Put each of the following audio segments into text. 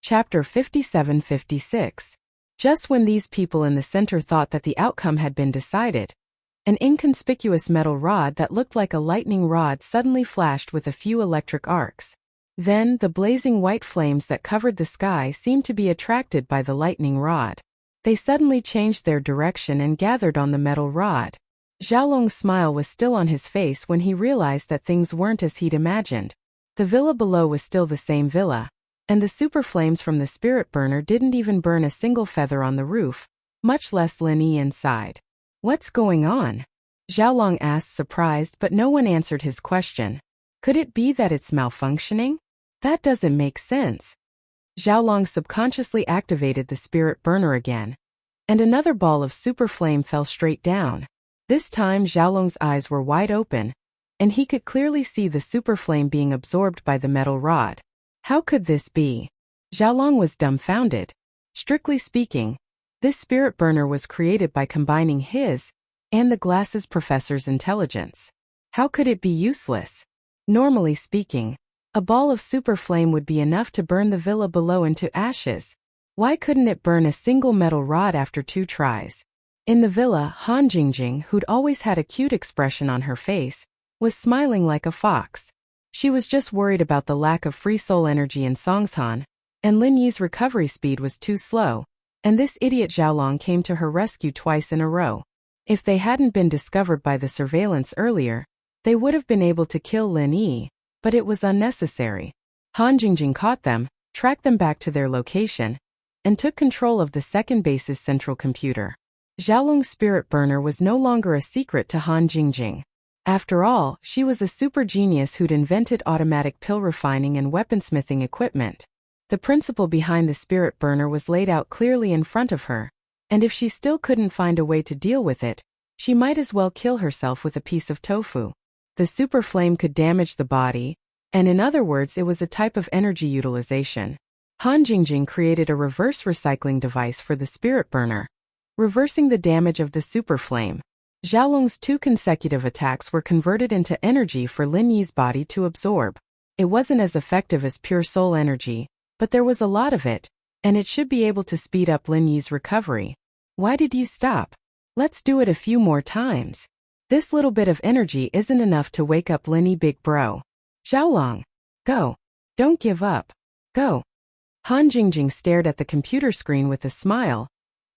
Chapter 57-56. Just when these people in the center thought that the outcome had been decided, an inconspicuous metal rod that looked like a lightning rod suddenly flashed with a few electric arcs. Then, the blazing white flames that covered the sky seemed to be attracted by the lightning rod. They suddenly changed their direction and gathered on the metal rod. Xiaolong's smile was still on his face when he realized that things weren't as he'd imagined. The villa below was still the same villa, and the super flames from the spirit burner didn't even burn a single feather on the roof, much less Lin Yi inside. "What's going on?" Xiaolong asked, surprised, but no one answered his question. Could it be that it's malfunctioning? That doesn't make sense. Xiaolong subconsciously activated the spirit burner again, and another ball of super flame fell straight down. This time Xiaolong's eyes were wide open, and he could clearly see the super flame being absorbed by the metal rod. How could this be? Xiaolong was dumbfounded. Strictly speaking, this spirit burner was created by combining his and the glasses professor's intelligence. How could it be useless? Normally speaking, a ball of super flame would be enough to burn the villa below into ashes. Why couldn't it burn a single metal rod after 2 tries? In the villa, Han Jingjing, who'd always had a cute expression on her face, was smiling like a fox. She was just worried about the lack of free soul energy in Songshan, and Lin Yi's recovery speed was too slow, and this idiot Xiaolong came to her rescue twice in a row. If they hadn't been discovered by the surveillance earlier, they would have been able to kill Lin Yi, but it was unnecessary. Han Jingjing caught them, tracked them back to their location, and took control of the second base's central computer. Xiaolong's spirit burner was no longer a secret to Han Jingjing. After all, she was a super genius who'd invented automatic pill refining and weaponsmithing equipment. The principle behind the spirit burner was laid out clearly in front of her, and if she still couldn't find a way to deal with it, she might as well kill herself with a piece of tofu. The super flame could damage the body, and in other words, it was a type of energy utilization. Han Jingjing created a reverse recycling device for the spirit burner, reversing the damage of the super flame. Xiaolong's 2 consecutive attacks were converted into energy for Lin Yi's body to absorb. It wasn't as effective as pure soul energy, but there was a lot of it, and it should be able to speed up Lin Yi's recovery. Why did you stop? Let's do it a few more times. This little bit of energy isn't enough to wake up Lin Yi, big bro. Xiaolong, go. Don't give up. Go. Han Jingjing stared at the computer screen with a smile,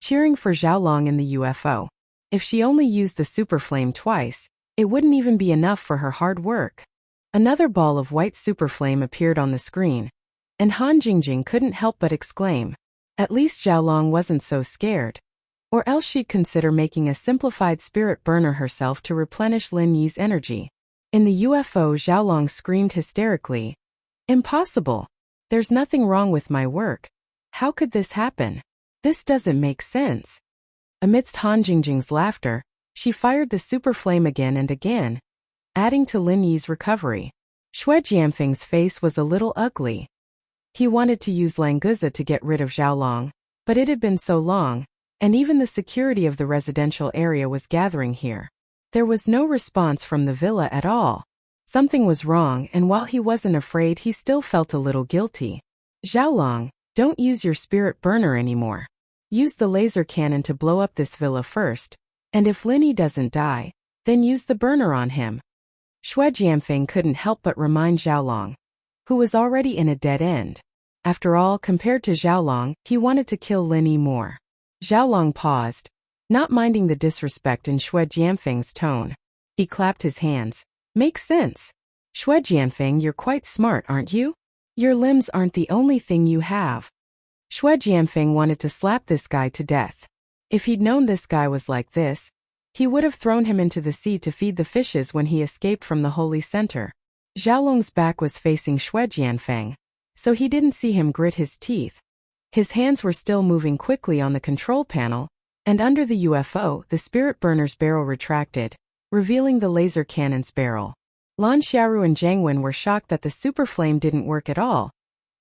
cheering for Xiaolong in the UFO. If she only used the super flame twice, it wouldn't even be enough for her hard work. Another ball of white super flame appeared on the screen, and Han Jingjing couldn't help but exclaim. At least Xiaolong wasn't so scared. Or else she'd consider making a simplified spirit burner herself to replenish Lin Yi's energy. In the UFO, Xiaolong screamed hysterically. Impossible! There's nothing wrong with my work. How could this happen? This doesn't make sense. Amidst Han Jingjing's laughter, she fired the super flame again and again, adding to Lin Yi's recovery. Xue Jianfeng's face was a little ugly. He wanted to use Languza to get rid of Xiaolong, but it had been so long, and even the security of the residential area was gathering here. There was no response from the villa at all. Something was wrong, and while he wasn't afraid, he still felt a little guilty. Xiaolong, don't use your spirit burner anymore. Use the laser cannon to blow up this villa first, and if Lin Yi doesn't die, then use the burner on him. Xue Jianfeng couldn't help but remind Xiaolong, who was already in a dead end. After all, compared to Xiaolong, he wanted to kill Lin Yi more. Xiaolong paused, not minding the disrespect in Xue Jianfeng's tone. He clapped his hands. Makes sense. Xue Jianfeng, you're quite smart, aren't you? Your limbs aren't the only thing you have. Xue Jianfeng wanted to slap this guy to death. If he'd known this guy was like this, he would have thrown him into the sea to feed the fishes when he escaped from the holy center. Xiaolong's back was facing Xue Jianfeng, so he didn't see him grit his teeth. His hands were still moving quickly on the control panel, and under the UFO, the spirit burner's barrel retracted, revealing the laser cannon's barrel. Lan Xiaoru and Zhang Wen were shocked that the super flame didn't work at all,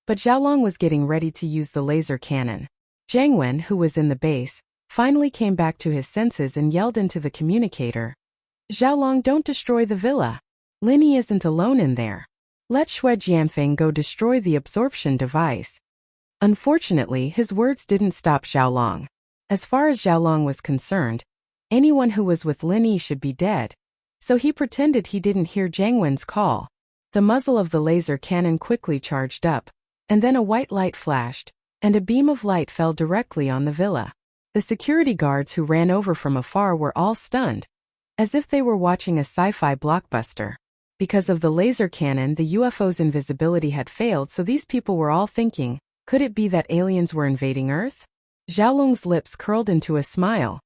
but Xiaolong was getting ready to use the laser cannon. Zhang Wen, who was in the base, finally came back to his senses and yelled into the communicator. Xiaolong, don't destroy the villa. Lin Yi isn't alone in there. Let Xue Jianfeng go destroy the absorption device. Unfortunately, his words didn't stop Xiaolong. As far as Xiaolong was concerned, anyone who was with Lin Yi should be dead. So he pretended he didn't hear Jiang Wen's call. The muzzle of the laser cannon quickly charged up, and then a white light flashed, and a beam of light fell directly on the villa. The security guards who ran over from afar were all stunned, as if they were watching a sci-fi blockbuster. Because of the laser cannon, the UFO's invisibility had failed, so these people were all thinking, could it be that aliens were invading Earth? Xiaolong's lips curled into a smile.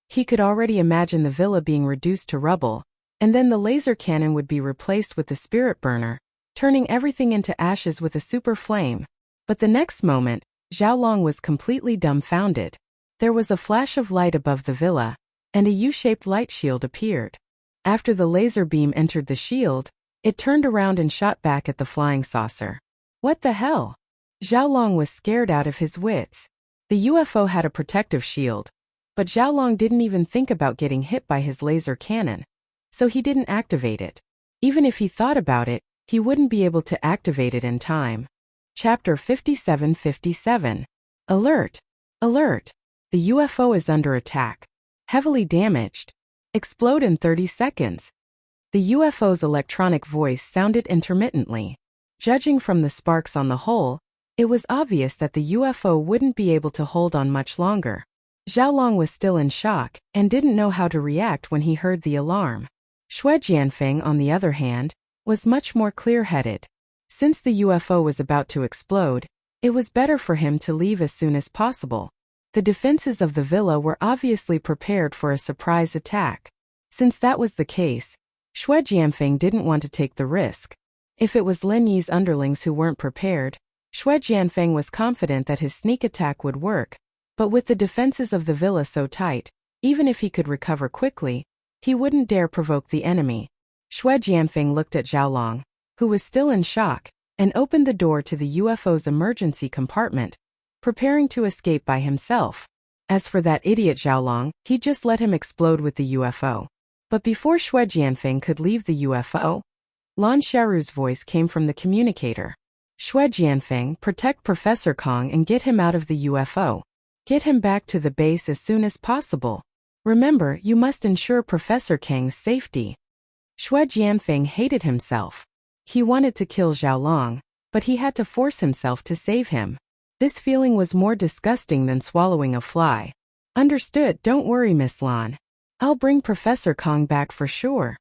He could already imagine the villa being reduced to rubble, and then the laser cannon would be replaced with the spirit burner, turning everything into ashes with a super flame. But the next moment, Xiaolong was completely dumbfounded. There was a flash of light above the villa, and a U-shaped light shield appeared. After the laser beam entered the shield, it turned around and shot back at the flying saucer. What the hell? Xiaolong was scared out of his wits. The UFO had a protective shield, but Xiaolong didn't even think about getting hit by his laser cannon, so he didn't activate it. Even if he thought about it, he wouldn't be able to activate it in time. Chapter 57:57. Alert! Alert! The UFO is under attack. Heavily damaged. Explode in 30 seconds. The UFO's electronic voice sounded intermittently. Judging from the sparks on the hole, it was obvious that the UFO wouldn't be able to hold on much longer. Xiaolong was still in shock and didn't know how to react when he heard the alarm. Xue Jianfeng, on the other hand, was much more clear-headed. Since the UFO was about to explode, it was better for him to leave as soon as possible. The defenses of the villa were obviously prepared for a surprise attack. Since that was the case, Xue Jianfeng didn't want to take the risk. If it was Lin Yi's underlings who weren't prepared, Xue Jianfeng was confident that his sneak attack would work, but with the defenses of the villa so tight, even if he could recover quickly, he wouldn't dare provoke the enemy. Xue Jianfeng looked at Xiaolong, who was still in shock, and opened the door to the UFO's emergency compartment, preparing to escape by himself. As for that idiot Xiaolong, he just let him explode with the UFO. But before Xue Jianfeng could leave the UFO, Lan Xiaoru's voice came from the communicator. Xue Jianfeng, protect Professor Kong and get him out of the UFO. Get him back to the base as soon as possible. Remember, you must ensure Professor Kang's safety. Xue Jianfeng hated himself. He wanted to kill Xiaolong, but he had to force himself to save him. This feeling was more disgusting than swallowing a fly. Understood, don't worry, Miss Lan. I'll bring Professor Kong back for sure.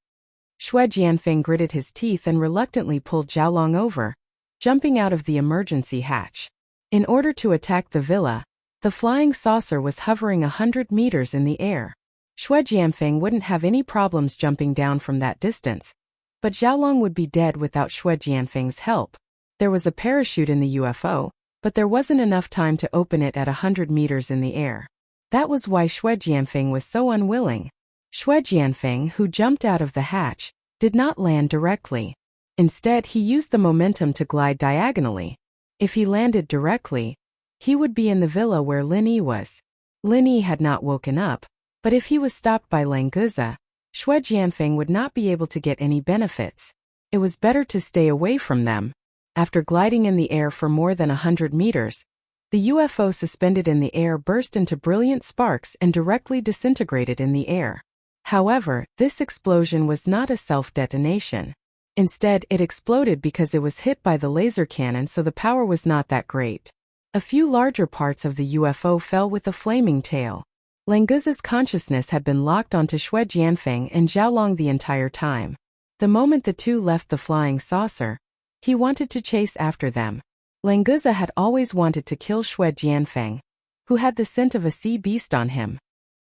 Xue Jianfeng gritted his teeth and reluctantly pulled Xiaolong over, jumping out of the emergency hatch. In order to attack the villa, the flying saucer was hovering 100 meters in the air. Xue Jianfeng wouldn't have any problems jumping down from that distance, but Xiaolong would be dead without Xue Jianfeng's help. There was a parachute in the UFO, but there wasn't enough time to open it at 100 meters in the air. That was why Xue Jianfeng was so unwilling. Xue Jianfeng, who jumped out of the hatch, did not land directly. Instead, he used the momentum to glide diagonally. If he landed directly, he would be in the villa where Lin Yi was. Lin Yi had not woken up, but if he was stopped by Languza, Xue Jianfeng would not be able to get any benefits. It was better to stay away from them. After gliding in the air for more than 100 meters, the UFO suspended in the air burst into brilliant sparks and directly disintegrated in the air. However, this explosion was not a self-detonation. Instead, it exploded because it was hit by the laser cannon, so the power was not that great. A few larger parts of the UFO fell with a flaming tail. Languza's consciousness had been locked onto Xue Jianfeng and Xiaolong the entire time. The moment the two left the flying saucer, he wanted to chase after them. Languza had always wanted to kill Xue Jianfeng, who had the scent of a sea beast on him.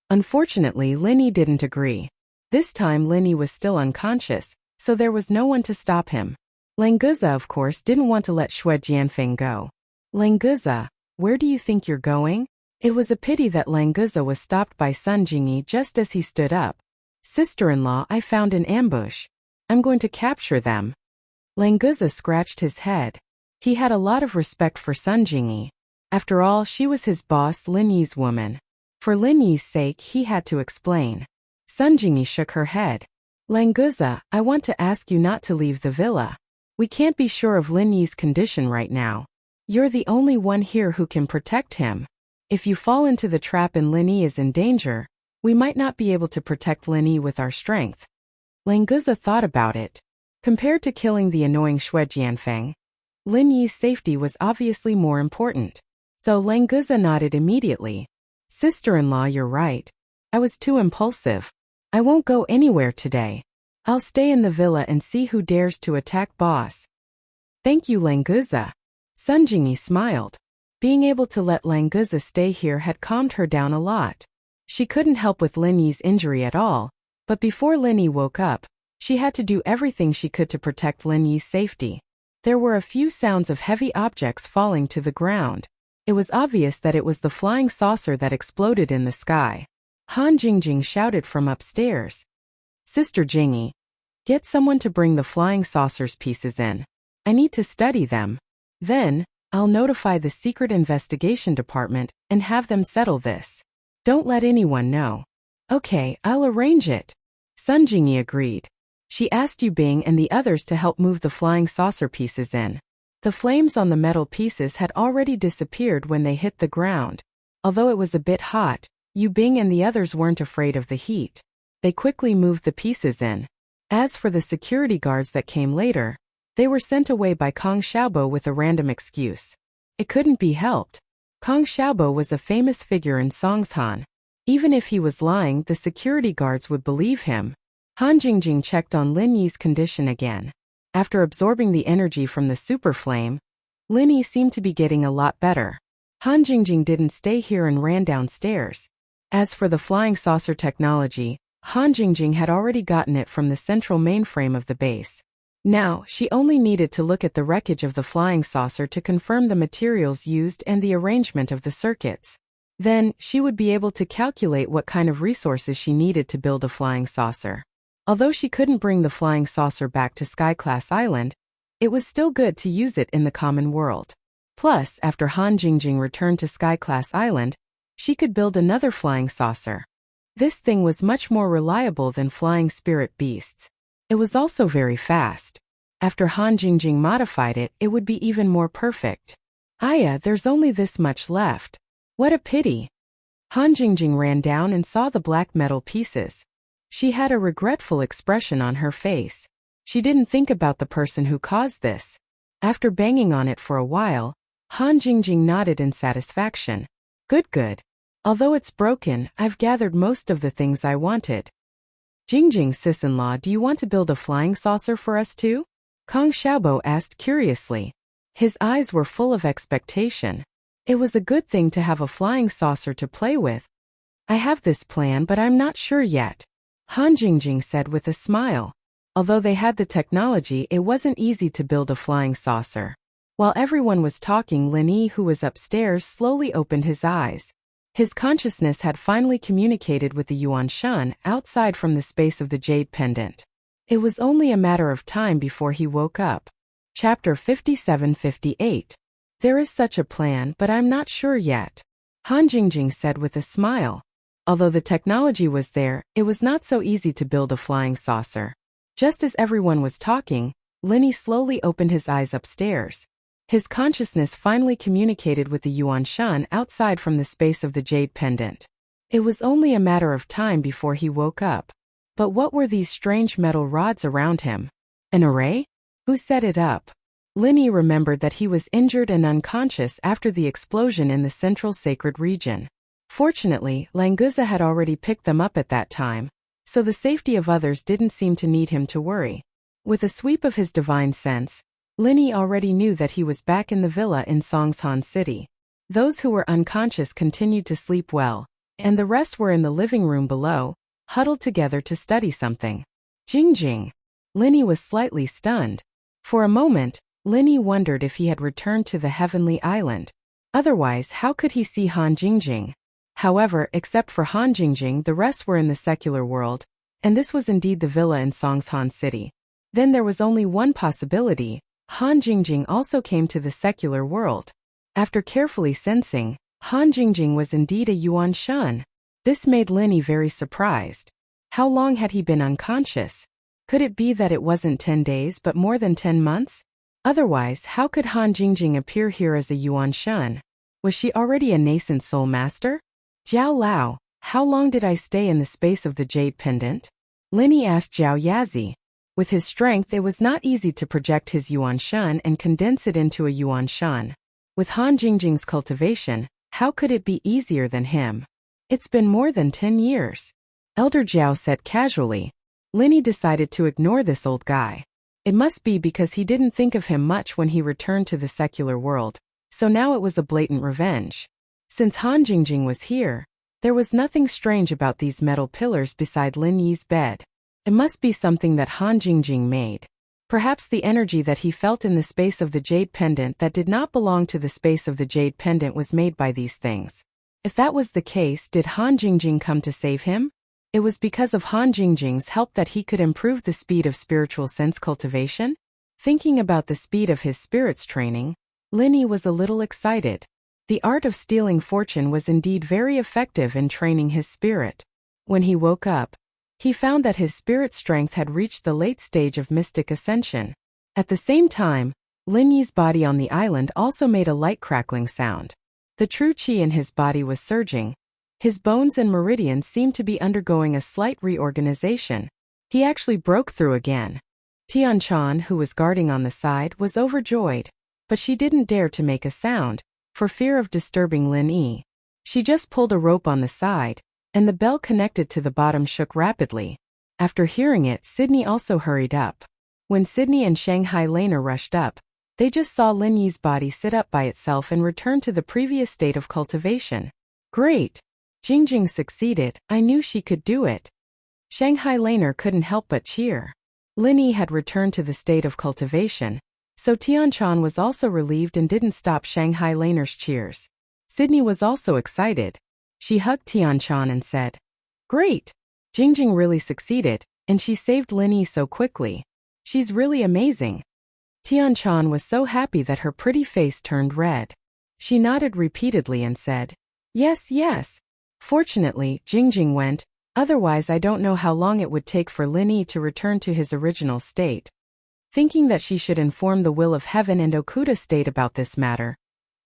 Unfortunately, Lin Yi didn't agree. This time Lin Yi was still unconscious, so there was no one to stop him. Languza, of course, didn't want to let Xue Jianfeng go. Languza, where do you think you're going? It was a pity that Languza was stopped by Sun Jingyi just as he stood up. Sister-in-law, I found an ambush. I'm going to capture them. Languza scratched his head. He had a lot of respect for Sun Jingyi. After all, she was his boss, Lin Yi's woman. For Lin Yi's sake, he had to explain. Sun Jingyi shook her head. Languza, I want to ask you not to leave the villa. We can't be sure of Lin Yi's condition right now. You're the only one here who can protect him. If you fall into the trap and Lin Yi is in danger, we might not be able to protect Lin Yi with our strength. Languza thought about it. Compared to killing the annoying Xue Jianfeng, Lin Yi's safety was obviously more important. So Languza nodded immediately. Sister-in-law, you're right. I was too impulsive. I won't go anywhere today. I'll stay in the villa and see who dares to attack boss. Thank you, Languza. Sun Jingyi smiled. Being able to let Languza stay here had calmed her down a lot. She couldn't help with Lin Yi's injury at all, but before Lin Yi woke up, she had to do everything she could to protect Lin Yi's safety. There were a few sounds of heavy objects falling to the ground. It was obvious that it was the flying saucer that exploded in the sky. Han Jingjing shouted from upstairs. Sister Jingyi, get someone to bring the flying saucer's pieces in. I need to study them. Then, I'll notify the Secret Investigation Department and have them settle this. Don't let anyone know. Okay, I'll arrange it. Sun Jingyi agreed. She asked Yu Bing and the others to help move the flying saucer pieces in. The flames on the metal pieces had already disappeared when they hit the ground. Although it was a bit hot, Yu Bing and the others weren't afraid of the heat. They quickly moved the pieces in. As for the security guards that came later, they were sent away by Kong Xiaobo with a random excuse. It couldn't be helped. Kong Xiaobo was a famous figure in Songshan. Even if he was lying, the security guards would believe him. Han Jingjing checked on Lin Yi's condition again. After absorbing the energy from the super flame, Lin Yi seemed to be getting a lot better. Han Jingjing didn't stay here and ran downstairs. As for the flying saucer technology, Han Jingjing had already gotten it from the central mainframe of the base. Now, she only needed to look at the wreckage of the flying saucer to confirm the materials used and the arrangement of the circuits. Then, she would be able to calculate what kind of resources she needed to build a flying saucer. Although she couldn't bring the flying saucer back to Sky-class Island, it was still good to use it in the common world. Plus, after Han Jingjing returned to Sky-class Island, she could build another flying saucer. This thing was much more reliable than flying spirit beasts. It was also very fast. After Han Jingjing modified it, it would be even more perfect. Aya, there's only this much left. What a pity. Han Jingjing ran down and saw the black metal pieces. She had a regretful expression on her face. She didn't think about the person who caused this. After banging on it for a while, Han Jingjing nodded in satisfaction. Good. Although it's broken, I've gathered most of the things I wanted. Jingjing, sis-in-law, do you want to build a flying saucer for us too? Kong Xiaobo asked curiously. His eyes were full of expectation. It was a good thing to have a flying saucer to play with. I have this plan, but I'm not sure yet, Han Jingjing said with a smile. Although they had the technology, it wasn't easy to build a flying saucer. While everyone was talking, Lin Yi, who was upstairs, slowly opened his eyes. His consciousness had finally communicated with the Yuan Shan outside from the space of the jade pendant. It was only a matter of time before he woke up. Chapter 57-58. There is such a plan, but I'm not sure yet, Han Jingjing said with a smile. Although the technology was there, it was not so easy to build a flying saucer. Just as everyone was talking, Lin Yi slowly opened his eyes upstairs. His consciousness finally communicated with the Yuan Shan outside from the space of the jade pendant. It was only a matter of time before he woke up. But what were these strange metal rods around him? An array? Who set it up? Lin Yi remembered that he was injured and unconscious after the explosion in the central sacred region. Fortunately, Languza had already picked them up at that time, so the safety of others didn't seem to need him to worry. With a sweep of his divine sense, Lin Yi already knew that he was back in the villa in Songshan City. Those who were unconscious continued to sleep well, and the rest were in the living room below, huddled together to study something. Jingjing. Lin Yi was slightly stunned. For a moment, Lin Yi wondered if he had returned to the heavenly island. Otherwise, how could he see Han Jingjing? However, except for Han Jingjing, the rest were in the secular world, and this was indeed the villa in Songshan City. Then there was only one possibility: Han Jingjing also came to the secular world. After carefully sensing, Han Jingjing was indeed a Yuan Shan. This made Lin Yi very surprised. How long had he been unconscious? Could it be that it wasn't 10 days but more than 10 months? Otherwise, how could Han Jingjing appear here as a Yuan Shun? Was she already a nascent soul master? Jiao Lao, how long did I stay in the space of the jade pendant? Lin Yi asked Zhao Yazi. With his strength, it was not easy to project his Yuan Shun and condense it into a Yuan Shun. With Han Jingjing's cultivation, how could it be easier than him? It's been more than 10 years. Elder Zhao said casually. Lin Yi decided to ignore this old guy. It must be because he didn't think of him much when he returned to the secular world, so now it was a blatant revenge. Since Han Jingjing was here, there was nothing strange about these metal pillars beside Lin Yi's bed. It must be something that Han Jingjing made. Perhaps the energy that he felt in the space of the jade pendant that did not belong to the space of the jade pendant was made by these things. If that was the case, did Han Jingjing come to save him? It was because of Han Jingjing's help that he could improve the speed of spiritual sense cultivation? Thinking about the speed of his spirit's training, Lin Yi was a little excited. The art of stealing fortune was indeed very effective in training his spirit. When he woke up, he found that his spirit strength had reached the late stage of mystic ascension. At the same time, Lin Yi's body on the island also made a light crackling sound. The true qi in his body was surging. His bones and meridians seemed to be undergoing a slight reorganization. He actually broke through again. Tian Chan, who was guarding on the side, was overjoyed, but she didn't dare to make a sound, for fear of disturbing Lin Yi. She just pulled a rope on the side, and the bell connected to the bottom shook rapidly. After hearing it, Sydney also hurried up. When Sydney and Shanghai Laner rushed up, they just saw Lin Yi's body sit up by itself and return to the previous state of cultivation. Great! Jingjing succeeded. I knew she could do it. Shanghai Laner couldn't help but cheer. Lin Yi had returned to the state of cultivation, so Tian Chan was also relieved and didn't stop Shanghai Laner's cheers. Sydney was also excited. She hugged Tian Chan and said, "Great! Jingjing really succeeded, and she saved Lin Yi so quickly. She's really amazing." Tian Chan was so happy that her pretty face turned red. She nodded repeatedly and said, "Yes, yes. Fortunately, Jingjing went, otherwise I don't know how long it would take for Lin Yi to return to his original state." Thinking that she should inform the Will of Heaven and Okuda state about this matter,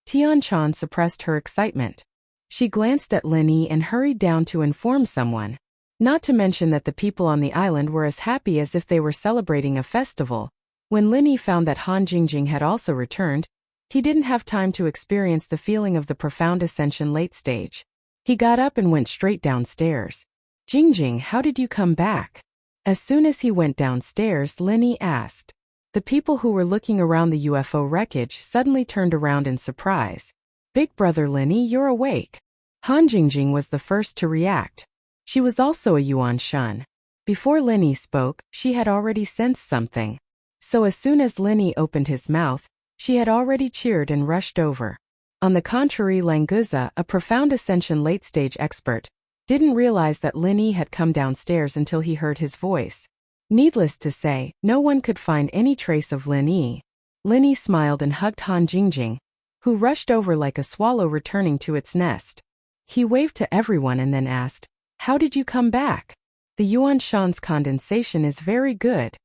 Tian Chan suppressed her excitement. She glanced at Lin Yi and hurried down to inform someone. Not to mention that the people on the island were as happy as if they were celebrating a festival. When Lin Yi found that Han Jingjing had also returned, he didn't have time to experience the feeling of the profound ascension late stage. He got up and went straight downstairs. "Jingjing, how did you come back?" As soon as he went downstairs, Lin Yi asked. The people who were looking around the UFO wreckage suddenly turned around in surprise. "Big brother Lin Yi, you're awake." Han Jingjing was the first to react. She was also a Yuan Shun. Before Lin Yi spoke, she had already sensed something. So as soon as Lin Yi opened his mouth, she had already cheered and rushed over. On the contrary, Languza, a profound ascension late-stage expert, didn't realize that Lin Yi had come downstairs until he heard his voice. Needless to say, no one could find any trace of Lin Yi. Lin Yi smiled and hugged Han Jingjing, who rushed over like a swallow returning to its nest. He waved to everyone and then asked, "How did you come back? The Yuan Shan's condensation is very good."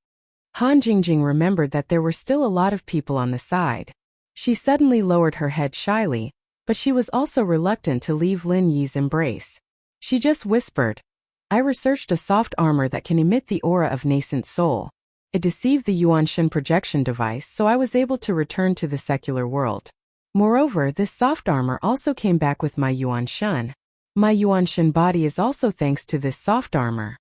Han Jingjing remembered that there were still a lot of people on the side. She suddenly lowered her head shyly, but she was also reluctant to leave Lin Yi's embrace. She just whispered, "I researched a soft armor that can emit the aura of nascent soul. It deceived the Yuanshan projection device, so I was able to return to the secular world. Moreover, this soft armor also came back with my Yuanshan. My Yuanshan body is also thanks to this soft armor."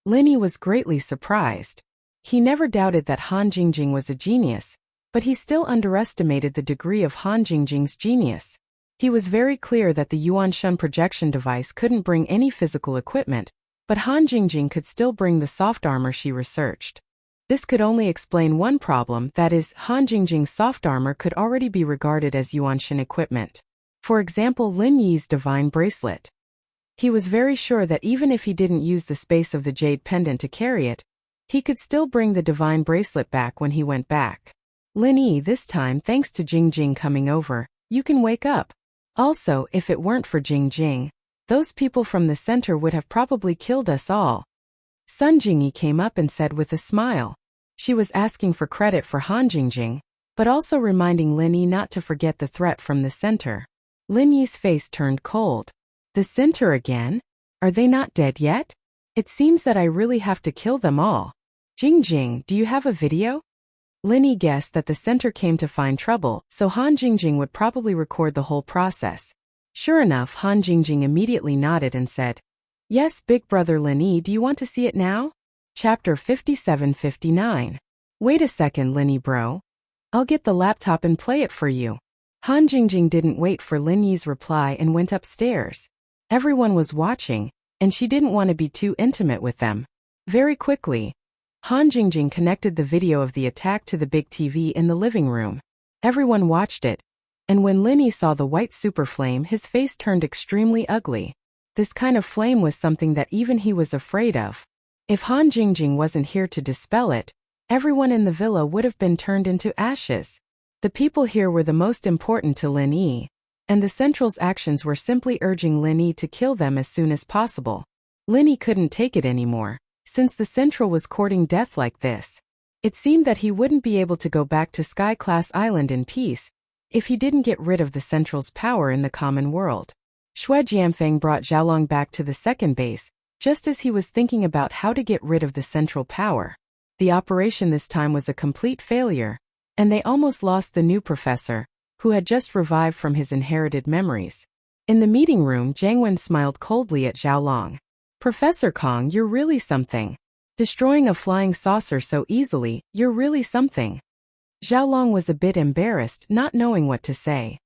Lin Yi was greatly surprised. He never doubted that Han Jingjing was a genius, but he still underestimated the degree of Han Jingjing's genius. He was very clear that the Yuanshan projection device couldn't bring any physical equipment, but Han Jingjing could still bring the soft armor she researched. This could only explain one problem, that is, Han Jingjing's soft armor could already be regarded as Yuanshan equipment. For example, Lin Yi's divine bracelet. He was very sure that even if he didn't use the space of the jade pendant to carry it, he could still bring the divine bracelet back when he went back. "Lin Yi, this time thanks to Jingjing coming over, you can wake up. Also, if it weren't for Jingjing, those people from the center would have probably killed us all." Sun Jingyi came up and said with a smile. She was asking for credit for Han Jingjing, but also reminding Lin Yi not to forget the threat from the center. Lin Yi's face turned cold. The center again? Are they not dead yet? It seems that I really have to kill them all. Jingjing, do you have a video? Lin Yi guessed that the center came to find trouble, so Han Jingjing would probably record the whole process. Sure enough, Han Jingjing immediately nodded and said, "Yes, big brother Lin Yi, do you want to see it now?" Chapter 57-59. Wait a second, Lin Yi bro. I'll get the laptop and play it for you. Han Jingjing didn't wait for Lin Yi's reply and went upstairs. Everyone was watching, and she didn't want to be too intimate with them. Very quickly, Han Jingjing connected the video of the attack to the big TV in the living room. Everyone watched it, and when Lin Yi saw the white super flame, his face turned extremely ugly. This kind of flame was something that even he was afraid of. If Han Jingjing wasn't here to dispel it, everyone in the villa would have been turned into ashes. The people here were the most important to Lin Yi, and the Central's actions were simply urging Lin Yi to kill them as soon as possible. Lin Yi couldn't take it anymore, since the Central was courting death like this. It seemed that he wouldn't be able to go back to Sky Class Island in peace if he didn't get rid of the Central's power in the common world. Xue Jianfeng brought Xiaolong back to the second base, just as he was thinking about how to get rid of the Central power. The operation this time was a complete failure, and they almost lost the new professor, who had just revived from his inherited memories. In the meeting room, Jiang Wen smiled coldly at Xiaolong. "Professor Kong, you're really something. Destroying a flying saucer so easily, you're really something." Xiaolong was a bit embarrassed, not knowing what to say.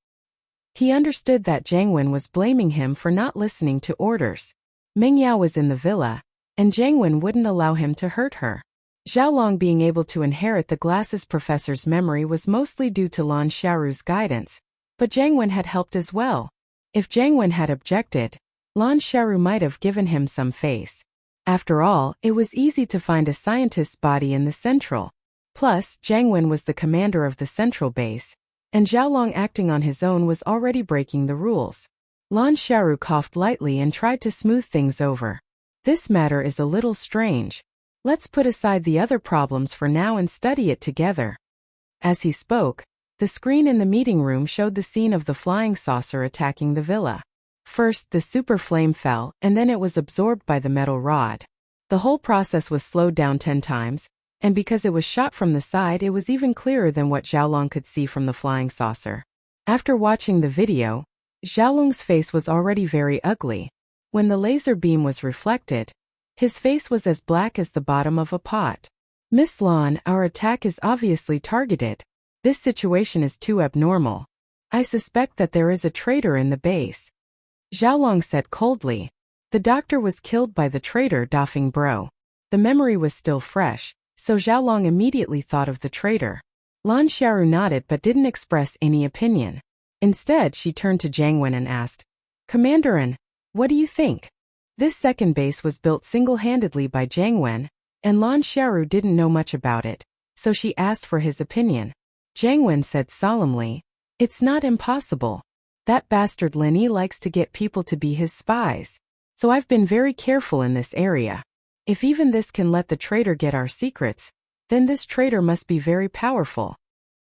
He understood that Jiang Wen was blaming him for not listening to orders. Meng Yao was in the villa, and Jiang Wen wouldn't allow him to hurt her. Xiaolong being able to inherit the glasses professor's memory was mostly due to Lan Xiaoru's guidance, but Jiang Wen had helped as well. If Jiang Wen had objected, Lan Xiaoru might have given him some face. After all, it was easy to find a scientist's body in the Central. Plus, Jiang Wen was the commander of the Central base, and Xiaolong acting on his own was already breaking the rules. Lan Xiaoru coughed lightly and tried to smooth things over. "This matter is a little strange. Let's put aside the other problems for now and study it together." As he spoke, the screen in the meeting room showed the scene of the flying saucer attacking the villa. First, the super flame fell, and then it was absorbed by the metal rod. The whole process was slowed down 10 times, and because it was shot from the side, it was even clearer than what Xiaolong could see from the flying saucer. After watching the video, Xiaolong's face was already very ugly. When the laser beam was reflected, his face was as black as the bottom of a pot. "Miss Lan, our attack is obviously targeted. This situation is too abnormal. I suspect that there is a traitor in the base," Xiaolong said coldly. The doctor was killed by the traitor Dafeng Bro. The memory was still fresh, so Xiaolong immediately thought of the traitor. Lan Xiaoru nodded but didn't express any opinion. Instead, she turned to Jiang Wen and asked, "Commanderin, what do you think?" This second base was built single-handedly by Jiang Wen, and Lan Xiaoru didn't know much about it, so she asked for his opinion. Jiang Wen said solemnly, "It's not impossible. That bastard Lin Yi likes to get people to be his spies, so I've been very careful in this area. If even this can let the traitor get our secrets, then this traitor must be very powerful."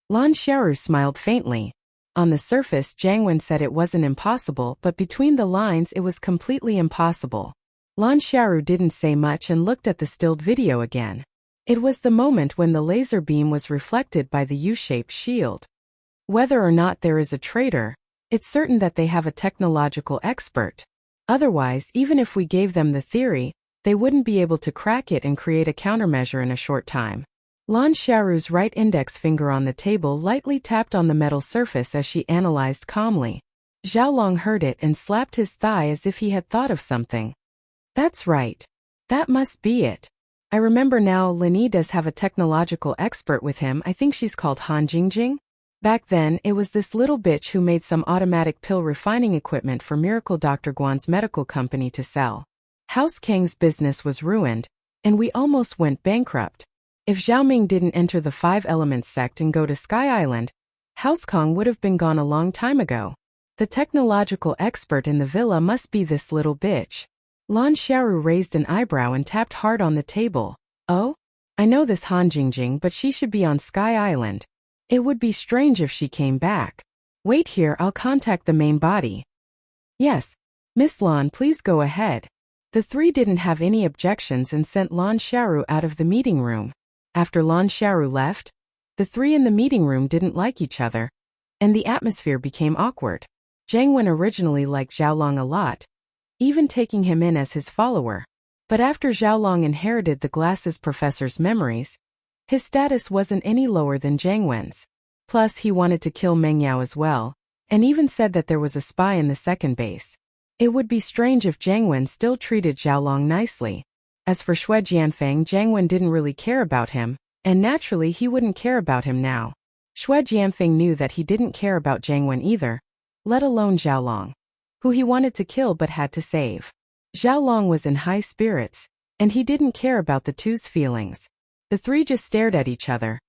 Lan Xiaoru smiled faintly. On the surface, Jiang Wen said it wasn't impossible, but between the lines it was completely impossible. Lan Xiaoru didn't say much and looked at the stilled video again. It was the moment when the laser beam was reflected by the U-shaped shield. Whether or not there is a traitor, it's certain that they have a technological expert. Otherwise, even if we gave them the theory, they wouldn't be able to crack it and create a countermeasure in a short time. Lan Xiaoru's right index finger on the table lightly tapped on the metal surface as she analyzed calmly. Xiaolong heard it and slapped his thigh as if he had thought of something. "That's right. That must be it. I remember now, Lin Yi does have a technological expert with him. I think she's called Han Jingjing. Back then, it was this little bitch who made some automatic pill refining equipment for Miracle Dr. Guan's medical company to sell. House Kang's business was ruined, and we almost went bankrupt. If Xiaoming didn't enter the Five Elements sect and go to Sky Island, House Kang would have been gone a long time ago. The technological expert in the villa must be this little bitch." Lan Xiaoru raised an eyebrow and tapped hard on the table. "Oh? I know this Han Jingjing, but she should be on Sky Island. It would be strange if she came back. Wait here, I'll contact the main body. Yes. Miss Lan, please go ahead. The three didn't have any objections and sent Lan Xiaoru out of the meeting room. After Lan Xiaoru left, the three in the meeting room didn't like each other, and the atmosphere became awkward. Jiang Wen originally liked Xiaolong a lot, even taking him in as his follower. But after Xiaolong inherited the glasses professor's memories, his status wasn't any lower than Jiang Wen's. Plus, he wanted to kill Meng Yao as well, and even said that there was a spy in the second base. It would be strange if Jiang Wen still treated Xiaolong nicely. As for Xue Jianfeng, Jiang Wen didn't really care about him, and naturally he wouldn't care about him now. Xue Jianfeng knew that he didn't care about Jiang Wen either, let alone Xiaolong, who he wanted to kill but had to save. Xiaolong was in high spirits, and he didn't care about the two's feelings. The three just stared at each other.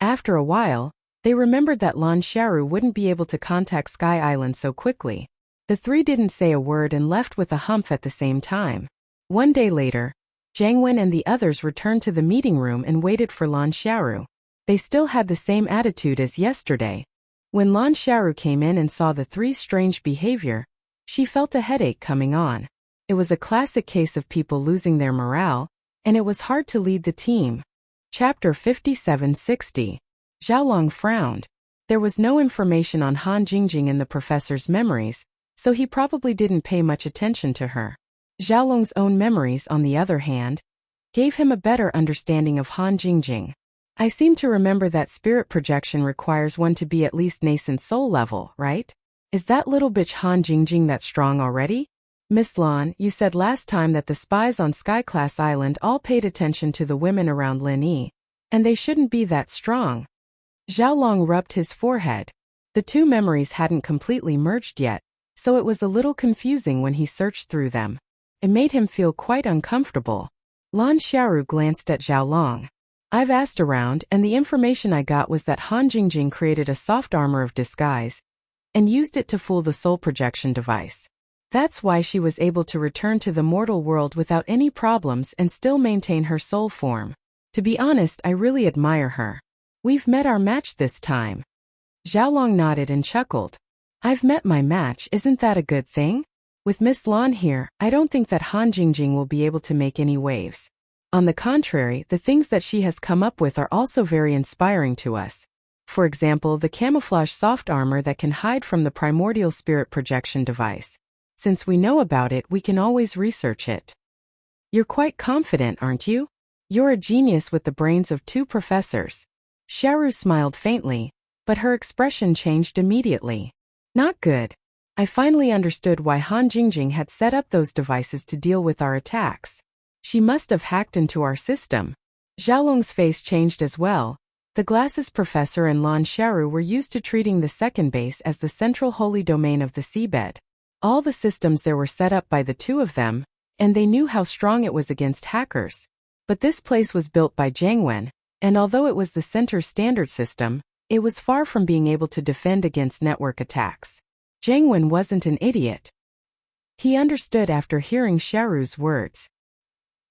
After a while, they remembered that Lan Xiaoru wouldn't be able to contact Sky Island so quickly. The three didn't say a word and left with a humph at the same time. One day later, Jiang Wen and the others returned to the meeting room and waited for Lan Xiaoru. They still had the same attitude as yesterday. When Lan Xiaoru came in and saw the three's strange behavior, she felt a headache coming on. It was a classic case of people losing their morale, and it was hard to lead the team. Chapter 5760. Xiaolong frowned. There was no information on Han Jingjing in the professor's memories, so he probably didn't pay much attention to her. Xiaolong's own memories, on the other hand, gave him a better understanding of Han Jingjing. I seem to remember that spirit projection requires one to be at least nascent soul level, right? Is that little bitch Han Jingjing that strong already? Miss Lan, you said last time that the spies on Sky-class Island all paid attention to the women around Lin Yi, and they shouldn't be that strong. Xiaolong rubbed his forehead. The two memories hadn't completely merged yet, so it was a little confusing when he searched through them. It made him feel quite uncomfortable. Lan Xiaoru glanced at Xiaolong. I've asked around, and the information I got was that Han Jingjing created a soft armor of disguise and used it to fool the soul projection device. That's why she was able to return to the mortal world without any problems and still maintain her soul form. To be honest, I really admire her. We've met our match this time. Xiaolong nodded and chuckled. I've met my match, isn't that a good thing? With Miss Lan here, I don't think that Han Jingjing will be able to make any waves. On the contrary, the things that she has come up with are also very inspiring to us. For example, the camouflage soft armor that can hide from the primordial spirit projection device. Since we know about it, we can always research it. You're quite confident, aren't you? You're a genius with the brains of two professors. Xiaoru smiled faintly, but her expression changed immediately. Not good. I finally understood why Han Jingjing had set up those devices to deal with our attacks. She must have hacked into our system. Xiaolong's face changed as well. The glasses professor and Lan Xiaoru were used to treating the second base as the central holy domain of the seabed. All the systems there were set up by the two of them, and they knew how strong it was against hackers. But this place was built by Jiang Wen, and although it was the center's standard system, it was far from being able to defend against network attacks. Jiang Wen wasn't an idiot. He understood after hearing Xiaoru's words.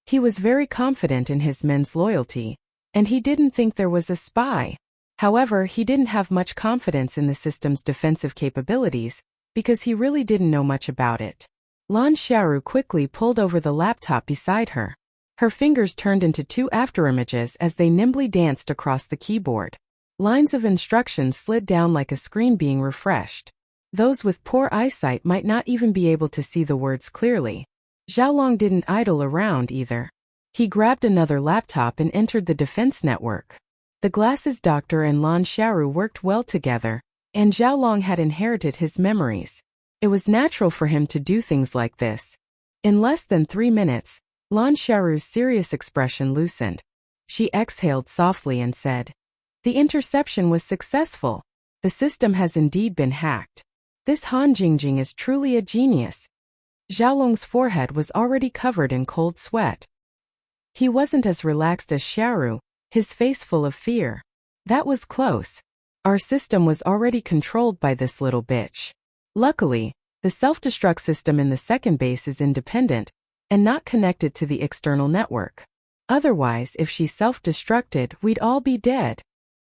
He was very confident in his men's loyalty, and he didn't think there was a spy. However, he didn't have much confidence in the system's defensive capabilities, because he really didn't know much about it. Lan Xiaoru quickly pulled over the laptop beside her. Her fingers turned into two afterimages as they nimbly danced across the keyboard. Lines of instructions slid down like a screen being refreshed. Those with poor eyesight might not even be able to see the words clearly. Xiaolong didn't idle around either. He grabbed another laptop and entered the defense network. The glasses doctor and Lan Xiaoru worked well together, and Xiaolong had inherited his memories. It was natural for him to do things like this. In less than 3 minutes, Lan Xiaoru's serious expression loosened. She exhaled softly and said, "The interception was successful. The system has indeed been hacked. This Han Jingjing is truly a genius." Xiaolong's forehead was already covered in cold sweat. He wasn't as relaxed as Xiaoru, his face full of fear. That was close. Our system was already controlled by this little bitch. Luckily, the self-destruct system in the second base is independent and not connected to the external network. Otherwise, if she self-destructed, we'd all be dead.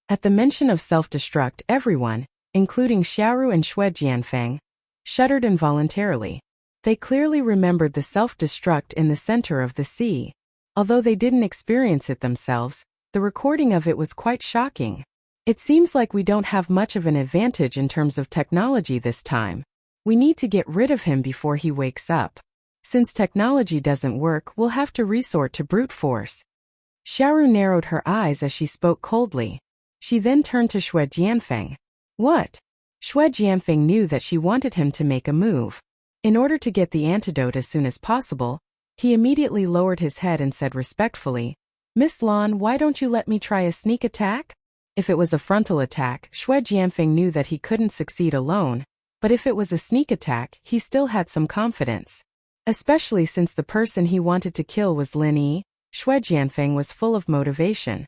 At the mention of self-destruct, everyone, including Xiaoru and Xue Jianfeng, shuddered involuntarily. They clearly remembered the self-destruct in the center of the sea. Although they didn't experience it themselves, the recording of it was quite shocking. It seems like we don't have much of an advantage in terms of technology this time. We need to get rid of him before he wakes up. Since technology doesn't work, we'll have to resort to brute force. Xiaoru narrowed her eyes as she spoke coldly. She then turned to Xue Jianfeng. What? Xue Jianfeng knew that she wanted him to make a move. In order to get the antidote as soon as possible, he immediately lowered his head and said respectfully, Miss Lan, why don't you let me try a sneak attack? If it was a frontal attack, Xue Jianfeng knew that he couldn't succeed alone, but if it was a sneak attack, he still had some confidence. Especially since the person he wanted to kill was Lin Yi, Xue Jianfeng was full of motivation.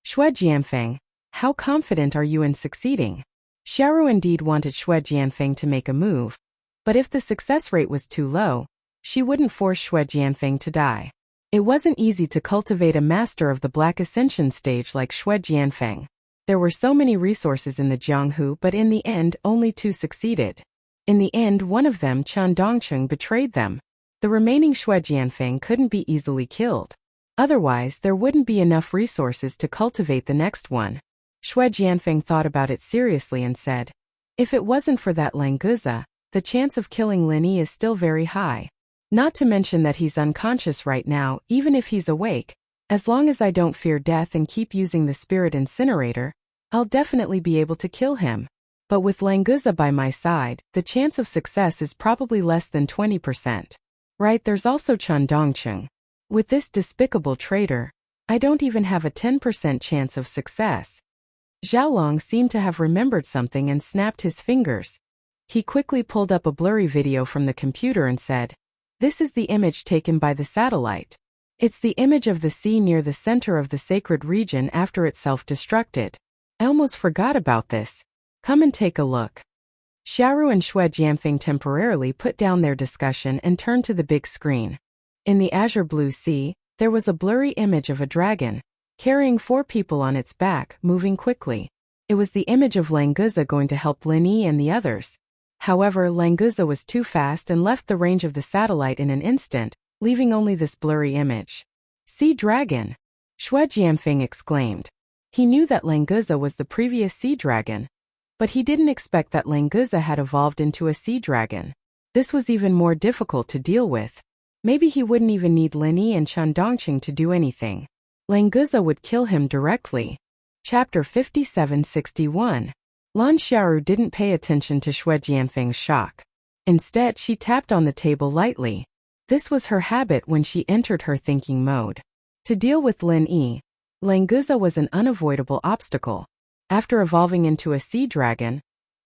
Xue Jianfeng, how confident are you in succeeding? Xiaoru indeed wanted Xue Jianfeng to make a move, but if the success rate was too low, she wouldn't force Xue Jianfeng to die. It wasn't easy to cultivate a master of the Black Ascension stage like Xue Jianfeng. There were so many resources in the Jianghu, but in the end, only 2 succeeded. In the end, one of them, Chen Dongcheng, betrayed them. The remaining Xue Jianfeng couldn't be easily killed. Otherwise, there wouldn't be enough resources to cultivate the next one. Xue Jianfeng thought about it seriously and said, if it wasn't for that Languza, the chance of killing Lin Yi is still very high. Not to mention that he's unconscious right now, even if he's awake. As long as I don't fear death and keep using the spirit incinerator, I'll definitely be able to kill him. But with Languza by my side, the chance of success is probably less than 20%. Right, there's also Chen Dongcheng. With this despicable traitor, I don't even have a 10% chance of success. Xiaolong seemed to have remembered something and snapped his fingers. He quickly pulled up a blurry video from the computer and said, this is the image taken by the satellite. It's the image of the sea near the center of the sacred region after it self-destructed. I almost forgot about this. Come and take a look. Xiaoru and Xue Jianfeng temporarily put down their discussion and turned to the big screen. In the azure blue sea, there was a blurry image of a dragon, carrying 4 people on its back, moving quickly. It was the image of Languza going to help Lin Yi and the others. However, Languza was too fast and left the range of the satellite in an instant, leaving only this blurry image. Sea dragon! Xue Jianfeng exclaimed. He knew that Languza was the previous sea dragon, but he didn't expect that Languza had evolved into a sea dragon. This was even more difficult to deal with. Maybe he wouldn't even need Lin Yi and Chen Dongcheng to do anything. Languza would kill him directly. Chapter 5761. Lan Xiaoru didn't pay attention to Xue Jianfeng's shock. Instead, she tapped on the table lightly. This was her habit when she entered her thinking mode. To deal with Lin Yi, Languza was an unavoidable obstacle. After evolving into a sea dragon,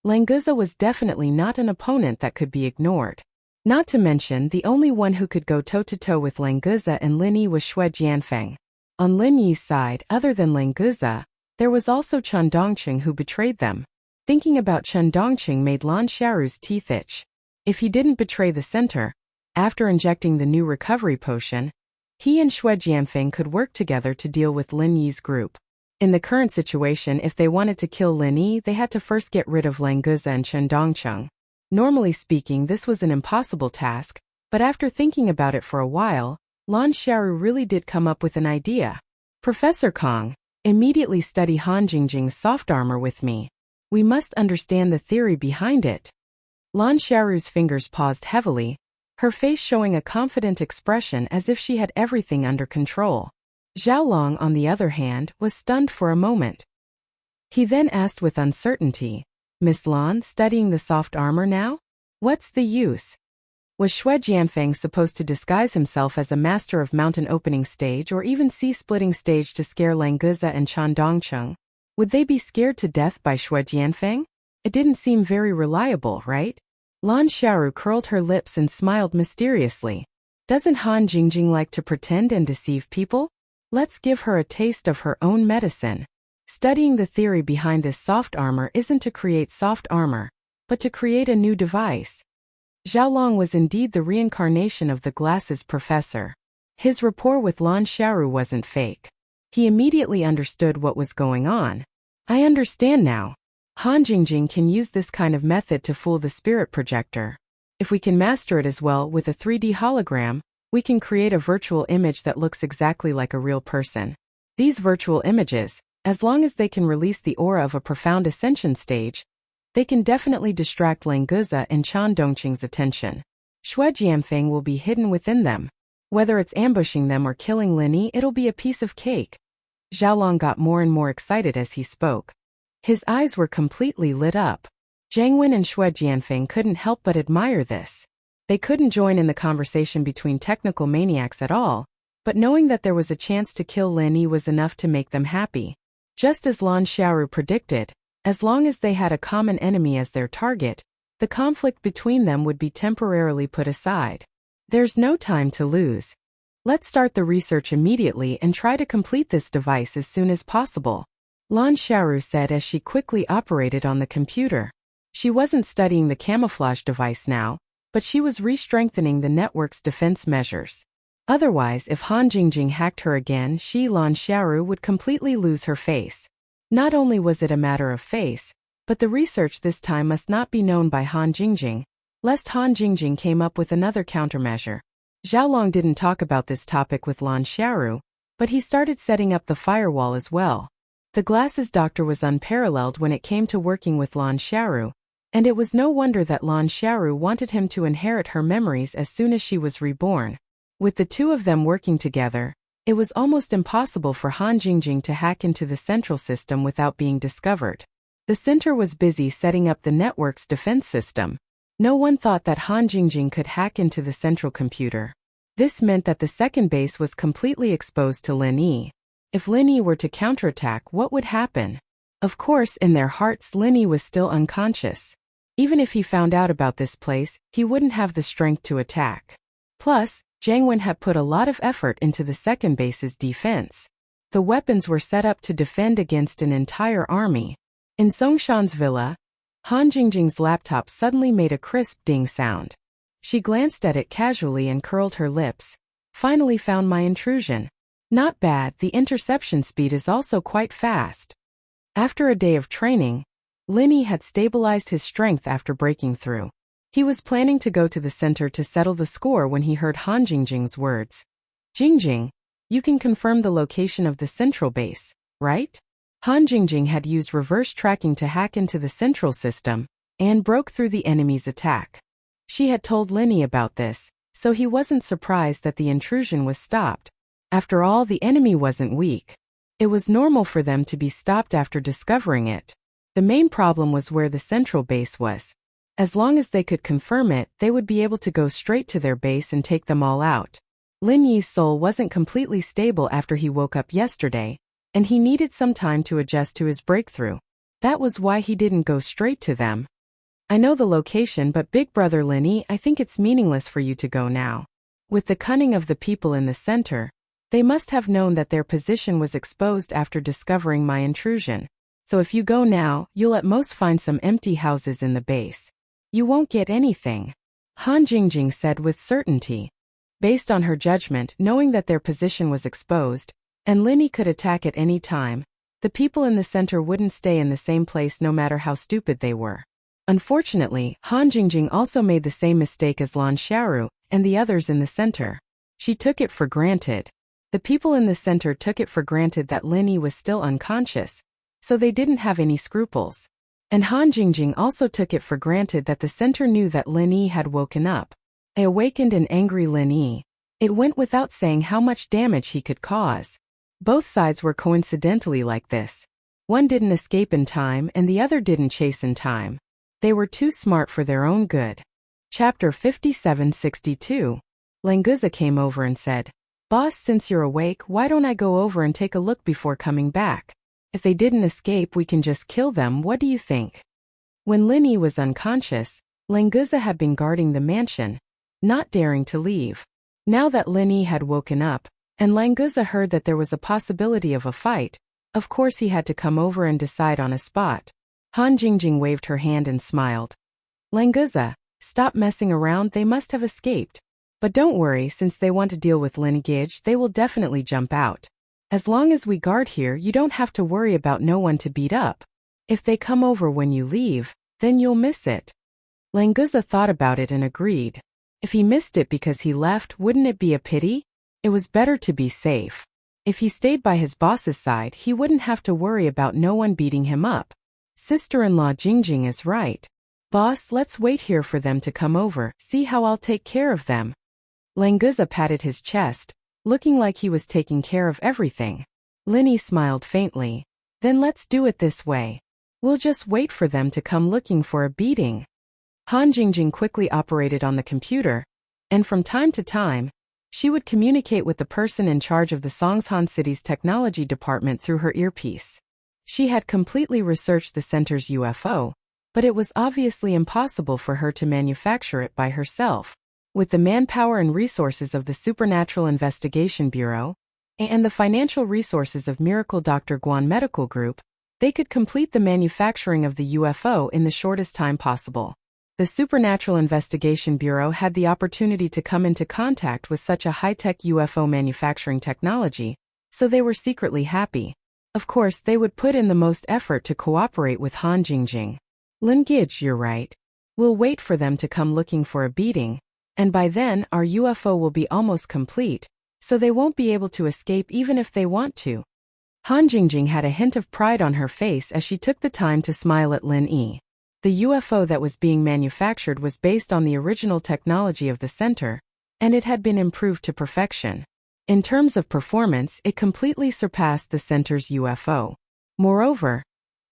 Languza was definitely not an opponent that could be ignored. Not to mention, the only one who could go toe-to-toe with Languza and Lin Yi was Xue Jianfeng. On Lin Yi's side, other than Languza, there was also Chen Dongcheng who betrayed them. Thinking about Chen Dongcheng made Lan Xiaoru's teeth itch. If he didn't betray the center, after injecting the new recovery potion, he and Xue Jianfeng could work together to deal with Lin Yi's group. In the current situation, if they wanted to kill Lin Yi, they had to first get rid of Languza and Chen Dongcheng. Normally speaking, this was an impossible task, but after thinking about it for a while, Lan Xiaoru really did come up with an idea. Professor Kong, immediately study Han Jingjing's soft armor with me. We must understand the theory behind it. Lan Xiaoru's fingers paused heavily, her face showing a confident expression as if she had everything under control. Xiaolong, on the other hand, was stunned for a moment. He then asked with uncertainty, Miss Lan, studying the soft armor now? What's the use? Was Xue Jianfeng supposed to disguise himself as a master of mountain opening stage or even sea-splitting stage to scare Languza and Chen Dongcheng? Would they be scared to death by Xue Jianfeng? It didn't seem very reliable, right? Lan Xiaoru curled her lips and smiled mysteriously. Doesn't Han Jingjing like to pretend and deceive people? Let's give her a taste of her own medicine. Studying the theory behind this soft armor isn't to create soft armor, but to create a new device. Xiaolong was indeed the reincarnation of the glasses professor. His rapport with Lan Xiaoru wasn't fake. He immediately understood what was going on. I understand now. Han Jingjing can use this kind of method to fool the spirit projector. If we can master it as well with a 3D hologram, we can create a virtual image that looks exactly like a real person. These virtual images, as long as they can release the aura of a profound ascension stage, they can definitely distract Languza and Chan Dongqing's attention. Xue Jianfeng will be hidden within them. Whether it's ambushing them or killing Lin Yi, it'll be a piece of cake. Xiaolong got more and more excited as he spoke. His eyes were completely lit up. Zhang Wen and Xue Jianfeng couldn't help but admire this. They couldn't join in the conversation between technical maniacs at all, but knowing that there was a chance to kill Lin Yi was enough to make them happy. Just as Lan Xiaoru predicted, as long as they had a common enemy as their target, the conflict between them would be temporarily put aside. There's no time to lose. Let's start the research immediately and try to complete this device as soon as possible, Lan Xiaoru said as she quickly operated on the computer. She wasn't studying the camouflage device now, but she was re-strengthening the network's defense measures. Otherwise, if Han Jingjing hacked her again, Lan Xiaoru would completely lose her face. Not only was it a matter of face, but the research this time must not be known by Han Jingjing, lest Han Jingjing came up with another countermeasure. Xiaolong didn't talk about this topic with Lan Xiaoru, but he started setting up the firewall as well. The glasses doctor was unparalleled when it came to working with Lan Xiaoru, and it was no wonder that Lan Xiaoru wanted him to inherit her memories as soon as she was reborn. With the two of them working together, it was almost impossible for Han Jingjing to hack into the central system without being discovered. The center was busy setting up the network's defense system. No one thought that Han Jingjing could hack into the central computer. This meant that the second base was completely exposed to Lin Yi. If Lin Yi were to counterattack, what would happen? Of course, in their hearts, Lin Yi was still unconscious. Even if he found out about this place, he wouldn't have the strength to attack. Plus, Zhang Wen had put a lot of effort into the second base's defense. The weapons were set up to defend against an entire army. In Songshan's villa, Han Jingjing's laptop suddenly made a crisp ding sound. She glanced at it casually and curled her lips. Finally found my intrusion. Not bad, the interception speed is also quite fast. After a day of training, Lin Yi had stabilized his strength after breaking through. He was planning to go to the center to settle the score when he heard Han Jingjing's words. Jingjing, you can confirm the location of the central base, right? Han Jingjing had used reverse tracking to hack into the central system and broke through the enemy's attack. She had told Lin Yi about this, so he wasn't surprised that the intrusion was stopped. After all, the enemy wasn't weak. It was normal for them to be stopped after discovering it. The main problem was where the central base was. As long as they could confirm it, they would be able to go straight to their base and take them all out. Lin Yi's soul wasn't completely stable after he woke up yesterday, and he needed some time to adjust to his breakthrough. That was why he didn't go straight to them. I know the location, but Big Brother Lin Yi, I think it's meaningless for you to go now. With the cunning of the people in the center, they must have known that their position was exposed after discovering my intrusion. So if you go now, you'll at most find some empty houses in the base. You won't get anything, Han Jingjing said with certainty. Based on her judgment, knowing that their position was exposed, and Lin Yi could attack at any time, the people in the center wouldn't stay in the same place no matter how stupid they were. Unfortunately, Han Jingjing also made the same mistake as Lan Xiaoru and the others in the center. She took it for granted. The people in the center took it for granted that Lin Yi was still unconscious, so they didn't have any scruples. And Han Jingjing also took it for granted that the center knew that Lin Yi had woken up. I awakened an angry Lin Yi. It went without saying how much damage he could cause. Both sides were coincidentally like this. One didn't escape in time and the other didn't chase in time. They were too smart for their own good. Chapter 5762. Languza came over and said, "Boss, since you're awake, why don't I go over and take a look before coming back? If they didn't escape, we can just kill them, what do you think?" When Lin Yi was unconscious, Languza had been guarding the mansion, not daring to leave. Now that Lin Yi had woken up, and Languza heard that there was a possibility of a fight, of course he had to come over and decide on a spot. Han Jingjing waved her hand and smiled. "Languza, stop messing around, they must have escaped. But don't worry, since they want to deal with Lin Gij, they will definitely jump out. As long as we guard here, you don't have to worry about no one to beat up. If they come over when you leave, then you'll miss it. Languza thought about it and agreed. If he missed it because he left, wouldn't it be a pity? It was better to be safe. If he stayed by his boss's side, he wouldn't have to worry about no one beating him up. Sister-in-law Jingjing is right. Boss, let's wait here for them to come over, see how I'll take care of them. Languza patted his chest, looking like he was taking care of everything. Linny smiled faintly. Then let's do it this way. We'll just wait for them to come looking for a beating. Han Jingjing quickly operated on the computer, and from time to time, she would communicate with the person in charge of the Songshan City's technology department through her earpiece. She had completely researched the center's UFO, but it was obviously impossible for her to manufacture it by herself. With the manpower and resources of the Supernatural Investigation Bureau, and the financial resources of Miracle Dr. Guan Medical Group, they could complete the manufacturing of the UFO in the shortest time possible. The Supernatural Investigation Bureau had the opportunity to come into contact with such a high-tech UFO manufacturing technology, so they were secretly happy. Of course, they would put in the most effort to cooperate with Han Jingjing. Lin Gij, you're right. We'll wait for them to come looking for a beating, and by then our UFO will be almost complete, so they won't be able to escape even if they want to. Han Jingjing had a hint of pride on her face as she took the time to smile at Lin Yi. The UFO that was being manufactured was based on the original technology of the center, and it had been improved to perfection. In terms of performance, it completely surpassed the center's UFO. Moreover,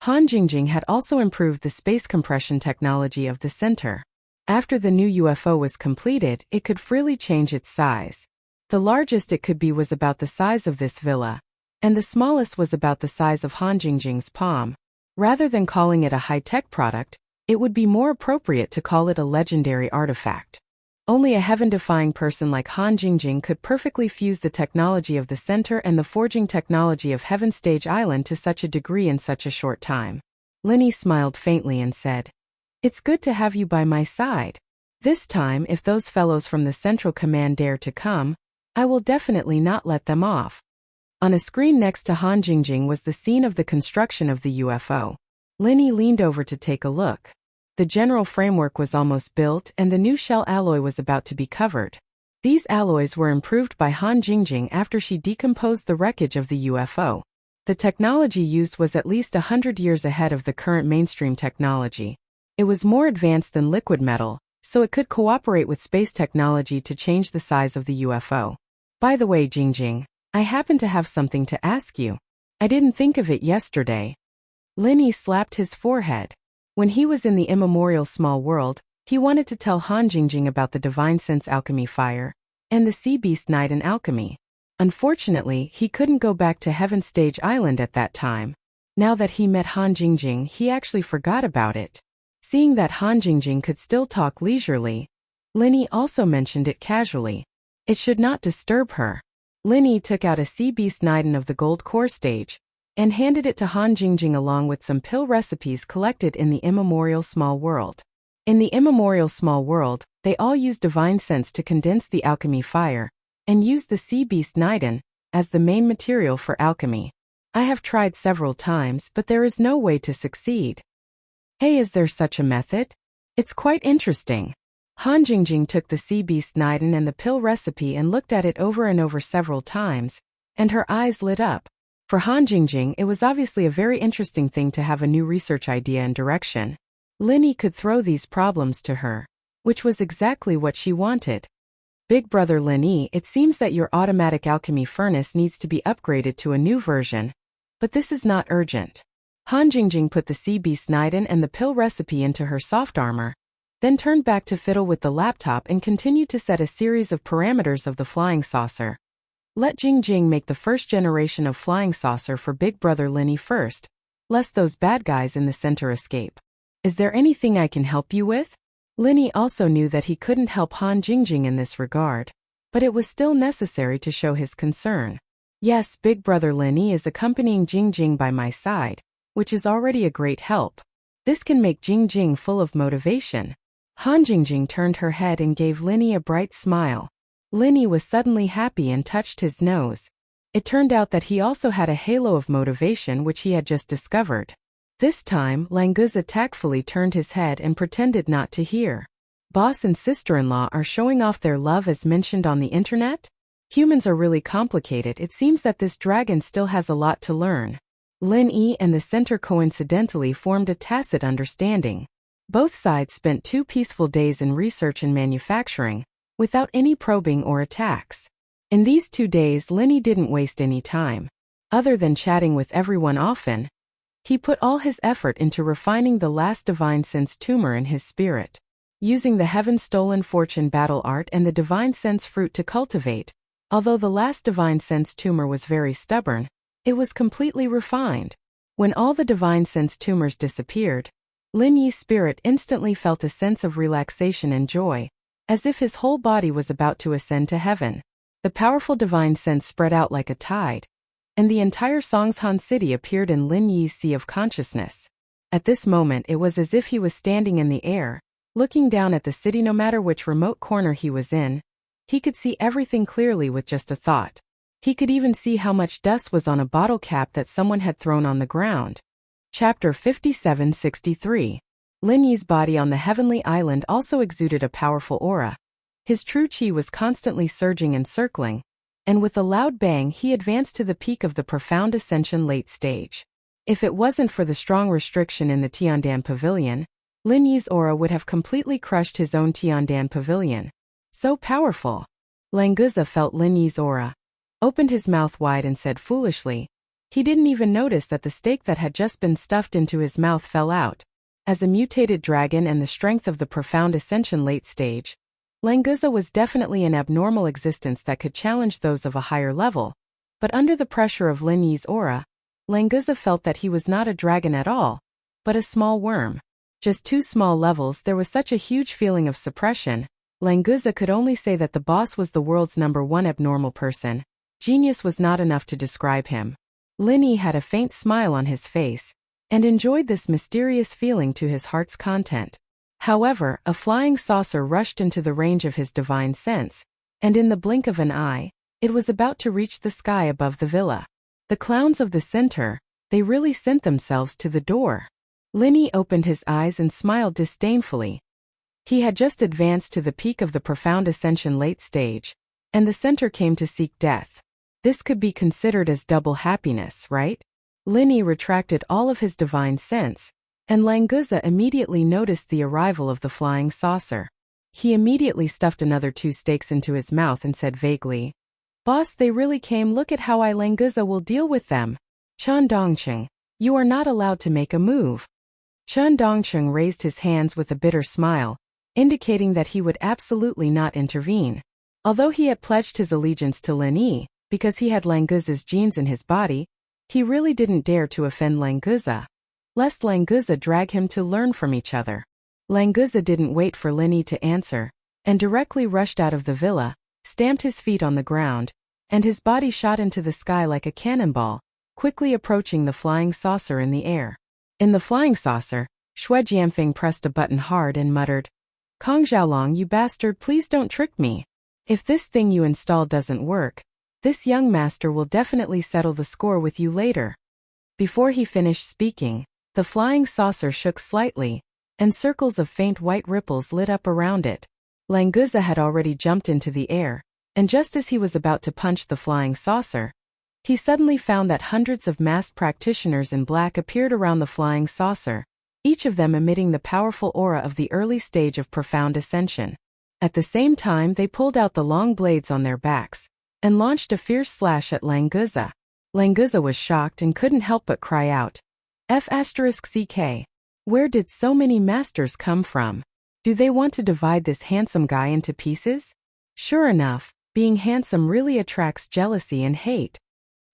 Han Jingjing had also improved the space compression technology of the center. After the new UFO was completed, it could freely change its size. The largest it could be was about the size of this villa, and the smallest was about the size of Han Jingjing's palm. Rather than calling it a high-tech product, it would be more appropriate to call it a legendary artifact. Only a heaven-defying person like Han Jingjing could perfectly fuse the technology of the center and the forging technology of Heaven Stage Island to such a degree in such a short time. Linny smiled faintly and said, "It's good to have you by my side. This time, if those fellows from the Central Command dare to come, I will definitely not let them off." On a screen next to Han Jingjing was the scene of the construction of the UFO. Linny leaned over to take a look. The general framework was almost built and the new shell alloy was about to be covered. These alloys were improved by Han Jingjing after she decomposed the wreckage of the UFO. The technology used was at least 100 years ahead of the current mainstream technology. It was more advanced than liquid metal, so it could cooperate with space technology to change the size of the UFO. By the way, Jingjing, I happen to have something to ask you. I didn't think of it yesterday. Linny slapped his forehead. When he was in the immemorial small world, he wanted to tell Han Jingjing about the Divine Sense Alchemy Fire and the Sea Beast Knight in Alchemy. Unfortunately, he couldn't go back to Heaven Stage Island at that time. Now that he met Han Jingjing, he actually forgot about it. Seeing that Han Jingjing could still talk leisurely, Linny also mentioned it casually. It should not disturb her. Linny took out a Sea Beast Knighten of the Gold Core stage and handed it to Han Jingjing along with some pill recipes collected in the immemorial small world. In the immemorial small world, they all use divine sense to condense the alchemy fire and use the Sea Beast Knighten as the main material for alchemy. I have tried several times, but there is no way to succeed. Hey, is there such a method? It's quite interesting. Han Jingjing took the Sea Beast Knighten and the pill recipe and looked at it over and over several times, and her eyes lit up. For Han Jingjing, it was obviously a very interesting thing to have a new research idea and direction. Linny could throw these problems to her, which was exactly what she wanted. Big brother Linny, it seems that your automatic alchemy furnace needs to be upgraded to a new version, but this is not urgent. Han Jingjing put the Sea Beast Knighten and the pill recipe into her soft armor, then turned back to fiddle with the laptop and continued to set a series of parameters of the flying saucer. Let Jingjing make the first generation of flying saucer for Big Brother Linny first, lest those bad guys in the center escape. Is there anything I can help you with? Linny also knew that he couldn't help Han Jingjing in this regard, but it was still necessary to show his concern. Yes, Big Brother Linny is accompanying Jingjing by my side, which is already a great help. This can make Jingjing full of motivation. Han Jingjing turned her head and gave Linny a bright smile. Linny was suddenly happy and touched his nose. It turned out that he also had a halo of motivation which he had just discovered. This time, Languza tactfully turned his head and pretended not to hear. Boss and sister-in-law are showing off their love as mentioned on the internet? Humans are really complicated. It seems that this dragon still has a lot to learn. Lin Yi and the center coincidentally formed a tacit understanding. Both sides spent 2 peaceful days in research and manufacturing, without any probing or attacks. In these 2 days, Lin Yi didn't waste any time. Other than chatting with everyone often, he put all his effort into refining the last divine sense tumor in his spirit. Using the heaven-stolen fortune battle art and the divine sense fruit to cultivate, although the last divine sense tumor was very stubborn, it was completely refined. When all the divine sense tumors disappeared, Lin Yi's spirit instantly felt a sense of relaxation and joy, as if his whole body was about to ascend to heaven. The powerful divine sense spread out like a tide, and the entire Songshan city appeared in Lin Yi's sea of consciousness. At this moment it was as if he was standing in the air, looking down at the city. No matter which remote corner he was in, he could see everything clearly with just a thought. He could even see how much dust was on a bottle cap that someone had thrown on the ground. Chapter 5763. Lin Yi's body on the heavenly island also exuded a powerful aura. His true qi was constantly surging and circling, and with a loud bang he advanced to the peak of the profound ascension late stage. If it wasn't for the strong restriction in the Tiandan Pavilion, Lin Yi's aura would have completely crushed his own Tiandan Pavilion. So powerful. Languza felt Lin Yi's aura, opened his mouth wide and said foolishly. He didn't even notice that the steak that had just been stuffed into his mouth fell out. As a mutated dragon and the strength of the profound ascension late stage, Languza was definitely an abnormal existence that could challenge those of a higher level. But under the pressure of Lin Yi's aura, Languza felt that he was not a dragon at all, but a small worm. Just 2 small levels, there was such a huge feeling of suppression. Languza could only say that the boss was the world's #1 abnormal person. Genius was not enough to describe him. Lin Yi had a faint smile on his face, and enjoyed this mysterious feeling to his heart's content. However, a flying saucer rushed into the range of his divine sense, and in the blink of an eye, it was about to reach the sky above the villa. The clowns of the center, they really sent themselves to the door. Lin Yi opened his eyes and smiled disdainfully. He had just advanced to the peak of the profound ascension late stage, and the center came to seek death. This could be considered as double happiness, right? Lin Yi retracted all of his divine sense, and Languza immediately noticed the arrival of the flying saucer. He immediately stuffed another 2 steaks into his mouth and said vaguely, "Boss, they really came. Look at how Languza will deal with them." Chen Dongcheng, you are not allowed to make a move. Chen Dongcheng raised his hands with a bitter smile, indicating that he would absolutely not intervene. Although he had pledged his allegiance to Lin Yi, because he had Languza's genes in his body, he really didn't dare to offend Languza, lest Languza drag him to learn from each other. Languza didn't wait for Lin Yi to answer, and directly rushed out of the villa, stamped his feet on the ground, and his body shot into the sky like a cannonball, quickly approaching the flying saucer in the air. In the flying saucer, Xue Jianfeng pressed a button hard and muttered, "Kong Xiaolong, you bastard, please don't trick me. If this thing you installed doesn't work, this young master will definitely settle the score with you later." Before he finished speaking, the flying saucer shook slightly, and circles of faint white ripples lit up around it. Languza had already jumped into the air, and just as he was about to punch the flying saucer, he suddenly found that hundreds of masked practitioners in black appeared around the flying saucer, each of them emitting the powerful aura of the early stage of profound ascension. At the same time, they pulled out the long blades on their backs and launched a fierce slash at Languza. Languza was shocked and couldn't help but cry out, "F***CK. Where did so many masters come from? Do they want to divide this handsome guy into pieces?" Sure enough, being handsome really attracts jealousy and hate.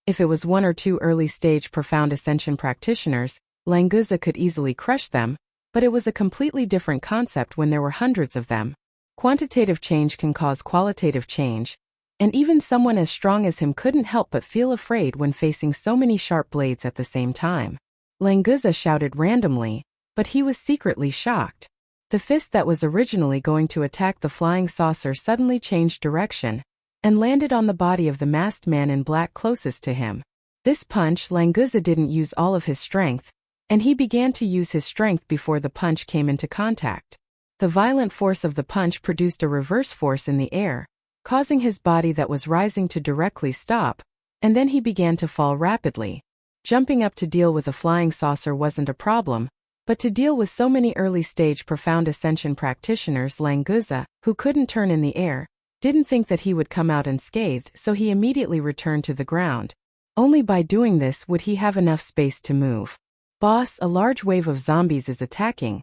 If it was 1 or 2 early-stage profound ascension practitioners, Languza could easily crush them, but it was a completely different concept when there were hundreds of them. Quantitative change can cause qualitative change, and even someone as strong as him couldn't help but feel afraid when facing so many sharp blades at the same time. Languza shouted randomly, but he was secretly shocked. The fist that was originally going to attack the flying saucer suddenly changed direction, and landed on the body of the masked man in black closest to him. This punch, Languza didn't use all of his strength, and he began to use his strength before the punch came into contact. The violent force of the punch produced a reverse force in the air, causing his body that was rising to directly stop, and then he began to fall rapidly. Jumping up to deal with a flying saucer wasn't a problem, but to deal with so many early-stage profound ascension practitioners, Languza, who couldn't turn in the air, didn't think that he would come out unscathed, so he immediately returned to the ground. Only by doing this would he have enough space to move. Boss, a large wave of zombies is attacking.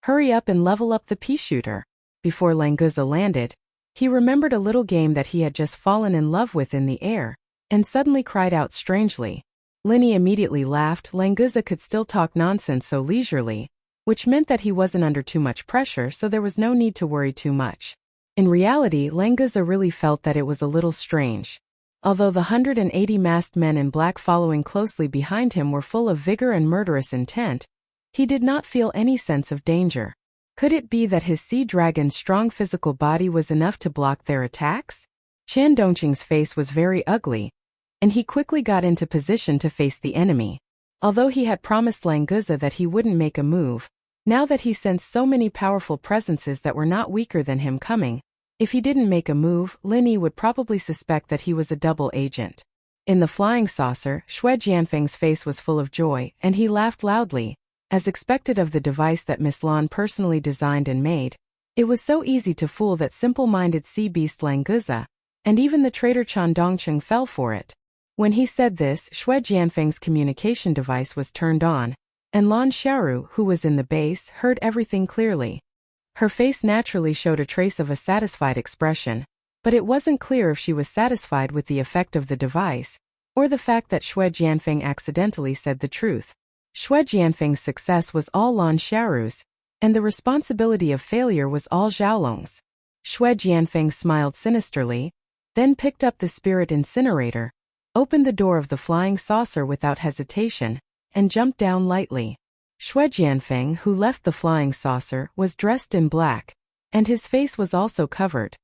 Hurry up and level up the pea shooter. Before Languza landed, he remembered a little game that he had just fallen in love with in the air, and suddenly cried out strangely. Linny immediately laughed. Languza could still talk nonsense so leisurely, which meant that he wasn't under too much pressure, so there was no need to worry too much. In reality, Languza really felt that it was a little strange. Although the 180 masked men in black following closely behind him were full of vigor and murderous intent, he did not feel any sense of danger. Could it be that his sea dragon's strong physical body was enough to block their attacks? Chan Dongqing's face was very ugly, and he quickly got into position to face the enemy. Although he had promised Languza that he wouldn't make a move, now that he sensed so many powerful presences that were not weaker than him coming, if he didn't make a move, Linny would probably suspect that he was a double agent. In the flying saucer, Xue Jianfeng's face was full of joy, and he laughed loudly, as expected of the device that Miss Lan personally designed and made. It was so easy to fool that simple-minded sea beast Languza, and even the traitor Chan Dongqing fell for it. When he said this, Xue Jianfeng's communication device was turned on, and Lan Xiaoru, who was in the base, heard everything clearly. Her face naturally showed a trace of a satisfied expression, but it wasn't clear if she was satisfied with the effect of the device, or the fact that Xue Jianfeng accidentally said the truth. Xue Jianfeng's success was all Lan Xiaoru's, and the responsibility of failure was all Xiaolong's. Xue Jianfeng smiled sinisterly, then picked up the spirit incinerator, opened the door of the flying saucer without hesitation, and jumped down lightly. Xue Jianfeng, who left the flying saucer, was dressed in black, and his face was also covered.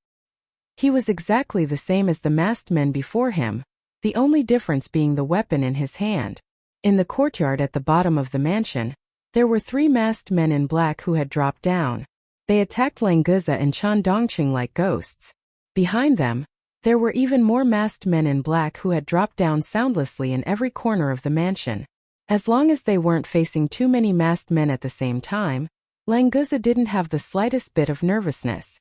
He was exactly the same as the masked men before him, the only difference being the weapon in his hand. In the courtyard at the bottom of the mansion, there were 3 masked men in black who had dropped down. They attacked Languza and Chan Dongqing like ghosts. Behind them, there were even more masked men in black who had dropped down soundlessly in every corner of the mansion. As long as they weren't facing too many masked men at the same time, Languza didn't have the slightest bit of nervousness.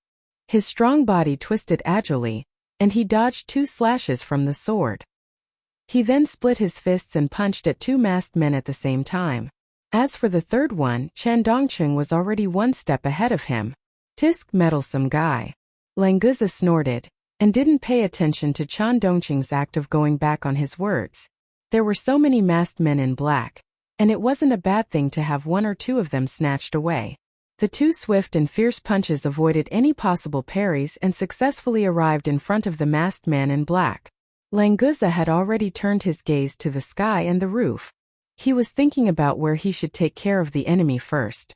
His strong body twisted agilely, and he dodged 2 slashes from the sword. He then split his fists and punched at 2 masked men at the same time. As for the third one, Chan Dongqing was already 1 step ahead of him. Tisk, meddlesome guy. Languza snorted, and didn't pay attention to Chan Dongqing's act of going back on his words. There were so many masked men in black, and it wasn't a bad thing to have 1 or 2 of them snatched away. The 2 swift and fierce punches avoided any possible parries and successfully arrived in front of the masked man in black. Languza had already turned his gaze to the sky and the roof. He was thinking about where he should take care of the enemy first.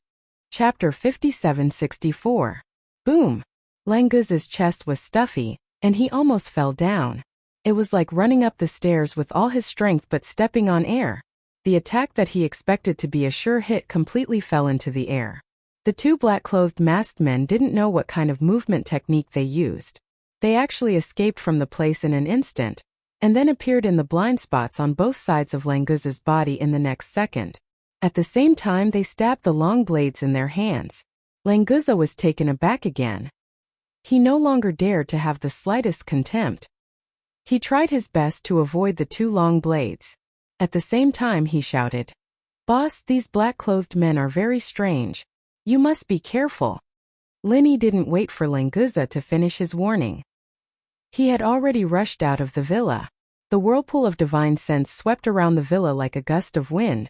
Chapter 57-64. Boom! Languza's chest was stuffy, and he almost fell down. It was like running up the stairs with all his strength but stepping on air. The attack that he expected to be a sure hit completely fell into the air. The 2 black-clothed masked men didn't know what kind of movement technique they used. They actually escaped from the place in an instant, and then appeared in the blind spots on both sides of Languza's body in the next second. At the same time they stabbed the long blades in their hands. Languza was taken aback again. He no longer dared to have the slightest contempt. He tried his best to avoid the 2 long blades. At the same time he shouted, "Boss, these black-clothed men are very strange. You must be careful." Linny didn't wait for Languza to finish his warning. He had already rushed out of the villa. The whirlpool of divine sense swept around the villa like a gust of wind,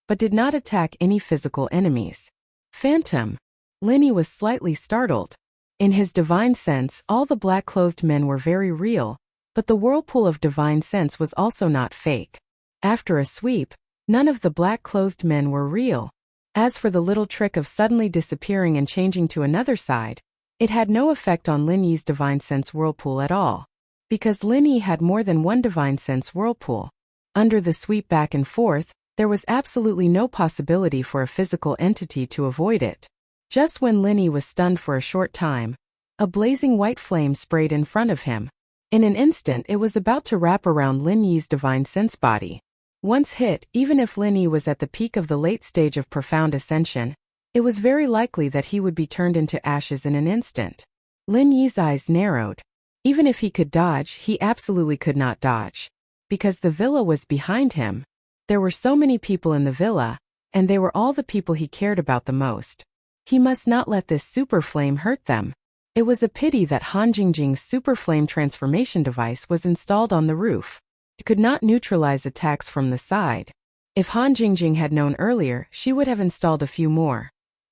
but did not attack any physical enemies. Phantom. Linny was slightly startled. In his divine sense, all the black-clothed men were very real, but the whirlpool of divine sense was also not fake. After a sweep, none of the black-clothed men were real. As for the little trick of suddenly disappearing and changing to another side, it had no effect on Lin Yi's divine sense whirlpool at all. because Lin Yi had more than one divine sense whirlpool. Under the sweep back and forth, there was absolutely no possibility for a physical entity to avoid it. Just when Lin Yi was stunned for a short time, a blazing white flame sprayed in front of him. In an instant it was about to wrap around Lin Yi's divine sense body. Once hit, even if Lin Yi was at the peak of the late stage of profound ascension, it was very likely that he would be turned into ashes in an instant. Lin Yi's eyes narrowed. Even if he could dodge, he absolutely could not dodge. Because the villa was behind him. There were so many people in the villa, and they were all the people he cared about the most. He must not let this super flame hurt them. It was a pity that Han Jingjing's super flame transformation device was installed on the roof. It could not neutralize attacks from the side. If Han Jingjing had known earlier, she would have installed a few more.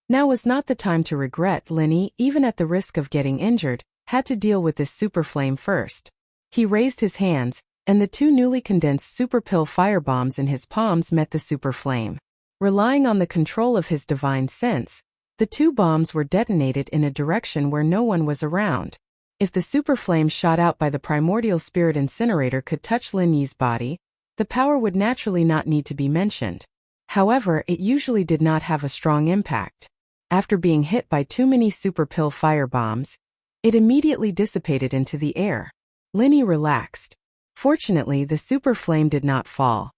Now was not the time to regret. Lin Yi, even at the risk of getting injured, had to deal with this super flame first. He raised his hands, and the two newly condensed super pill firebombs in his palms met the super flame. Relying on the control of his divine sense, the two bombs were detonated in a direction where no one was around. If the super flame shot out by the primordial spirit incinerator could touch Lin Yi's body, the power would naturally not need to be mentioned. However, it usually did not have a strong impact. After being hit by too many super pill firebombs, it immediately dissipated into the air. Lin Yi relaxed. Fortunately, the super flame did not fall.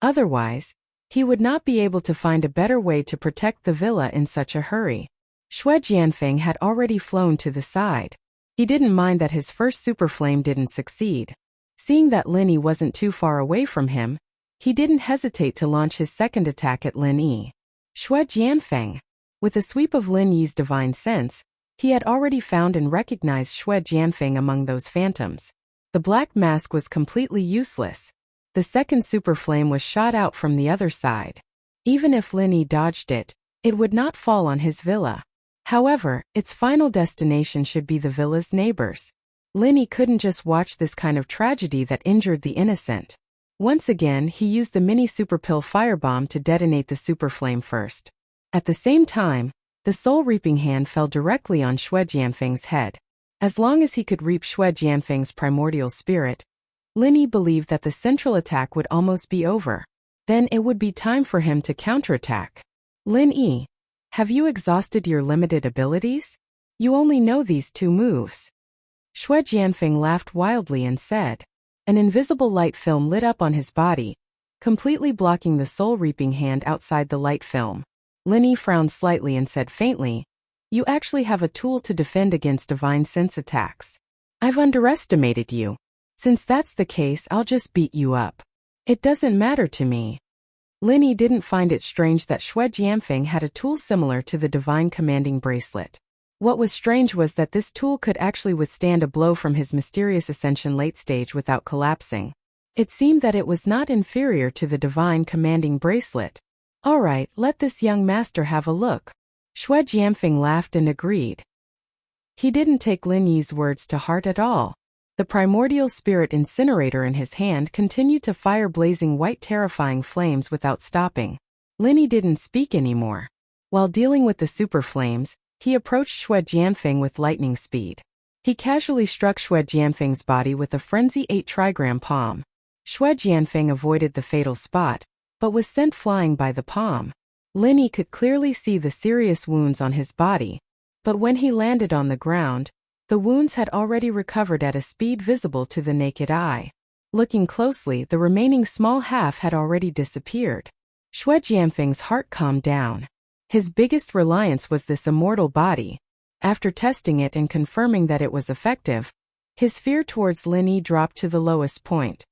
Otherwise, he would not be able to find a better way to protect the villa in such a hurry. Xue Jianfeng had already flown to the side. He didn't mind that his first super flame didn't succeed. Seeing that Lin Yi wasn't too far away from him, he didn't hesitate to launch his second attack at Lin Yi. Xue Jianfeng. With a sweep of Lin Yi's divine sense, he had already found and recognized Xue Jianfeng among those phantoms. The black mask was completely useless. The second super flame was shot out from the other side. Even if Lin Yi dodged it, it would not fall on his villa. However, its final destination should be the villa's neighbors. Lin Yi couldn't just watch this kind of tragedy that injured the innocent. Once again, he used the mini super pill firebomb to detonate the super flame first. At the same time, the soul reaping hand fell directly on Xue Jianfeng's head. As long as he could reap Xue Jianfeng's primordial spirit, Lin Yi believed that the central attack would almost be over. Then it would be time for him to counterattack. Lin Yi, have you exhausted your limited abilities? You only know these two moves. Xue Jianfeng laughed wildly and said. An invisible light film lit up on his body, completely blocking the soul-reaping hand outside the light film. Lin Yi frowned slightly and said faintly, "You actually have a tool to defend against divine sense attacks. I've underestimated you. Since that's the case, I'll just beat you up. It doesn't matter to me." Lin Yi didn't find it strange that Xue Jianfeng had a tool similar to the divine commanding bracelet. What was strange was that this tool could actually withstand a blow from his mysterious ascension late stage without collapsing. It seemed that it was not inferior to the divine commanding bracelet. All right, let this young master have a look. Xue Jianfeng laughed and agreed. He didn't take Lin Yi's words to heart at all. The primordial spirit incinerator in his hand continued to fire blazing white terrifying flames without stopping. Lin Yi didn't speak anymore. While dealing with the super flames, he approached Xue Jianfeng with lightning speed. He casually struck Xue Jianfeng's body with a frenzy 8 trigram palm. Xue Jianfeng avoided the fatal spot, but was sent flying by the palm. Lin Yi could clearly see the serious wounds on his body, but when he landed on the ground, the wounds had already recovered at a speed visible to the naked eye. Looking closely, the remaining small half had already disappeared. Xue Jianfeng's heart calmed down. His biggest reliance was this immortal body. After testing it and confirming that it was effective, his fear towards Lin Yi dropped to the lowest point.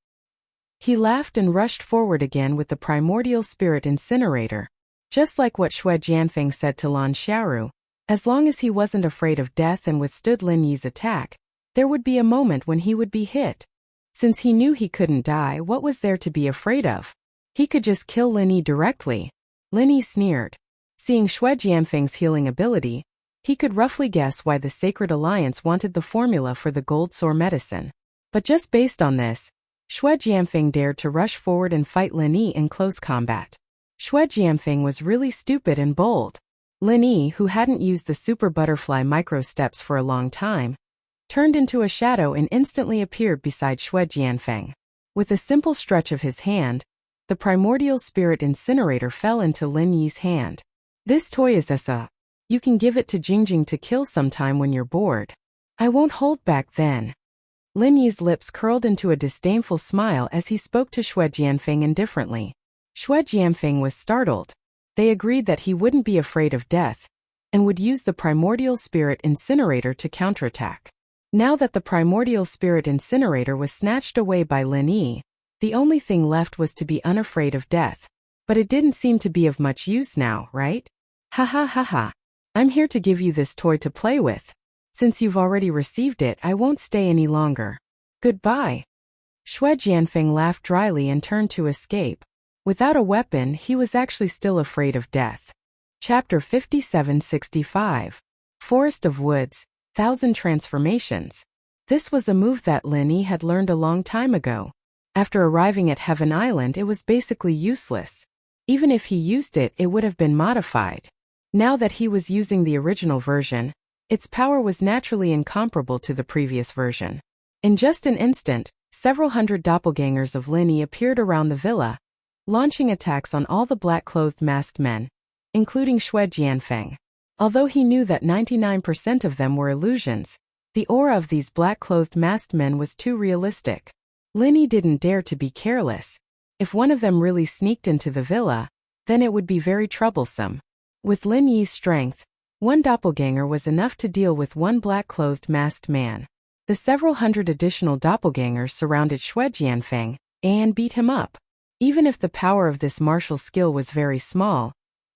He laughed and rushed forward again with the primordial spirit incinerator. Just like what Xue Jianfeng said to Lan Xiaoru, as long as he wasn't afraid of death and withstood Lin Yi's attack, there would be a moment when he would be hit. Since he knew he couldn't die, what was there to be afraid of? He could just kill Lin Yi directly. Lin Yi sneered. Seeing Xue Jianfeng's healing ability, he could roughly guess why the Sacred Alliance wanted the formula for the gold sore medicine. But just based on this, Xue Jianfeng dared to rush forward and fight Lin Yi in close combat. Xue Jianfeng was really stupid and bold. Lin Yi, who hadn't used the super butterfly micro steps for a long time, turned into a shadow and instantly appeared beside Xue Jianfeng. With a simple stretch of his hand, the primordial spirit incinerator fell into Lin Yi's hand. This toy is a. You can give it to Jingjing to kill sometime when you're bored. I won't hold back then. Lin Yi's lips curled into a disdainful smile as he spoke to Xue Jianfeng indifferently. Xue Jianfeng was startled. They agreed that he wouldn't be afraid of death, and would use the primordial spirit incinerator to counterattack. Now that the primordial spirit incinerator was snatched away by Lin Yi, the only thing left was to be unafraid of death. But it didn't seem to be of much use now, right? Ha ha ha ha. I'm here to give you this toy to play with. Since you've already received it, I won't stay any longer. Goodbye. Xue Jianfeng laughed dryly and turned to escape. Without a weapon, he was actually still afraid of death. Chapter 5765. Forest of Woods, 1,000 Transformations. This was a move that Lin Yi had learned a long time ago. After arriving at Heaven Island, it was basically useless. Even if he used it, it would have been modified. Now that he was using the original version, its power was naturally incomparable to the previous version. In just an instant, several hundred doppelgangers of Lin Yi appeared around the villa, launching attacks on all the black-clothed masked men, including Xue Jianfeng. Although he knew that 99% of them were illusions, the aura of these black-clothed masked men was too realistic. Lin Yi didn't dare to be careless. If one of them really sneaked into the villa, then it would be very troublesome. With Lin Yi's strength, one doppelganger was enough to deal with one black-clothed masked man. The several hundred additional doppelgangers surrounded Xue Jianfeng and beat him up. Even if the power of this martial skill was very small,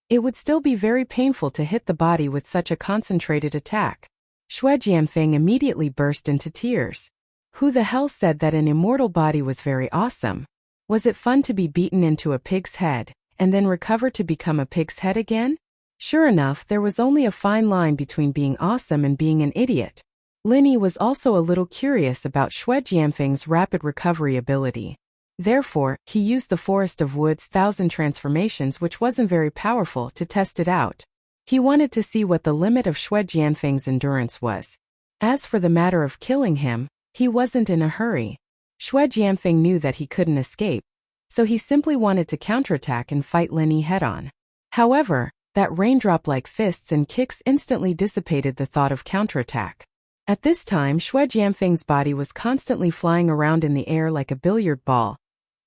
it would still be very painful to hit the body with such a concentrated attack. Xue Jianfeng immediately burst into tears. Who the hell said that an immortal body was very awesome? Was it fun to be beaten into a pig's head, and then recover to become a pig's head again? Sure enough, there was only a fine line between being awesome and being an idiot. Lin Yi was also a little curious about Xue Jianfeng's rapid recovery ability. Therefore, he used the Forest of Woods 1,000 Transformations, which wasn't very powerful, to test it out. He wanted to see what the limit of Xue Jianfeng's endurance was. As for the matter of killing him, he wasn't in a hurry. Xue Jianfeng knew that he couldn't escape, so he simply wanted to counterattack and fight Lin Yi head-on. However, that raindrop-like fists and kicks instantly dissipated the thought of counterattack. At this time, Xue Jianfeng's body was constantly flying around in the air like a billiard ball,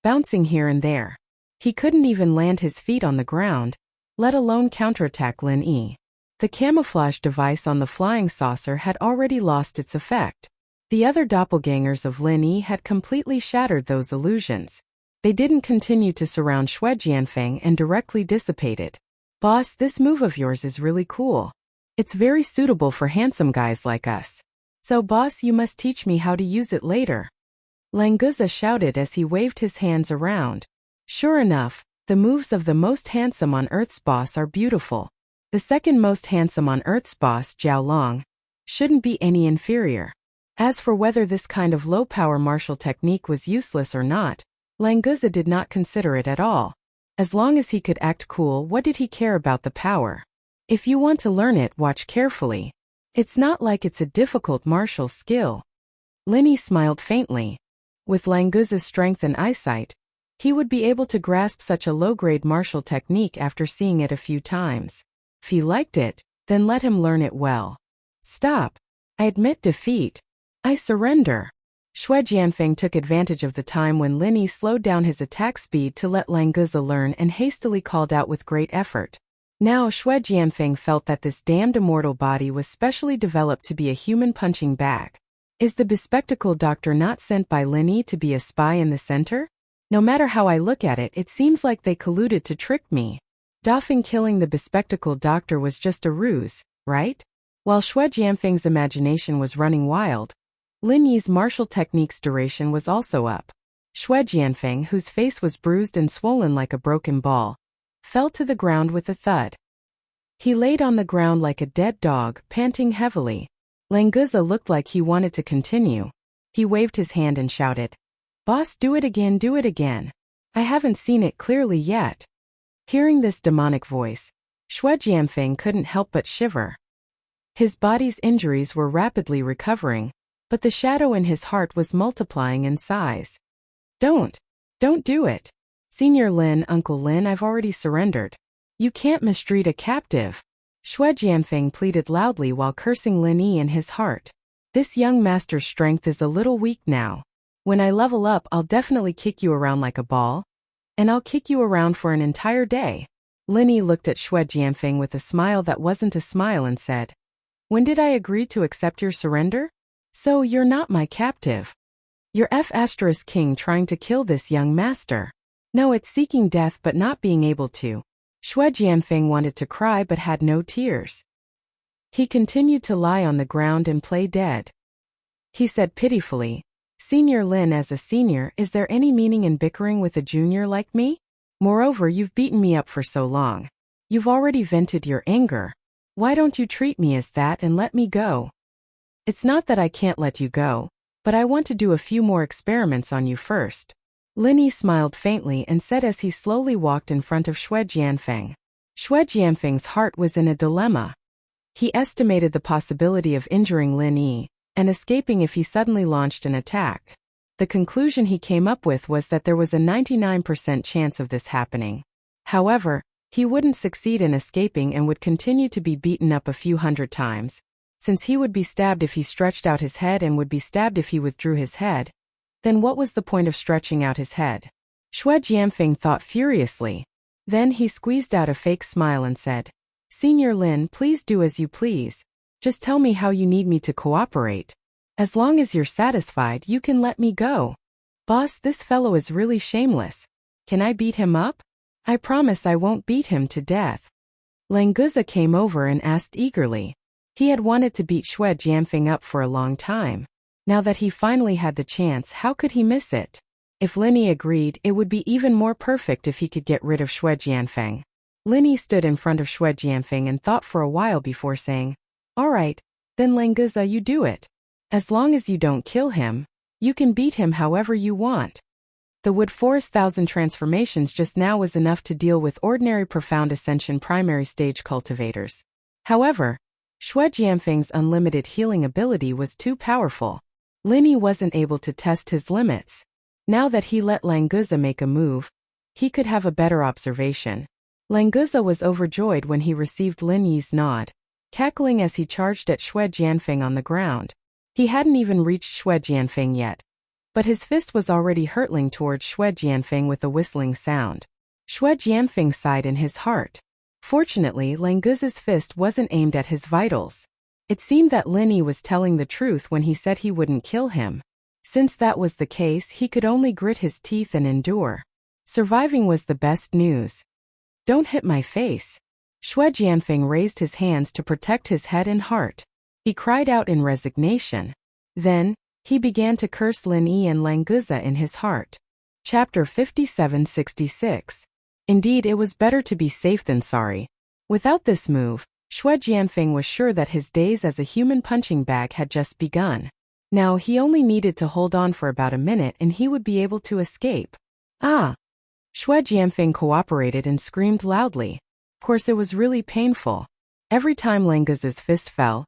bouncing here and there. He couldn't even land his feet on the ground, let alone counterattack Lin Yi. The camouflage device on the flying saucer had already lost its effect. The other doppelgangers of Lin Yi had completely shattered those illusions. They didn't continue to surround Xue Jianfeng and directly dissipated. Boss, this move of yours is really cool. It's very suitable for handsome guys like us. So boss, you must teach me how to use it later. Languza shouted as he waved his hands around. Sure enough, the moves of the most handsome on Earth's boss are beautiful. The second most handsome on Earth's boss, Jiao Long, shouldn't be any inferior. As for whether this kind of low-power martial technique was useless or not, Languza did not consider it at all. As long as he could act cool, what did he care about the power? If you want to learn it, watch carefully. It's not like it's a difficult martial skill. Lin Yi smiled faintly. With Languza's strength and eyesight, he would be able to grasp such a low-grade martial technique after seeing it a few times. If he liked it, then let him learn it well. Stop. I admit defeat. I surrender. Xue Jianfeng took advantage of the time when Lin Yi slowed down his attack speed to let Languza learn and hastily called out with great effort. Now Xue Jianfeng felt that this damned immortal body was specially developed to be a human punching bag. Is the bespectacled doctor not sent by Lin Yi to be a spy in the center? No matter how I look at it, it seems like they colluded to trick me. Dafeng killing the bespectacled doctor was just a ruse, right? While Xue Jianfeng's imagination was running wild, Lin Yi's martial technique's duration was also up. Xue Jianfeng, whose face was bruised and swollen like a broken ball, fell to the ground with a thud. He laid on the ground like a dead dog, panting heavily. Languza looked like he wanted to continue. He waved his hand and shouted, "Boss, do it again, do it again. I haven't seen it clearly yet." Hearing this demonic voice, Xue Jianfeng couldn't help but shiver. His body's injuries were rapidly recovering, but the shadow in his heart was multiplying in size. Don't do it. Senior Lin, Uncle Lin, I've already surrendered. You can't mistreat a captive. Xue Jianfeng pleaded loudly while cursing Lin Yi in his heart. This young master's strength is a little weak now. When I level up, I'll definitely kick you around like a ball. And I'll kick you around for an entire day. Lin Yi looked at Xue Jianfeng with a smile that wasn't a smile and said, When did I agree to accept your surrender? So you're not my captive. You're F**king trying to kill this young master. No, it's seeking death but not being able to. Xue Jianfeng wanted to cry but had no tears. He continued to lie on the ground and play dead. He said pitifully, Senior Lin, as a senior, is there any meaning in bickering with a junior like me? Moreover, you've beaten me up for so long. You've already vented your anger. Why don't you treat me as that and let me go? It's not that I can't let you go, but I want to do a few more experiments on you first. Lin Yi smiled faintly and said as he slowly walked in front of Xue Jianfeng. Xue Jianfeng's heart was in a dilemma. He estimated the possibility of injuring Lin Yi and escaping if he suddenly launched an attack. The conclusion he came up with was that there was a 99% chance of this happening. However, he wouldn't succeed in escaping and would continue to be beaten up a few hundred times, since he would be stabbed if he stretched out his head and would be stabbed if he withdrew his head. Then what was the point of stretching out his head? Xue Jianfeng thought furiously. Then he squeezed out a fake smile and said, Senior Lin, please do as you please. Just tell me how you need me to cooperate. As long as you're satisfied, you can let me go. Boss, this fellow is really shameless. Can I beat him up? I promise I won't beat him to death. Languza came over and asked eagerly. He had wanted to beat Xue Jianfeng up for a long time. Now that he finally had the chance, how could he miss it? If Lin Yi agreed, it would be even more perfect if he could get rid of Xue Jianfeng. Lin Yi stood in front of Xue Jianfeng and thought for a while before saying, All right, then Languza, you do it. As long as you don't kill him, you can beat him however you want. The Wood Forest 1000 transformations just now was enough to deal with ordinary Profound Ascension primary stage cultivators. However, Xue Jianfeng's unlimited healing ability was too powerful. Lin Yi wasn't able to test his limits. Now that he let Languza make a move, he could have a better observation. Languza was overjoyed when he received Lin Yi's nod, cackling as he charged at Xue Jianfeng on the ground. He hadn't even reached Xue Jianfeng yet, but his fist was already hurtling towards Xue Jianfeng with a whistling sound. Xue Jianfeng sighed in his heart. Fortunately, Languza's fist wasn't aimed at his vitals. It seemed that Lin Yi was telling the truth when he said he wouldn't kill him. Since that was the case, he could only grit his teeth and endure. Surviving was the best news. Don't hit my face. Xue Jianfeng raised his hands to protect his head and heart. He cried out in resignation. Then, he began to curse Lin Yi and Languza in his heart. Chapter 5766. Indeed, it was better to be safe than sorry. Without this move, Xue Jianfeng was sure that his days as a human punching bag had just begun. Now he only needed to hold on for about a minute and he would be able to escape. Ah! Xue Jianfeng cooperated and screamed loudly. Of course, it was really painful. Every time Languza's fist fell,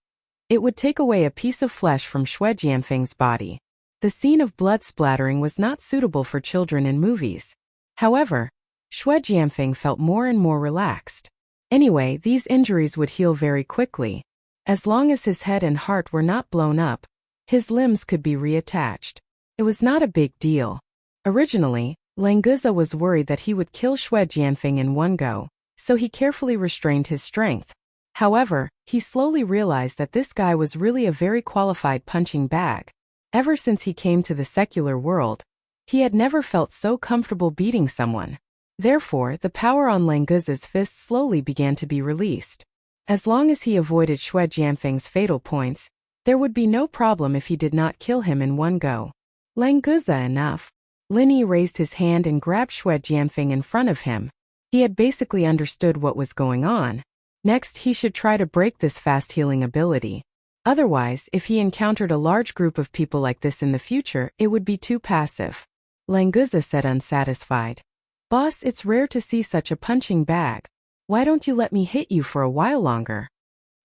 it would take away a piece of flesh from Xue Jianfeng's body. The scene of blood splattering was not suitable for children in movies. However, Xue Jianfeng felt more and more relaxed. Anyway, these injuries would heal very quickly. As long as his head and heart were not blown up, his limbs could be reattached. It was not a big deal. Originally, Languza was worried that he would kill Xue Jianfeng in one go, so he carefully restrained his strength. However, he slowly realized that this guy was really a very qualified punching bag. Ever since he came to the secular world, he had never felt so comfortable beating someone. Therefore, the power on Languza's fist slowly began to be released. As long as he avoided Xue Jianfeng's fatal points, there would be no problem if he did not kill him in one go. Languza, enough. Lin Yi raised his hand and grabbed Xue Jianfeng in front of him. He had basically understood what was going on. Next, he should try to break this fast healing ability. Otherwise, if he encountered a large group of people like this in the future, it would be too passive. Languza said unsatisfied. Boss, it's rare to see such a punching bag. Why don't you let me hit you for a while longer?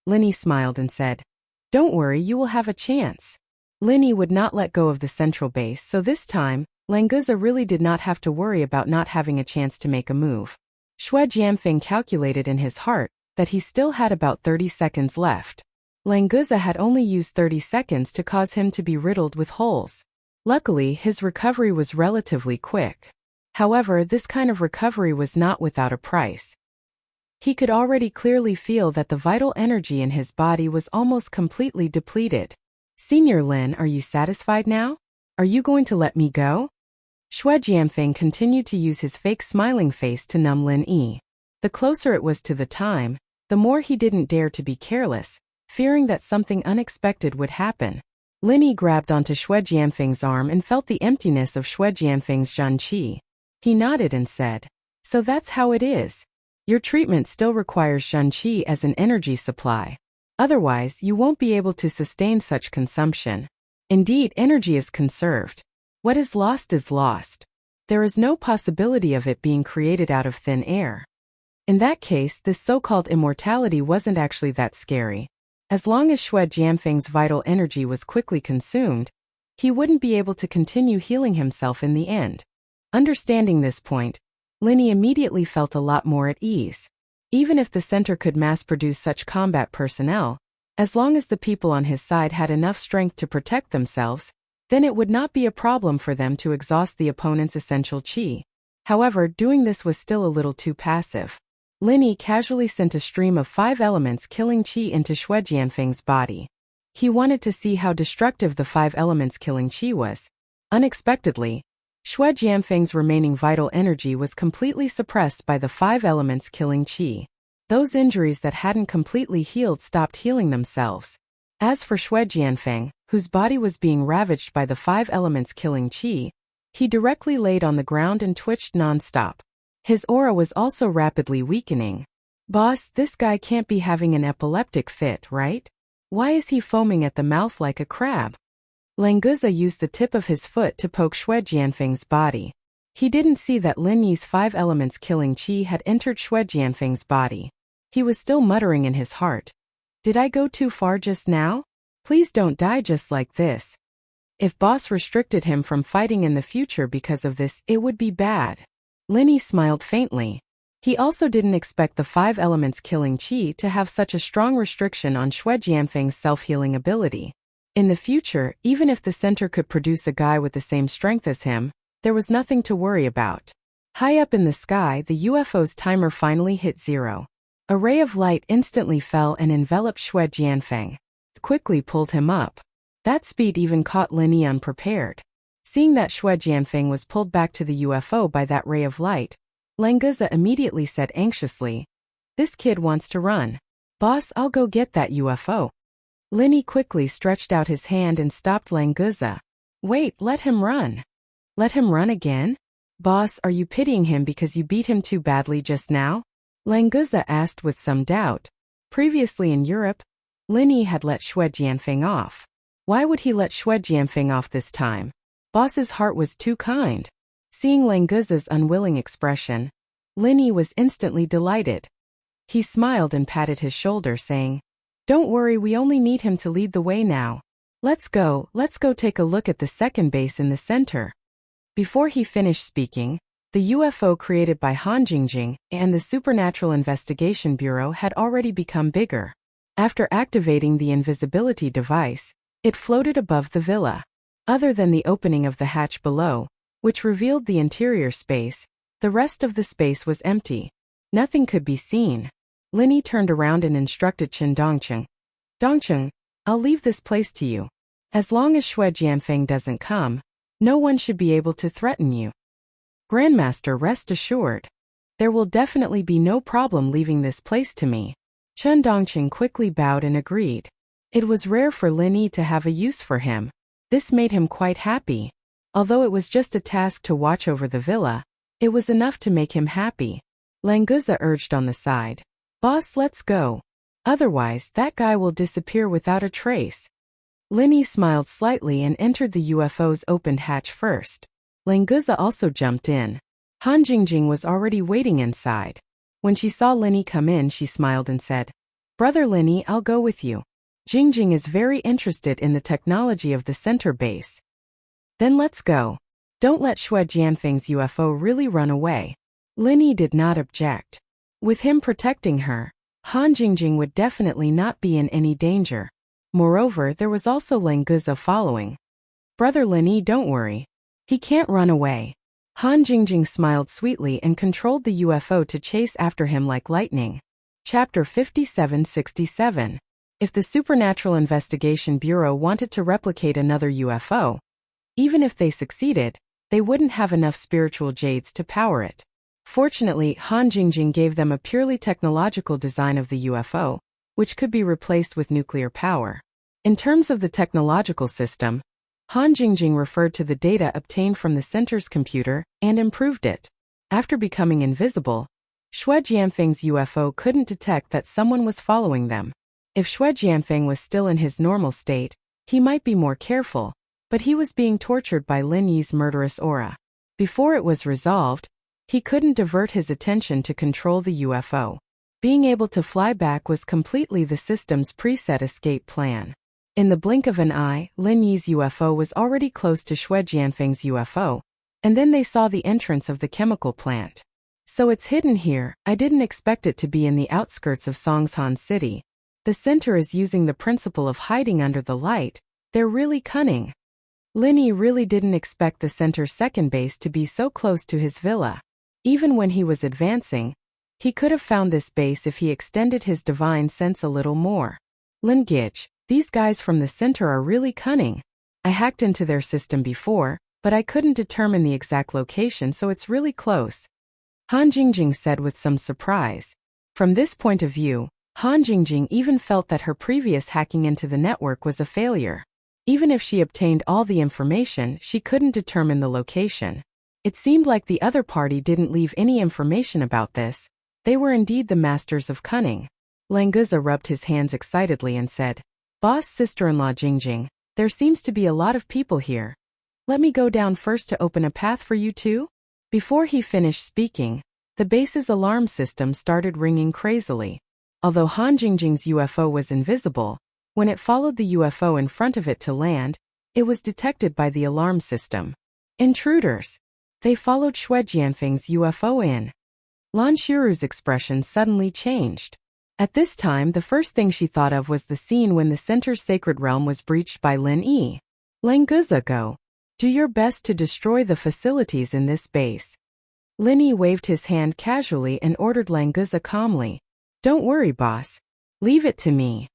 Lin Yi smiled and said, Don't worry, you will have a chance. Linny would not let go of the central base, so this time, Languza really did not have to worry about not having a chance to make a move. Xue Jianfeng calculated in his heart that he still had about 30 seconds left. Languza had only used 30 seconds to cause him to be riddled with holes. Luckily, his recovery was relatively quick. However, this kind of recovery was not without a price. He could already clearly feel that the vital energy in his body was almost completely depleted. Senior Lin, are you satisfied now? Are you going to let me go? Xue Jianfeng continued to use his fake smiling face to numb Lin Yi. The closer it was to the time, the more he didn't dare to be careless, fearing that something unexpected would happen. Lin Yi grabbed onto Xue Jianfeng's arm and felt the emptiness of Xue Jianfeng's zhanqi. He nodded and said, "So that's how it is. Your treatment still requires zhanqi as an energy supply. Otherwise, you won't be able to sustain such consumption. Indeed, energy is conserved. What is lost is lost. There is no possibility of it being created out of thin air." In that case, this so-called immortality wasn't actually that scary. As long as Xue Jianfeng's vital energy was quickly consumed, he wouldn't be able to continue healing himself in the end. Understanding this point, Lin Yi immediately felt a lot more at ease. Even if the center could mass-produce such combat personnel, as long as the people on his side had enough strength to protect themselves, then it would not be a problem for them to exhaust the opponent's essential qi. However, doing this was still a little too passive. Lin Yi casually sent a stream of 5 elements killing qi into Xue Jianfeng's body. He wanted to see how destructive the 5 elements killing qi was. Unexpectedly, Xue Jianfeng's remaining vital energy was completely suppressed by the 5 elements killing qi. Those injuries that hadn't completely healed stopped healing themselves. As for Xue Jianfeng, whose body was being ravaged by the 5 elements killing qi, he directly laid on the ground and twitched non-stop. His aura was also rapidly weakening. "Boss, this guy can't be having an epileptic fit, right? Why is he foaming at the mouth like a crab?" Languza used the tip of his foot to poke Xue Jianfeng's body. He didn't see that Lin Yi's 5 elements killing qi had entered Xue Jianfeng's body. He was still muttering in his heart, "Did I go too far just now? Please don't die just like this." If boss restricted him from fighting in the future because of this, it would be bad. Lin Yi smiled faintly. He also didn't expect the 5 elements killing qi to have such a strong restriction on Xue Jianfeng's self-healing ability. In the future, even if the center could produce a guy with the same strength as him, there was nothing to worry about. High up in the sky, the UFO's timer finally hit 0. A ray of light instantly fell and enveloped Xue Jianfeng. It quickly pulled him up. That speed even caught Lin Yi unprepared. Seeing that Xue Jianfeng was pulled back to the UFO by that ray of light, Languza immediately said anxiously, "This kid wants to run. Boss, I'll go get that UFO." Lin Yi quickly stretched out his hand and stopped Languza. "Wait, let him run." "Let him run again? Boss, are you pitying him because you beat him too badly just now?" Languza asked with some doubt. Previously in Europe, Lin Yi had let Xue Jianfeng off. Why would he let Xue Jianfeng off this time? Boss's heart was too kind. Seeing Languza's unwilling expression, Lin Yi was instantly delighted. He smiled and patted his shoulder, saying, "Don't worry, we only need him to lead the way now. Let's go take a look at the second base in the center." Before he finished speaking, the UFO created by Han Jingjing and the Supernatural Investigation Bureau had already become bigger. After activating the invisibility device, it floated above the villa. Other than the opening of the hatch below, which revealed the interior space, the rest of the space was empty. Nothing could be seen. Lin Yi turned around and instructed Chen Dongcheng. "Dongcheng, I'll leave this place to you. As long as Xue Jianfeng doesn't come, no one should be able to threaten you. Grandmaster, rest assured. There will definitely be no problem leaving this place to me." Chen Dongcheng quickly bowed and agreed. It was rare for Lin Yi to have a use for him. This made him quite happy. Although it was just a task to watch over the villa, it was enough to make him happy. Languza urged on the side, "Boss, let's go. Otherwise, that guy will disappear without a trace." Lin Yi smiled slightly and entered the UFO's opened hatch first. Languza also jumped in. Han Jingjing was already waiting inside. When she saw Lin Yi come in, she smiled and said, "Brother Lin Yi, I'll go with you." Jingjing is very interested in the technology of the center base. Then let's go. Don't let Xue Jianfeng's UFO really run away. Lin Yi did not object. With him protecting her, Han Jingjing would definitely not be in any danger. Moreover, there was also Languza following. Brother Lin Yi, don't worry. He can't run away. Han Jingjing smiled sweetly and controlled the UFO to chase after him like lightning. Chapter 5767. If the Supernatural Investigation Bureau wanted to replicate another UFO, even if they succeeded, they wouldn't have enough spiritual jades to power it. Fortunately, Han Jingjing gave them a purely technological design of the UFO, which could be replaced with nuclear power. In terms of the technological system, Han Jingjing referred to the data obtained from the center's computer and improved it. After becoming invisible, Xue Jianfeng's UFO couldn't detect that someone was following them. If Xue Jianfeng was still in his normal state, he might be more careful, but he was being tortured by Lin Yi's murderous aura. Before it was resolved, he couldn't divert his attention to control the UFO. Being able to fly back was completely the system's preset escape plan. In the blink of an eye, Lin Yi's UFO was already close to Xue Jianfeng's UFO, and then they saw the entrance of the chemical plant. So it's hidden here. I didn't expect it to be in the outskirts of Songshan City. The center is using the principle of hiding under the light. They're really cunning. Lin Yi really didn't expect the center's second base to be so close to his villa. Even when he was advancing, he could have found this base if he extended his divine sense a little more. Lin Gich, these guys from the center are really cunning. I hacked into their system before, but I couldn't determine the exact location, so it's really close. Han Jingjing said with some surprise. From this point of view, Han Jingjing even felt that her previous hacking into the network was a failure. Even if she obtained all the information, she couldn't determine the location. It seemed like the other party didn't leave any information about this. They were indeed the masters of cunning. Languza rubbed his hands excitedly and said, "Boss sister-in-law Jingjing, there seems to be a lot of people here. Let me go down first to open a path for you too?" Before he finished speaking, the base's alarm system started ringing crazily. Although Han Jingjing's UFO was invisible, when it followed the UFO in front of it to land, it was detected by the alarm system. Intruders! They followed Xue Jianfeng's UFO in. Lan Xiru's expression suddenly changed. At this time, the first thing she thought of was the scene when the center's sacred realm was breached by Lin Yi. Languza, go. Do your best to destroy the facilities in this base. Lin Yi waved his hand casually and ordered Languza calmly. Don't worry, boss. Leave it to me.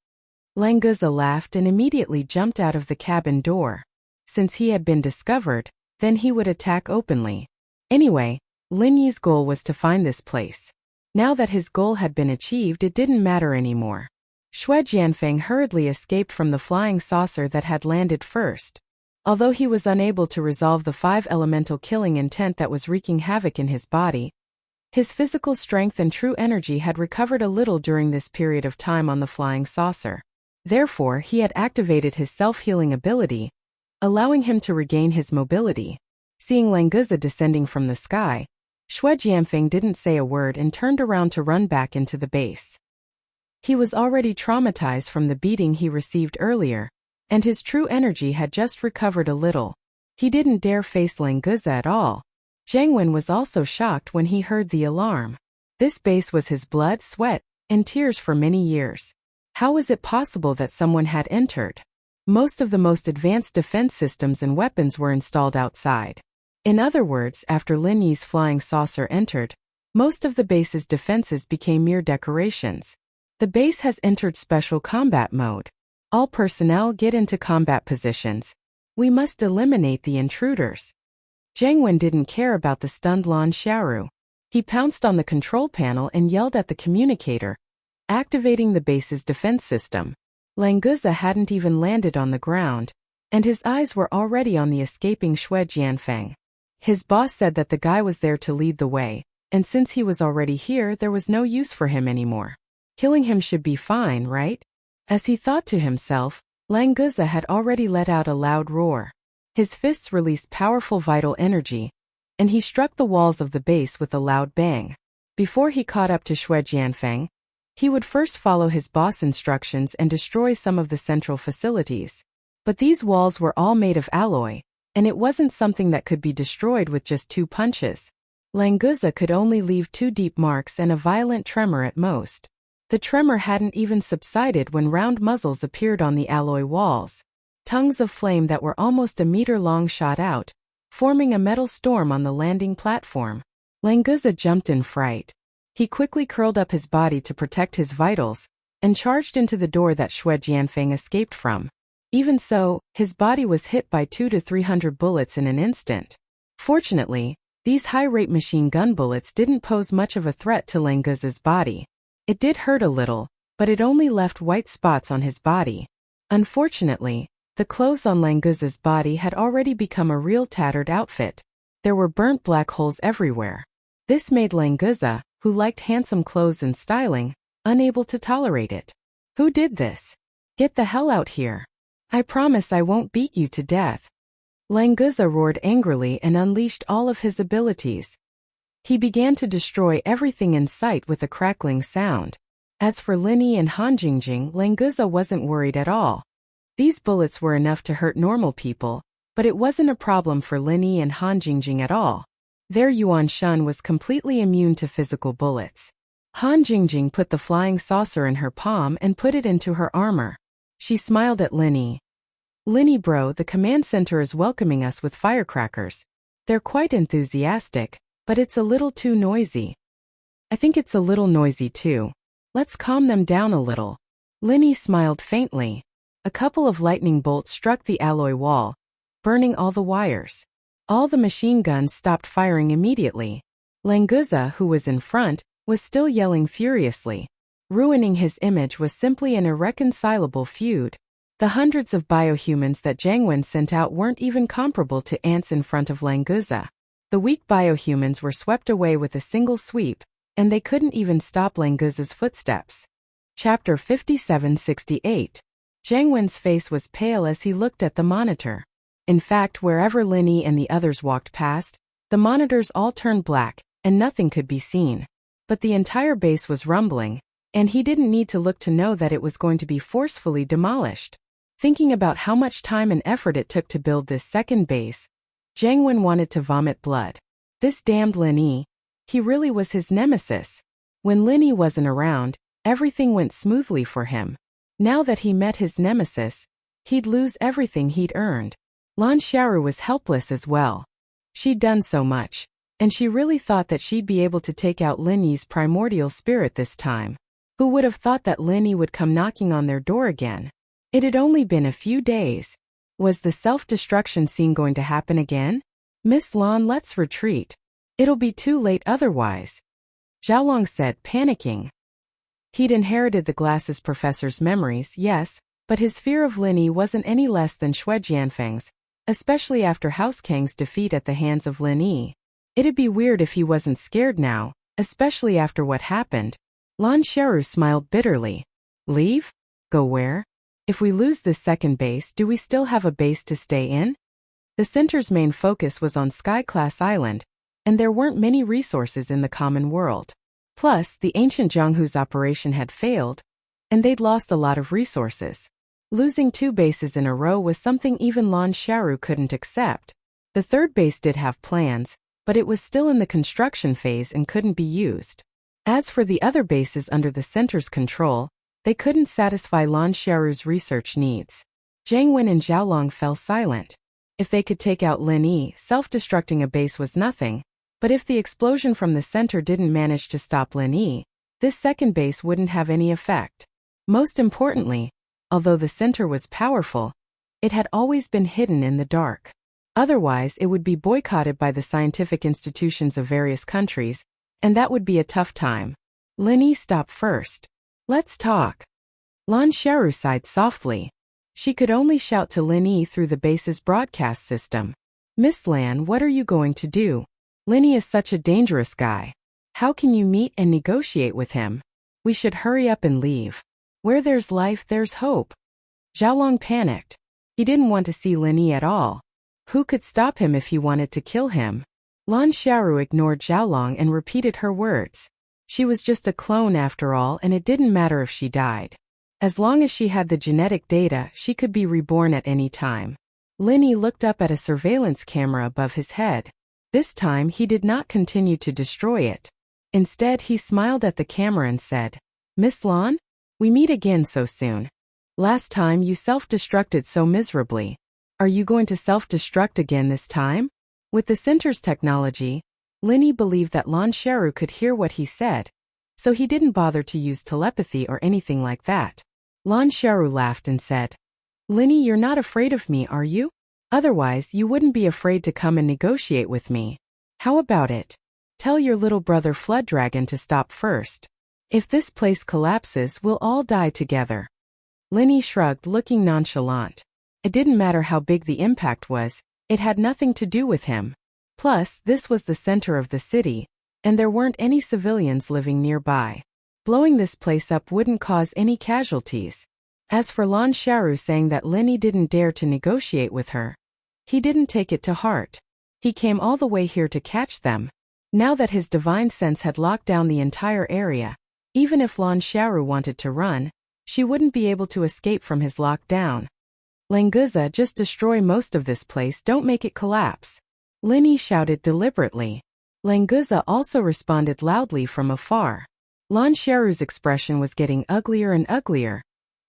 Languza laughed and immediately jumped out of the cabin door. Since he had been discovered, then he would attack openly. Anyway, Lin Yi's goal was to find this place. Now that his goal had been achieved, it didn't matter anymore. Xue Jianfeng hurriedly escaped from the flying saucer that had landed first. Although he was unable to resolve the 5 elemental killing intent that was wreaking havoc in his body, his physical strength and true energy had recovered a little during this period of time on the flying saucer. Therefore, he had activated his self-healing ability, allowing him to regain his mobility. Seeing Languza descending from the sky, Xue Jianfeng didn't say a word and turned around to run back into the base. He was already traumatized from the beating he received earlier, and his true energy had just recovered a little. He didn't dare face Languza at all. Zhang Wen was also shocked when he heard the alarm. This base was his blood, sweat, and tears for many years. How was it possible that someone had entered? Most of the most advanced defense systems and weapons were installed outside. In other words, after Lin Yi's flying saucer entered, most of the base's defenses became mere decorations. The base has entered special combat mode. All personnel get into combat positions. We must eliminate the intruders. Zhang Wen didn't care about the stunned Lan Xiaoru. He pounced on the control panel and yelled at the communicator, activating the base's defense system. Languza hadn't even landed on the ground, and his eyes were already on the escaping Xue Jianfeng. His boss said that the guy was there to lead the way, and since he was already here, there was no use for him anymore. Killing him should be fine, right? As he thought to himself, Languza had already let out a loud roar. His fists released powerful vital energy, and he struck the walls of the base with a loud bang. Before he caught up to Xue Jianfeng, He would first follow his boss instructions and destroy some of the central facilities. But these walls were all made of alloy, and it wasn't something that could be destroyed with just 2 punches. Languza could only leave 2 deep marks and a violent tremor at most. The tremor hadn't even subsided when round muzzles appeared on the alloy walls. Tongues of flame that were almost a meter long shot out, forming a metal storm on the landing platform. Languza jumped in fright. He quickly curled up his body to protect his vitals, and charged into the door that Xue Jianfeng escaped from. Even so, his body was hit by 200 to 300 bullets in an instant. Fortunately, these high-rate machine gun bullets didn't pose much of a threat to Languza's body. It did hurt a little, but it only left white spots on his body. Unfortunately, the clothes on Languza's body had already become a real tattered outfit. There were burnt black holes everywhere. This made Languza, who liked handsome clothes and styling, unable to tolerate it. Who did this? Get the hell out here. I promise I won't beat you to death. Languza roared angrily and unleashed all of his abilities. He began to destroy everything in sight with a crackling sound. As for Linyi and Han Jingjing, Languza wasn't worried at all. These bullets were enough to hurt normal people, but it wasn't a problem for Linyi and Han Jingjing at all. Their Yuan Shun was completely immune to physical bullets. Han Jingjing put the flying saucer in her palm and put it into her armor. She smiled at Linyi. Linyi bro, the command center is welcoming us with firecrackers. They're quite enthusiastic, but it's a little too noisy. I think it's a little noisy too. Let's calm them down a little. Linyi smiled faintly. A couple of lightning bolts struck the alloy wall, burning all the wires. All the machine guns stopped firing immediately. Languza, who was in front, was still yelling furiously. Ruining his image was simply an irreconcilable feud. The hundreds of biohumans that Zhang Wen sent out weren't even comparable to ants in front of Languza. The weak biohumans were swept away with a single sweep, and they couldn't even stop Languza's footsteps. Chapter 5768. Zhang Wen's face was pale as he looked at the monitor. In fact, wherever Linyi and the others walked past, the monitors all turned black, and nothing could be seen. But the entire base was rumbling, and he didn't need to look to know that it was going to be forcefully demolished. Thinking about how much time and effort it took to build this second base, Zhang Wen wanted to vomit blood. This damned Linyi. He really was his nemesis. When Linyi wasn't around, everything went smoothly for him. Now that he met his nemesis, he'd lose everything he'd earned. Lan Xiaoru was helpless as well. She'd done so much, and she really thought that she'd be able to take out Linyi's primordial spirit this time. Who would have thought that Linyi would come knocking on their door again? It had only been a few days. Was the self-destruction scene going to happen again? Miss Lan, let's retreat. It'll be too late otherwise. Xiaolong said, panicking. He'd inherited the glasses professor's memories, yes, but his fear of Linyi wasn't any less than Xue Jianfeng's, especially after House Kang's defeat at the hands of Linyi. It'd be weird if he wasn't scared now, especially after what happened. Lan Xiaoru smiled bitterly. Leave? Go where? If we lose this second base, do we still have a base to stay in? The center's main focus was on Sky-class Island, and there weren't many resources in the common world. Plus, the ancient Zhonghu's operation had failed, and they'd lost a lot of resources. Losing 2 bases in a row was something even Lan Xiaoru couldn't accept. The third base did have plans, but it was still in the construction phase and couldn't be used. As for the other bases under the center's control, they couldn't satisfy Lan Xiaoru's research needs. Zhang Wen and Xiaolong fell silent. If they could take out Linyi, self-destructing a base was nothing, but if the explosion from the center didn't manage to stop Linyi, this second base wouldn't have any effect. Most importantly, although the center was powerful, it had always been hidden in the dark. Otherwise, it would be boycotted by the scientific institutions of various countries, and that would be a tough time. Linyi, stop first. Let's talk. Lan Xiaoru sighed softly. She could only shout to Linyi through the base's broadcast system. Miss Lan, what are you going to do? Linyi is such a dangerous guy. How can you meet and negotiate with him? We should hurry up and leave. Where there's life, there's hope. Xiaolong panicked. He didn't want to see Linyi at all. Who could stop him if he wanted to kill him? Lan Xiaoru ignored Xiaolong and repeated her words. She was just a clone after all, and it didn't matter if she died. As long as she had the genetic data, she could be reborn at any time. Linny looked up at a surveillance camera above his head. This time he did not continue to destroy it. Instead, he smiled at the camera and said, "Miss Lan? We meet again so soon. Last time you self-destructed so miserably. Are you going to self-destruct again this time?" With the center's technology, Linny believed that Lan Xiaoru could hear what he said, so he didn't bother to use telepathy or anything like that. Lan Xiaoru laughed and said, "Linny, you're not afraid of me, are you? Otherwise, you wouldn't be afraid to come and negotiate with me. How about it? Tell your little brother Flood Dragon to stop first. If this place collapses, we'll all die together." Linny shrugged, looking nonchalant. It didn't matter how big the impact was, it had nothing to do with him. Plus, this was the center of the city, and there weren't any civilians living nearby. Blowing this place up wouldn't cause any casualties. As for Lan Xiaoru saying that Linny didn't dare to negotiate with her, he didn't take it to heart. He came all the way here to catch them. Now that his divine sense had locked down the entire area, even if Lan Xiaoru wanted to run, she wouldn't be able to escape from his lockdown. "Languza, just destroy most of this place, don't make it collapse," Linny shouted deliberately. Languza also responded loudly from afar. Lan Xiaoru's expression was getting uglier and uglier,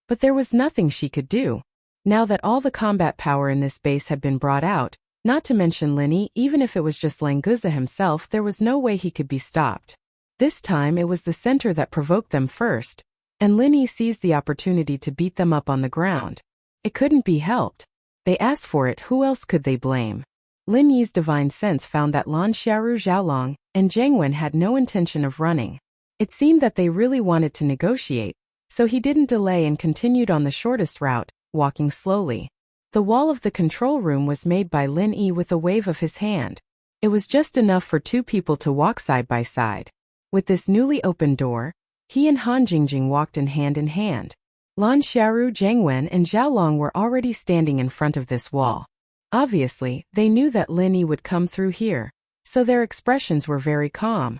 but there was nothing she could do. Now that all the combat power in this base had been brought out, not to mention Linny, even if it was just Languza himself, there was no way he could be stopped. This time it was the center that provoked them first, and Linny seized the opportunity to beat them up on the ground. It couldn't be helped. They asked for it, who else could they blame? Lin Yi's divine sense found that Lan Xiaoru, Zhaolong, and Zhang Wen had no intention of running. It seemed that they really wanted to negotiate, so he didn't delay and continued on the shortest route, walking slowly. The wall of the control room was made by Lin Yi with a wave of his hand. It was just enough for two people to walk side by side. With this newly opened door, he and Han Jingjing walked in hand. Lan Xiaoru, Zhang Wen, and Zhaolong were already standing in front of this wall. Obviously, they knew that Lin Yi would come through here, so their expressions were very calm.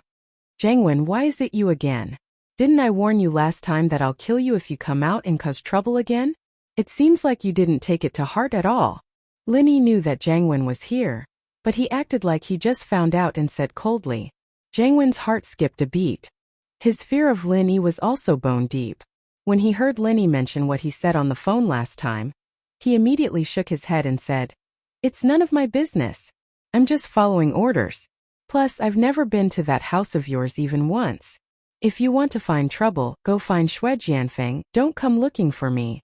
"Zhang Wen, why is it you again? Didn't I warn you last time that I'll kill you if you come out and cause trouble again? It seems like you didn't take it to heart at all." Lin Yi knew that Zhang Wen was here, but he acted like he just found out and said coldly. Zhang Wen's heart skipped a beat. His fear of Lin Yi was also bone deep. When he heard Lin Yi mention what he said on the phone last time, he immediately shook his head and said, "It's none of my business. I'm just following orders. Plus, I've never been to that house of yours even once. If you want to find trouble, go find Xue Jianfeng, don't come looking for me."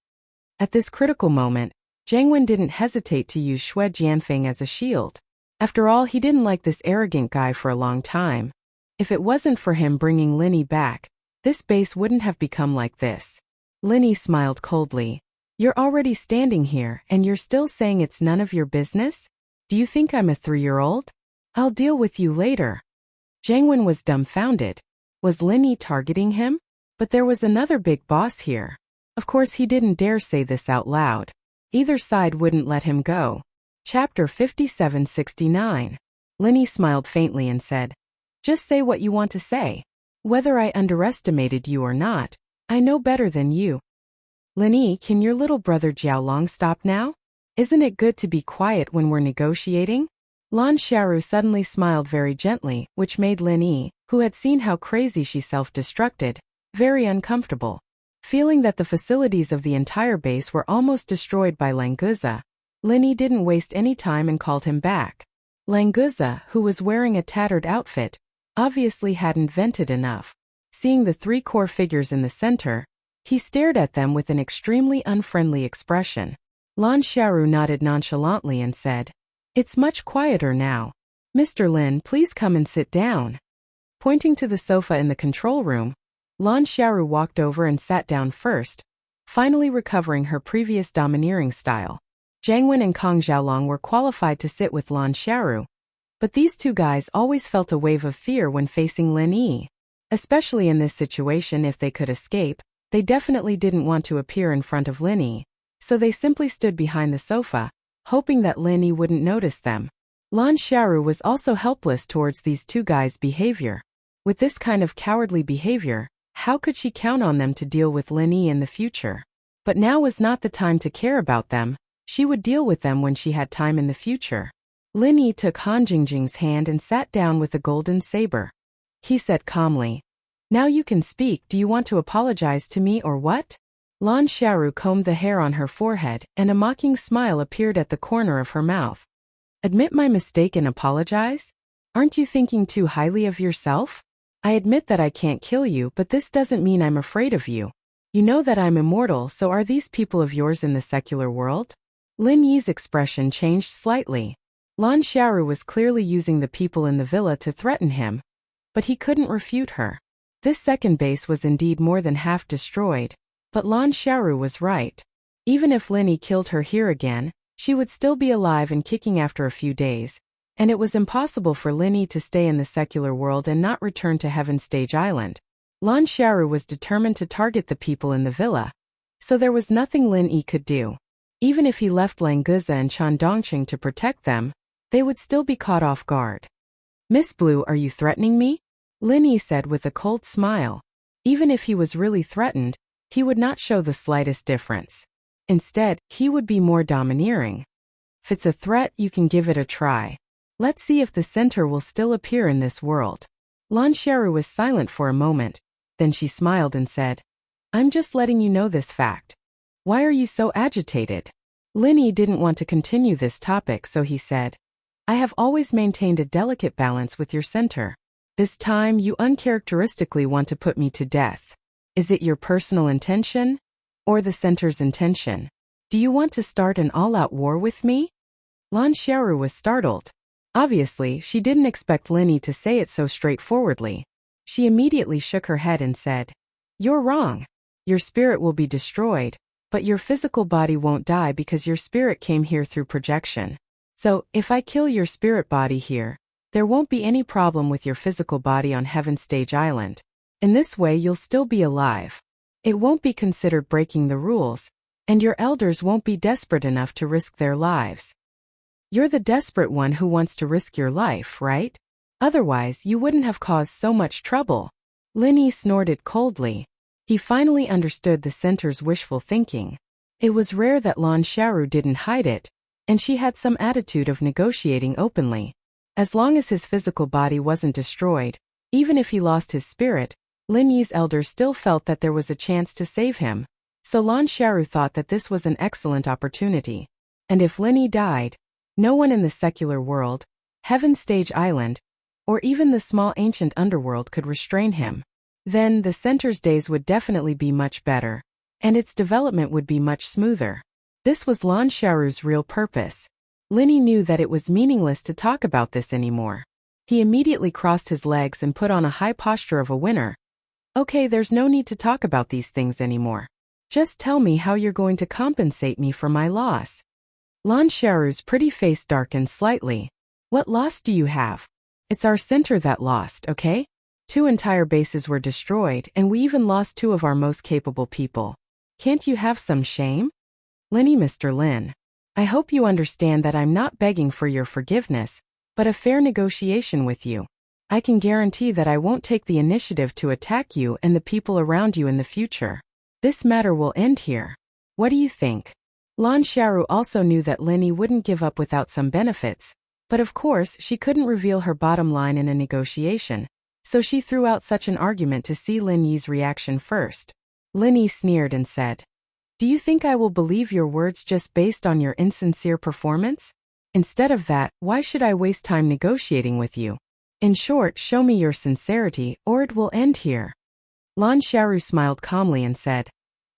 At this critical moment, Zhang Wen didn't hesitate to use Xue Jianfeng as a shield. After all, he didn't like this arrogant guy for a long time. If it wasn't for him bringing Lin Yi back, this base wouldn't have become like this. Lin Yi smiled coldly. "You're already standing here, and you're still saying it's none of your business? Do you think I'm a 3-year-old? I'll deal with you later." Zhang Wen was dumbfounded. Was Lin Yi targeting him? But there was another big boss here. Of course, he didn't dare say this out loud. Either side wouldn't let him go. Chapter 5769. Lin Yi smiled faintly and said, "Just say what you want to say. Whether I underestimated you or not, I know better than you." "Lin Yi, can your little brother Zhaolong stop now? Isn't it good to be quiet when we're negotiating?" Lan Xiaoru suddenly smiled very gently, which made Lin Yi, who had seen how crazy she self-destructed, very uncomfortable. Feeling that the facilities of the entire base were almost destroyed by Languza, Lin Yi didn't waste any time and called him back. Languza, who was wearing a tattered outfit, obviously hadn't vented enough. Seeing the 3 core figures in the center, he stared at them with an extremely unfriendly expression. Lan Xiaoru nodded nonchalantly and said, "It's much quieter now. Mr. Lin, please come and sit down." Pointing to the sofa in the control room, Lan Xiaoru walked over and sat down first, finally recovering her previous domineering style. Zhang Wen and Kong Zhaolong were qualified to sit with Lan Xiaoru, but these two guys always felt a wave of fear when facing Lin Yi. Especially in this situation, if they could escape, they definitely didn't want to appear in front of Lin Yi, so they simply stood behind the sofa, hoping that Lin Yi wouldn't notice them. Lan Xiaoru was also helpless towards these two guys' behavior. With this kind of cowardly behavior, how could she count on them to deal with Lin Yi in the future? But now was not the time to care about them. She would deal with them when she had time in the future. Lin Yi took Han Jingjing's hand and sat down with the golden saber. He said calmly, "Now you can speak. Do you want to apologize to me or what?" Lan Xiaoru combed the hair on her forehead, and a mocking smile appeared at the corner of her mouth. "Admit my mistake and apologize? Aren't you thinking too highly of yourself? I admit that I can't kill you, but this doesn't mean I'm afraid of you. You know that I'm immortal, so are these people of yours in the secular world?" Lin Yi's expression changed slightly. Lan Xiaoru was clearly using the people in the villa to threaten him, but he couldn't refute her. This second base was indeed more than half destroyed, but Lan Xiaoru was right. Even if Lin Yi killed her here again, she would still be alive and kicking after a few days, and it was impossible for Lin Yi to stay in the secular world and not return to Heaven Stage Island. Lan Xiaoru was determined to target the people in the villa, so there was nothing Lin Yi could do. Even if he left Langguzi and Chan Dongqing to protect them, they would still be caught off guard. "Miss Blue, are you threatening me?" Lin Yi said with a cold smile. Even if he was really threatened, he would not show the slightest difference. Instead, he would be more domineering. "If it's a threat, you can give it a try. Let's see if the center will still appear in this world." Lan Xiaoru was silent for a moment, then she smiled and said, "I'm just letting you know this fact. Why are you so agitated?" Lin Yi didn't want to continue this topic, so he said, "I have always maintained a delicate balance with your center. This time you uncharacteristically want to put me to death. Is it your personal intention? Or the center's intention? Do you want to start an all-out war with me?" Lan Xiaoru was startled. Obviously, she didn't expect Lin Yi to say it so straightforwardly. She immediately shook her head and said, "You're wrong. Your spirit will be destroyed, but your physical body won't die because your spirit came here through projection. So, if I kill your spirit body here, there won't be any problem with your physical body on Heaven Stage Island. In this way you'll still be alive. It won't be considered breaking the rules, and your elders won't be desperate enough to risk their lives. You're the desperate one who wants to risk your life, right? Otherwise you wouldn't have caused so much trouble." Lin Yi snorted coldly. He finally understood the center's wishful thinking. It was rare that Lan Xiaoru didn't hide it, and she had some attitude of negotiating openly. As long as his physical body wasn't destroyed, even if he lost his spirit, Lin Yi's elders still felt that there was a chance to save him, so Lan Xiaoru thought that this was an excellent opportunity. And if Lin Yi died, no one in the secular world, Heaven Stage Island, or even the small ancient underworld could restrain him. Then the center's days would definitely be much better, and its development would be much smoother. This was Lan Xiaoru's real purpose. Lin Yi knew that it was meaningless to talk about this anymore. He immediately crossed his legs and put on a high posture of a winner. "Okay, there's no need to talk about these things anymore. Just tell me how you're going to compensate me for my loss." Lan Xiaoru's pretty face darkened slightly. "What loss do you have? It's our center that lost, okay? 2 entire bases were destroyed, and we even lost 2 of our most capable people. Can't you have some shame?" "Lin Yi, Mr. Lin, I hope you understand that I'm not begging for your forgiveness, but a fair negotiation with you. I can guarantee that I won't take the initiative to attack you and the people around you in the future. This matter will end here. What do you think?" Lan Xiaoru also knew that Lin Yi wouldn't give up without some benefits, but of course she couldn't reveal her bottom line in a negotiation, so she threw out such an argument to see Lin Yi's reaction first. Lin Yi sneered and said, "Do you think I will believe your words just based on your insincere performance? Instead of that, why should I waste time negotiating with you? In short, show me your sincerity, or it will end here." Lan Xiaoru smiled calmly and said,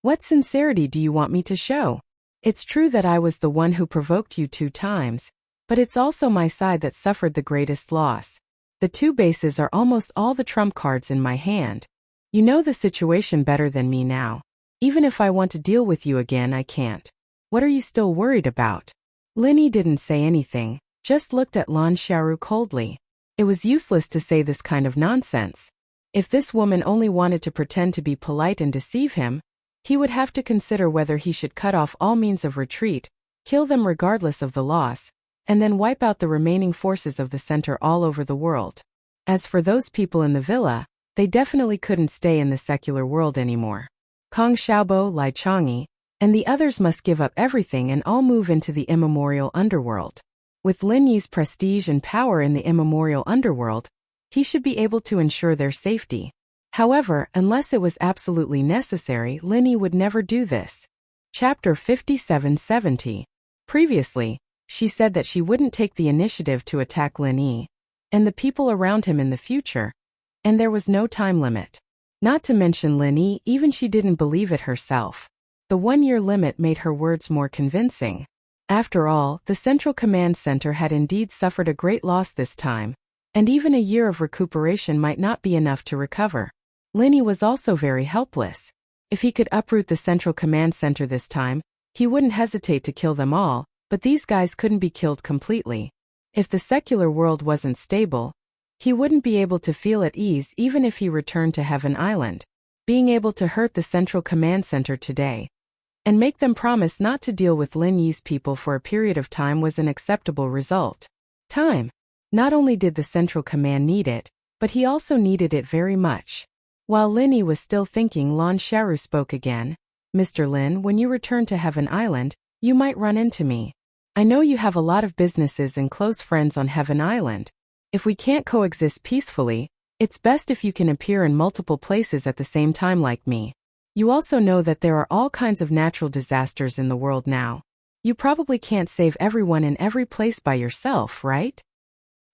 "What sincerity do you want me to show? It's true that I was the one who provoked you 2 times, but it's also my side that suffered the greatest loss. The 2 bases are almost all the trump cards in my hand. You know the situation better than me now. Even if I want to deal with you again, I can't. What are you still worried about?" Lin Yi didn't say anything, just looked at Lan Xiaoru coldly. It was useless to say this kind of nonsense. If this woman only wanted to pretend to be polite and deceive him, he would have to consider whether he should cut off all means of retreat, kill them regardless of the loss, and then wipe out the remaining forces of the center all over the world. As for those people in the villa, they definitely couldn't stay in the secular world anymore. Kong Xiaobo, Lai Chang'e, and the others must give up everything and all move into the immemorial underworld. With Lin Yi's prestige and power in the immemorial underworld, he should be able to ensure their safety. However, unless it was absolutely necessary, Lin Yi would never do this. Chapter 5770. Previously, she said that she wouldn't take the initiative to attack Lin Yi and the people around him in the future, and there was no time limit. Not to mention Lin Yi, even she didn't believe it herself. The 1-year limit made her words more convincing. After all, the Central Command Center had indeed suffered a great loss this time, and even a year of recuperation might not be enough to recover. Lin Yi was also very helpless. If he could uproot the Central Command Center this time, he wouldn't hesitate to kill them all, but these guys couldn't be killed completely. If the secular world wasn't stable, he wouldn't be able to feel at ease even if he returned to Heaven Island. Being able to hurt the Central Command Center today and make them promise not to deal with Lin Yi's people for a period of time was an acceptable result. Time. Not only did the Central Command need it, but he also needed it very much. While Lin Yi was still thinking, Lan Xiaoru spoke again. Mr. Lin, when you return to Heaven Island, you might run into me. I know you have a lot of businesses and close friends on Heaven Island. If we can't coexist peacefully, it's best if you can appear in multiple places at the same time like me. You also know that there are all kinds of natural disasters in the world now. You probably can't save everyone in every place by yourself, right?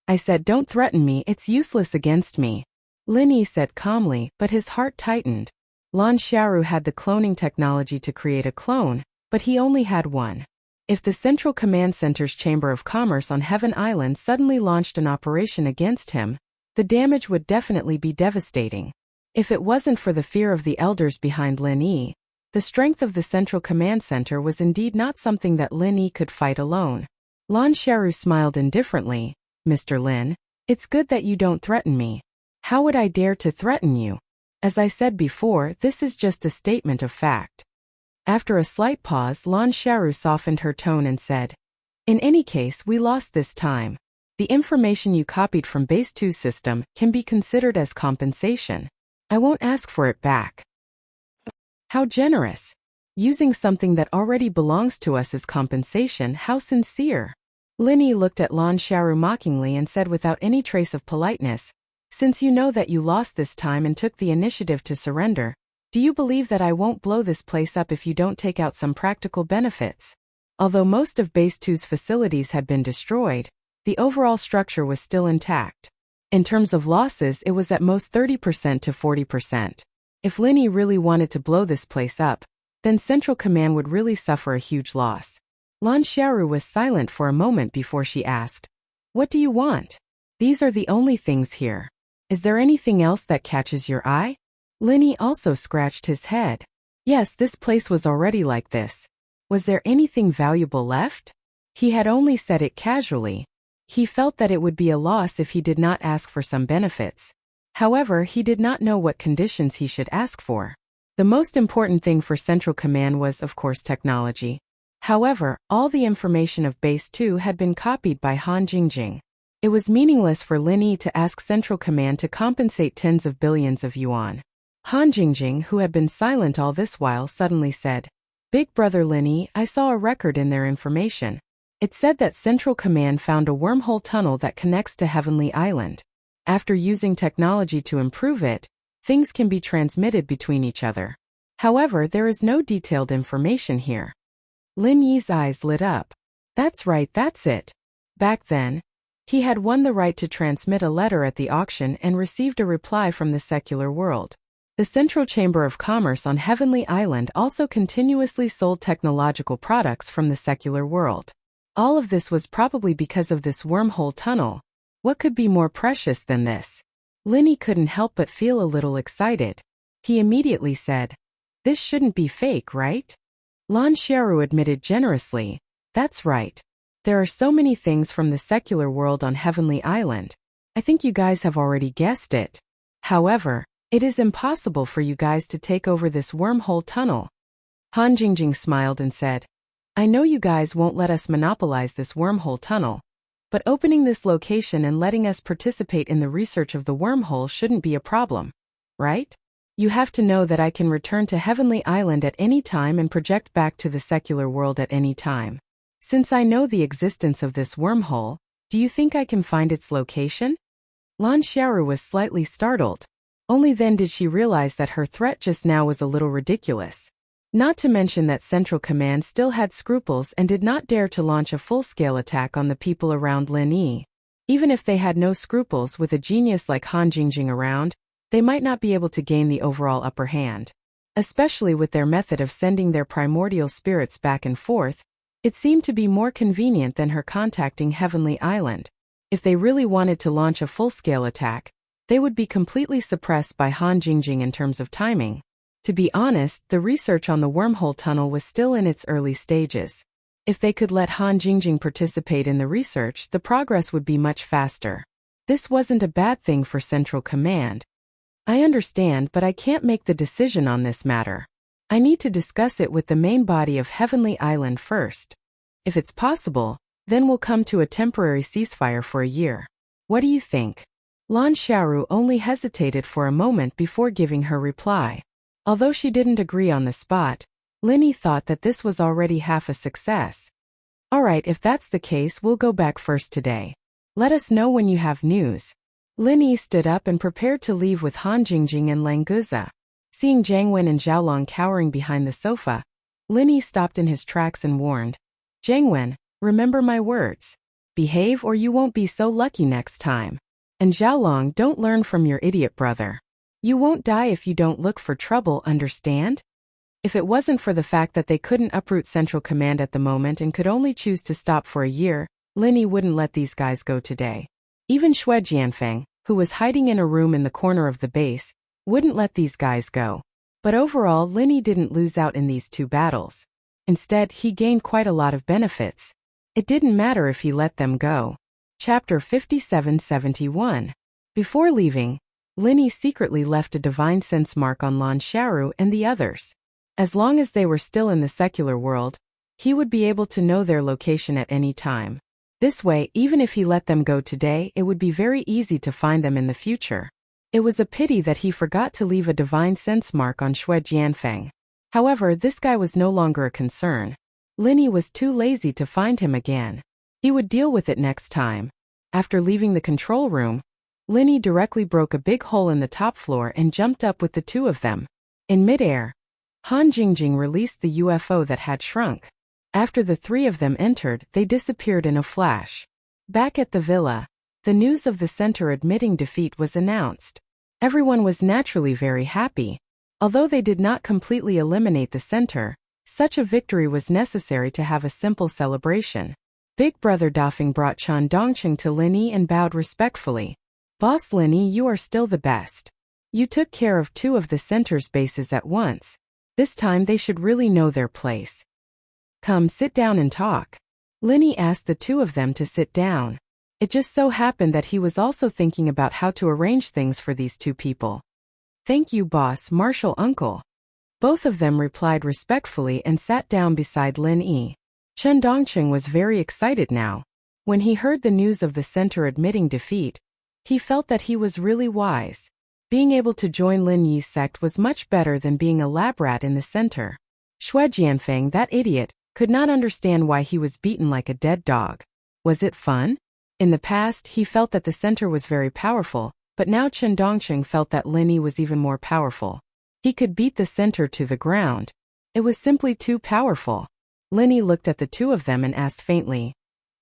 I said, don't threaten me, it's useless against me. Lin Yi said calmly, but his heart tightened. Lan Xiaoru had the cloning technology to create a clone, but he only had one. If the Central Command Center's Chamber of Commerce on Heaven Island suddenly launched an operation against him, the damage would definitely be devastating. If it wasn't for the fear of the elders behind Lin Yi, the strength of the Central Command Center was indeed not something that Lin Yi could fight alone. Lan Xiaoru smiled indifferently. Mr. Lin, it's good that you don't threaten me. How would I dare to threaten you? As I said before, this is just a statement of fact. After a slight pause, Lan Xiaoru softened her tone and said, in any case, we lost this time. The information you copied from Base 2's system can be considered as compensation. I won't ask for it back. How generous. Using something that already belongs to us as compensation, how sincere. Lin Yi looked at Lan Xiaoru mockingly and said without any trace of politeness, since you know that you lost this time and took the initiative to surrender, do you believe that I won't blow this place up if you don't take out some practical benefits? Although most of Base 2's facilities had been destroyed, the overall structure was still intact. In terms of losses, it was at most 30% to 40%. If Lin Yi really wanted to blow this place up, then Central Command would really suffer a huge loss. Lan Xiaoru was silent for a moment before she asked, what do you want? These are the only things here. Is there anything else that catches your eye? Lin Yi also scratched his head. Yes, this place was already like this. Was there anything valuable left? He had only said it casually. He felt that it would be a loss if he did not ask for some benefits. However, he did not know what conditions he should ask for. The most important thing for Central Command was, of course, technology. However, all the information of Base 2 had been copied by Han Jingjing. It was meaningless for Lin Yi to ask Central Command to compensate tens of billions of yuan. Han Jingjing, who had been silent all this while, suddenly said, Big Brother Lin Yi, I saw a record in their information. It said that Central Command found a wormhole tunnel that connects to Heavenly Island. After using technology to improve it, things can be transmitted between each other. However, there is no detailed information here. Lin Yi's eyes lit up. That's right, that's it. Back then, he had won the right to transmit a letter at the auction and received a reply from the secular world. The Central Chamber of Commerce on Heavenly Island also continuously sold technological products from the secular world. All of this was probably because of this wormhole tunnel. What could be more precious than this? Lin Yi couldn't help but feel a little excited. He immediately said, this shouldn't be fake, right? Lan Xiaoru admitted generously, that's right. There are so many things from the secular world on Heavenly Island. I think you guys have already guessed it. However, it is impossible for you guys to take over this wormhole tunnel. Han Jingjing smiled and said, I know you guys won't let us monopolize this wormhole tunnel. But opening this location and letting us participate in the research of the wormhole shouldn't be a problem, right? You have to know that I can return to Heavenly Island at any time and project back to the secular world at any time. Since I know the existence of this wormhole, do you think I can find its location? Lan Xiaoru was slightly startled. Only then did she realize that her threat just now was a little ridiculous. Not to mention that Central Command still had scruples and did not dare to launch a full-scale attack on the people around Lin Yi. Even if they had no scruples with a genius like Han Jingjing around, they might not be able to gain the overall upper hand. Especially with their method of sending their primordial spirits back and forth, it seemed to be more convenient than her contacting Heavenly Island. If they really wanted to launch a full-scale attack, they would be completely suppressed by Han Jingjing in terms of timing. To be honest, the research on the wormhole tunnel was still in its early stages. If they could let Han Jingjing participate in the research, the progress would be much faster. This wasn't a bad thing for Central Command. I understand, but I can't make the decision on this matter. I need to discuss it with the main body of Heavenly Island first. If it's possible, then we'll come to a temporary ceasefire for a year. What do you think? Lan Xiaoru only hesitated for a moment before giving her reply. Although she didn't agree on the spot, Lin Yi thought that this was already half a success. Alright, if that's the case, we'll go back first today. Let us know when you have news. Lin Yi stood up and prepared to leave with Han Jingjing and Lang Guza. Seeing Jiang Wen and Zhao Long cowering behind the sofa, Lin Yi stopped in his tracks and warned, Jiang Wen, remember my words. Behave or you won't be so lucky next time. And Zhao Long, don't learn from your idiot brother. You won't die if you don't look for trouble, understand? If it wasn't for the fact that they couldn't uproot Central Command at the moment and could only choose to stop for a year, Lin Yi wouldn't let these guys go today. Even Xue Jianfeng, who was hiding in a room in the corner of the base, wouldn't let these guys go. But overall, Lin Yi didn't lose out in these two battles. Instead, he gained quite a lot of benefits. It didn't matter if he let them go. Chapter 5771. Before leaving, Lin Yi secretly left a divine sense mark on Lan Xiaoru and the others. As long as they were still in the secular world, he would be able to know their location at any time. This way, even if he let them go today, it would be very easy to find them in the future. It was a pity that he forgot to leave a divine sense mark on Xue Jianfeng. However, this guy was no longer a concern. Lin Yi was too lazy to find him again. He would deal with it next time. After leaving the control room, Lin Yi directly broke a big hole in the top floor and jumped up with the two of them. In midair, Han Jingjing released the UFO that had shrunk. After the three of them entered, they disappeared in a flash. Back at the villa, the news of the center admitting defeat was announced. Everyone was naturally very happy. Although they did not completely eliminate the center, such a victory was necessary to have a simple celebration. Big Brother Dafeng brought Chen Dongqing to Lin Yi and bowed respectfully. Boss Lin Yi, you are still the best. You took care of two of the center's bases at once. This time they should really know their place. Come sit down and talk. Lin Yi asked the two of them to sit down. It just so happened that he was also thinking about how to arrange things for these two people. Thank you, boss, Marshal Uncle. Both of them replied respectfully and sat down beside Lin Yi. Chen Dongqing was very excited now. When he heard the news of the center admitting defeat, he felt that he was really wise. Being able to join Lin Yi's sect was much better than being a lab rat in the center. Xue Jianfeng, that idiot, could not understand why he was beaten like a dead dog. Was it fun? In the past, he felt that the center was very powerful, but now Chen Dongqing felt that Lin Yi was even more powerful. He could beat the center to the ground. It was simply too powerful. Lin Yi looked at the two of them and asked faintly,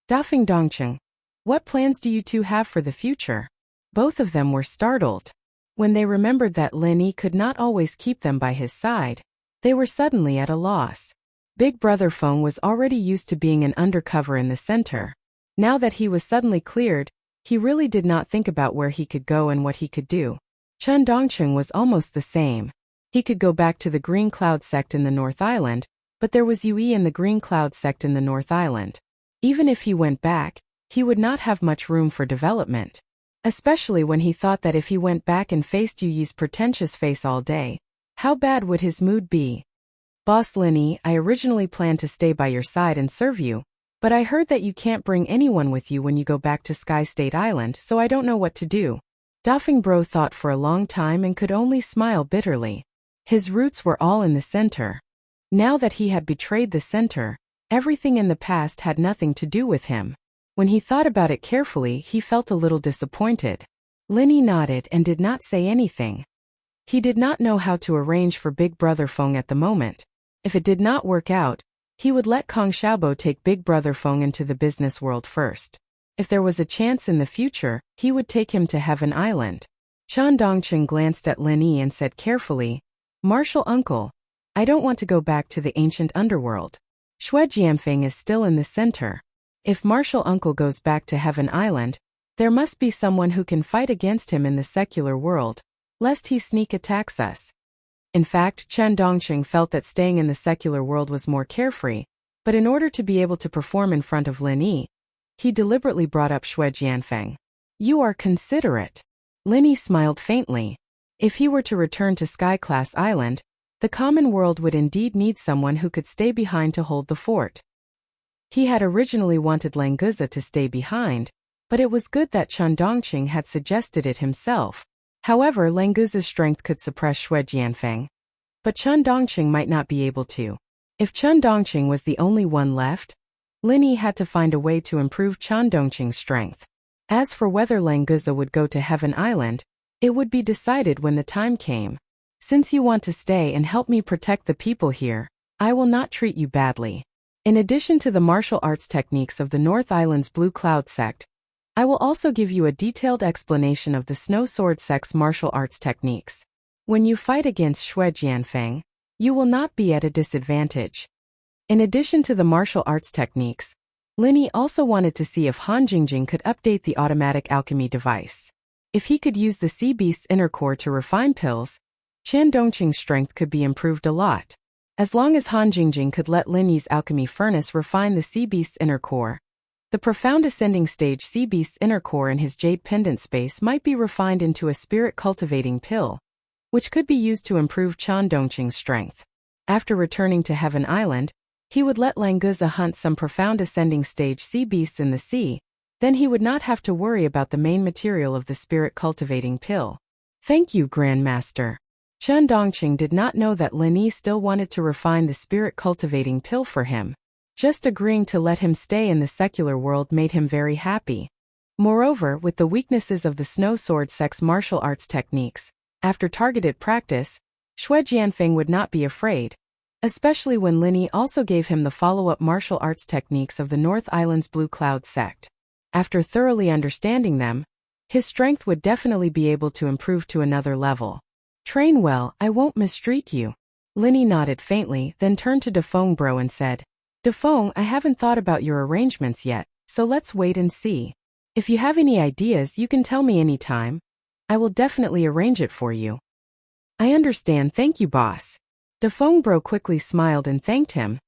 Dafeng Dongqing, what plans do you two have for the future? Both of them were startled. When they remembered that Lin Yi could not always keep them by his side, they were suddenly at a loss. Big Brother Feng was already used to being an undercover in the center. Now that he was suddenly cleared, he really did not think about where he could go and what he could do. Chen Dongqing was almost the same. He could go back to the Green Cloud sect in the North Island, but there was Yui in the Green Cloud sect in the North Island. Even if he went back, he would not have much room for development. Especially when he thought that if he went back and faced Yui's pretentious face all day, how bad would his mood be? Boss Lin Yi, I originally planned to stay by your side and serve you, But I heard that you can't bring anyone with you when you go back to Sky State Island, so I don't know what to do. Dafeng Bro thought for a long time and could only smile bitterly. His roots were all in the center. Now that he had betrayed the center, everything in the past had nothing to do with him. When he thought about it carefully, he felt a little disappointed. Linny nodded and did not say anything. He did not know how to arrange for Big Brother Feng at the moment. If it did not work out, he would let Kong Xiaobo take Big Brother Feng into the business world first. If there was a chance in the future, he would take him to Heaven Island. Chan Dongqing glanced at Linny and said carefully, "Martial uncle, I don't want to go back to the ancient underworld. Xue Jianfeng is still in the center. If Martial uncle goes back to Heaven Island, there must be someone who can fight against him in the secular world, lest he sneak attacks us." In fact, Chan Dongqing felt that staying in the secular world was more carefree, but in order to be able to perform in front of Lin Yi, he deliberately brought up Xue Jianfeng. "You are considerate." Lin Yi smiled faintly. If he were to return to Sky Class Island, the common world would indeed need someone who could stay behind to hold the fort. He had originally wanted Languza to stay behind, but it was good that Chan Dongqing had suggested it himself. However, Languza's strength could suppress Xue Jianfeng, but Chan Dongqing might not be able to. If Chan Dongqing was the only one left, Lin Yi had to find a way to improve Chan Dongqing's strength. As for whether Languza would go to Heaven Island, it would be decided when the time came. "Since you want to stay and help me protect the people here, I will not treat you badly. In addition to the martial arts techniques of the North Island's Blue Cloud sect, I will also give you a detailed explanation of the Snow Sword sect's martial arts techniques. When you fight against Xue Jianfeng, you will not be at a disadvantage." In addition to the martial arts techniques, Lin Yi also wanted to see if Han Jingjing could update the automatic alchemy device. If he could use the Sea Beast's inner core to refine pills, Chan Dongqing's strength could be improved a lot. As long as Han Jingjing could let Lin Yi's alchemy furnace refine the Sea Beast's inner core, the profound ascending stage Sea Beast's inner core in his jade pendant space might be refined into a spirit cultivating pill, which could be used to improve Chan Dongqing's strength. After returning to Heaven Island, he would let Languza hunt some profound ascending stage sea beasts in the sea, then he would not have to worry about the main material of the spirit cultivating pill. "Thank you, Grandmaster." Chan Dongqing did not know that Lin Yi still wanted to refine the spirit cultivating pill for him. Just agreeing to let him stay in the secular world made him very happy. Moreover, with the weaknesses of the Snow Sword sect's martial arts techniques, after targeted practice, Xue Jianfeng would not be afraid, especially when Lin Yi also gave him the follow-up martial arts techniques of the North Island's Blue Cloud sect. After thoroughly understanding them, his strength would definitely be able to improve to another level. "Train well, I won't mistreat you." Lin Yi nodded faintly, then turned to Dafeng Bro and said, "Dafeng, I haven't thought about your arrangements yet, so let's wait and see. If you have any ideas, you can tell me anytime. I will definitely arrange it for you." "I understand, thank you, boss." Dafeng Bro quickly smiled and thanked him,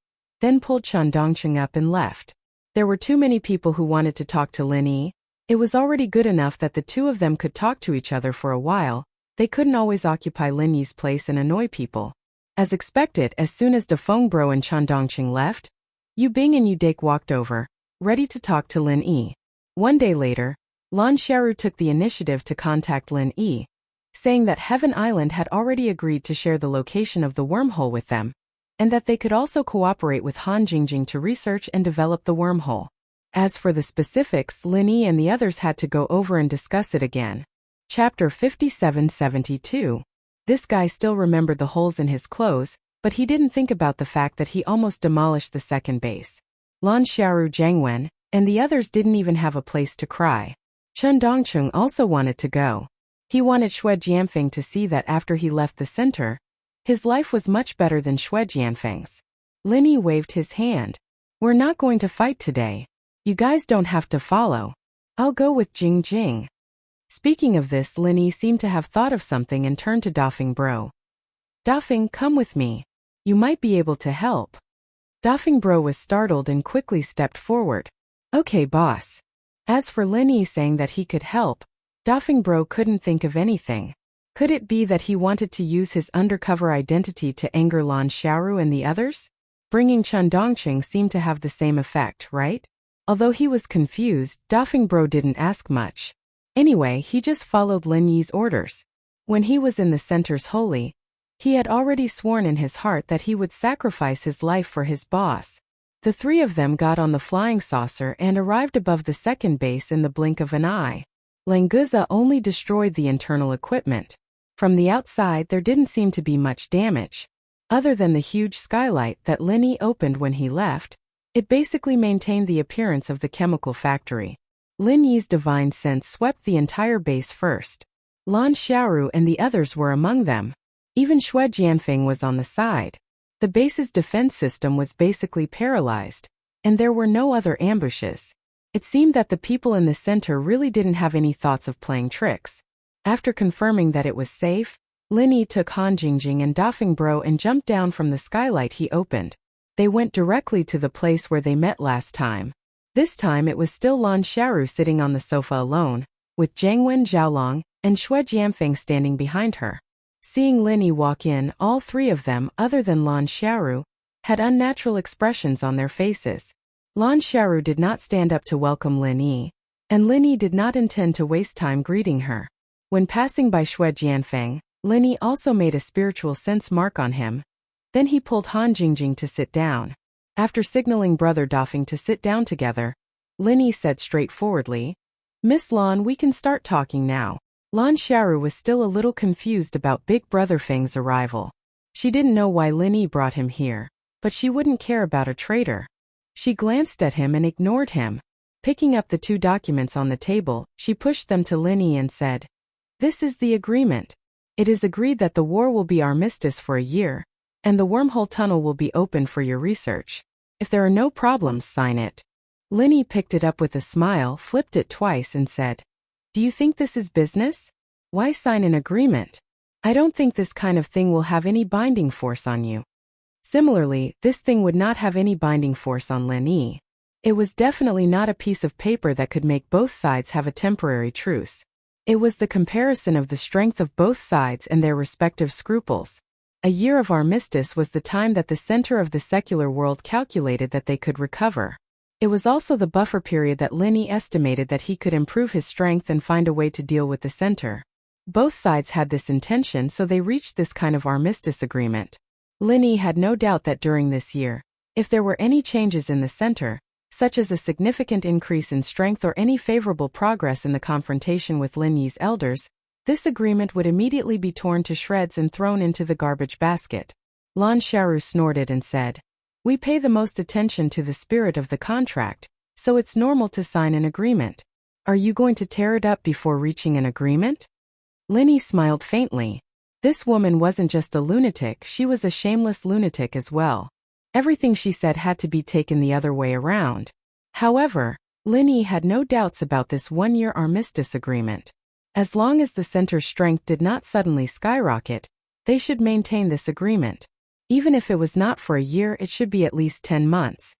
then pulled Chan Dongqing up and left. There were too many people who wanted to talk to Lin Yi. It was already good enough that the two of them could talk to each other for a while. They couldn't always occupy Lin Yi's place and annoy people. As expected, as soon as Dafeng Bro and Chan Dongqing left, Yu Bing and Yu Dake walked over, ready to talk to Lin Yi. One day later, Lan Xiaoru took the initiative to contact Lin Yi, saying that Heaven Island had already agreed to share the location of the wormhole with them, and that they could also cooperate with Han Jingjing to research and develop the wormhole. As for the specifics, Lin Yi and the others had to go over and discuss it again. Chapter 5772. This guy still remembered the holes in his clothes, but he didn't think about the fact that he almost demolished the second base. Lan Xiaoru, Zhang Wen, and the others didn't even have a place to cry. Chan Dongqing also wanted to go. He wanted Xue Jianfeng to see that after he left the center, his life was much better than Xue Jianfeng's. Lin Yi waved his hand. "We're not going to fight today. You guys don't have to follow. I'll go with Jing Jing." Speaking of this, Lin Yi seemed to have thought of something and turned to Dafeng Bro. "Dafeng, come with me. You might be able to help." Dafeng Bro was startled and quickly stepped forward. "Okay, boss." As for Lin Yi saying that he could help, Dafeng Bro couldn't think of anything. Could it be that he wanted to use his undercover identity to anger Lan Xiaoru and the others? Bringing Chen Dongqing seemed to have the same effect, right? Although he was confused, Dafeng Bro didn't ask much. Anyway, he just followed Lin Yi's orders. When he was in the center's holy, he had already sworn in his heart that he would sacrifice his life for his boss. The three of them got on the flying saucer and arrived above the second base in the blink of an eye. Languza only destroyed the internal equipment. From the outside there didn't seem to be much damage. Other than the huge skylight that Lin Yi opened when he left, it basically maintained the appearance of the chemical factory. Lin Yi's divine sense swept the entire base first. Lan Xiaoru and the others were among them. Even Xue Jianfeng was on the side. The base's defense system was basically paralyzed, and there were no other ambushes. It seemed that the people in the center really didn't have any thoughts of playing tricks. After confirming that it was safe, Lin Yi took Han Jingjing and Dafeng Bro and jumped down from the skylight he opened. They went directly to the place where they met last time. This time it was still Lan Xiaoru sitting on the sofa alone, with Zhangwen Zhaolong and Xue Jianfeng standing behind her. Seeing Lin Yi walk in, all three of them, other than Lan Xiaoru, had unnatural expressions on their faces. Lan Xiaoru did not stand up to welcome Lin Yi, and Lin Yi did not intend to waste time greeting her. When passing by Xue Jianfeng, Lin Yi also made a spiritual sense mark on him. Then he pulled Han Jingjing to sit down. After signaling Brother Dafeng to sit down together, Lin Yi said straightforwardly, "Miss Lan, we can start talking now." Lan Xiaoru was still a little confused about Big Brother Feng's arrival. She didn't know why Lin Yi brought him here, but she wouldn't care about a traitor. She glanced at him and ignored him. Picking up the two documents on the table, she pushed them to Lin Yi and said, "This is the agreement. It is agreed that the war will be armistice for a year, and the wormhole tunnel will be open for your research. If there are no problems, sign it." Lin Yi picked it up with a smile, flipped it twice and said, "Do you think this is business? Why sign an agreement? I don't think this kind of thing will have any binding force on you." Similarly, this thing would not have any binding force on Lin Yi. It was definitely not a piece of paper that could make both sides have a temporary truce. It was the comparison of the strength of both sides and their respective scruples. A year of armistice was the time that the center of the secular world calculated that they could recover. It was also the buffer period that Lin Yi estimated that he could improve his strength and find a way to deal with the center. Both sides had this intention, so they reached this kind of armistice agreement. Lin Yi had no doubt that during this year, if there were any changes in the center, such as a significant increase in strength or any favorable progress in the confrontation with Lin Yi's elders, this agreement would immediately be torn to shreds and thrown into the garbage basket. Lan Xiaoru snorted and said, "We pay the most attention to the spirit of the contract, so it's normal to sign an agreement. Are you going to tear it up before reaching an agreement?" Lin Yi smiled faintly. This woman wasn't just a lunatic, she was a shameless lunatic as well. Everything she said had to be taken the other way around. However, Lin Yi had no doubts about this one-year armistice agreement. As long as the center's strength did not suddenly skyrocket, they should maintain this agreement. Even if it was not for a year, it should be at least 10 months.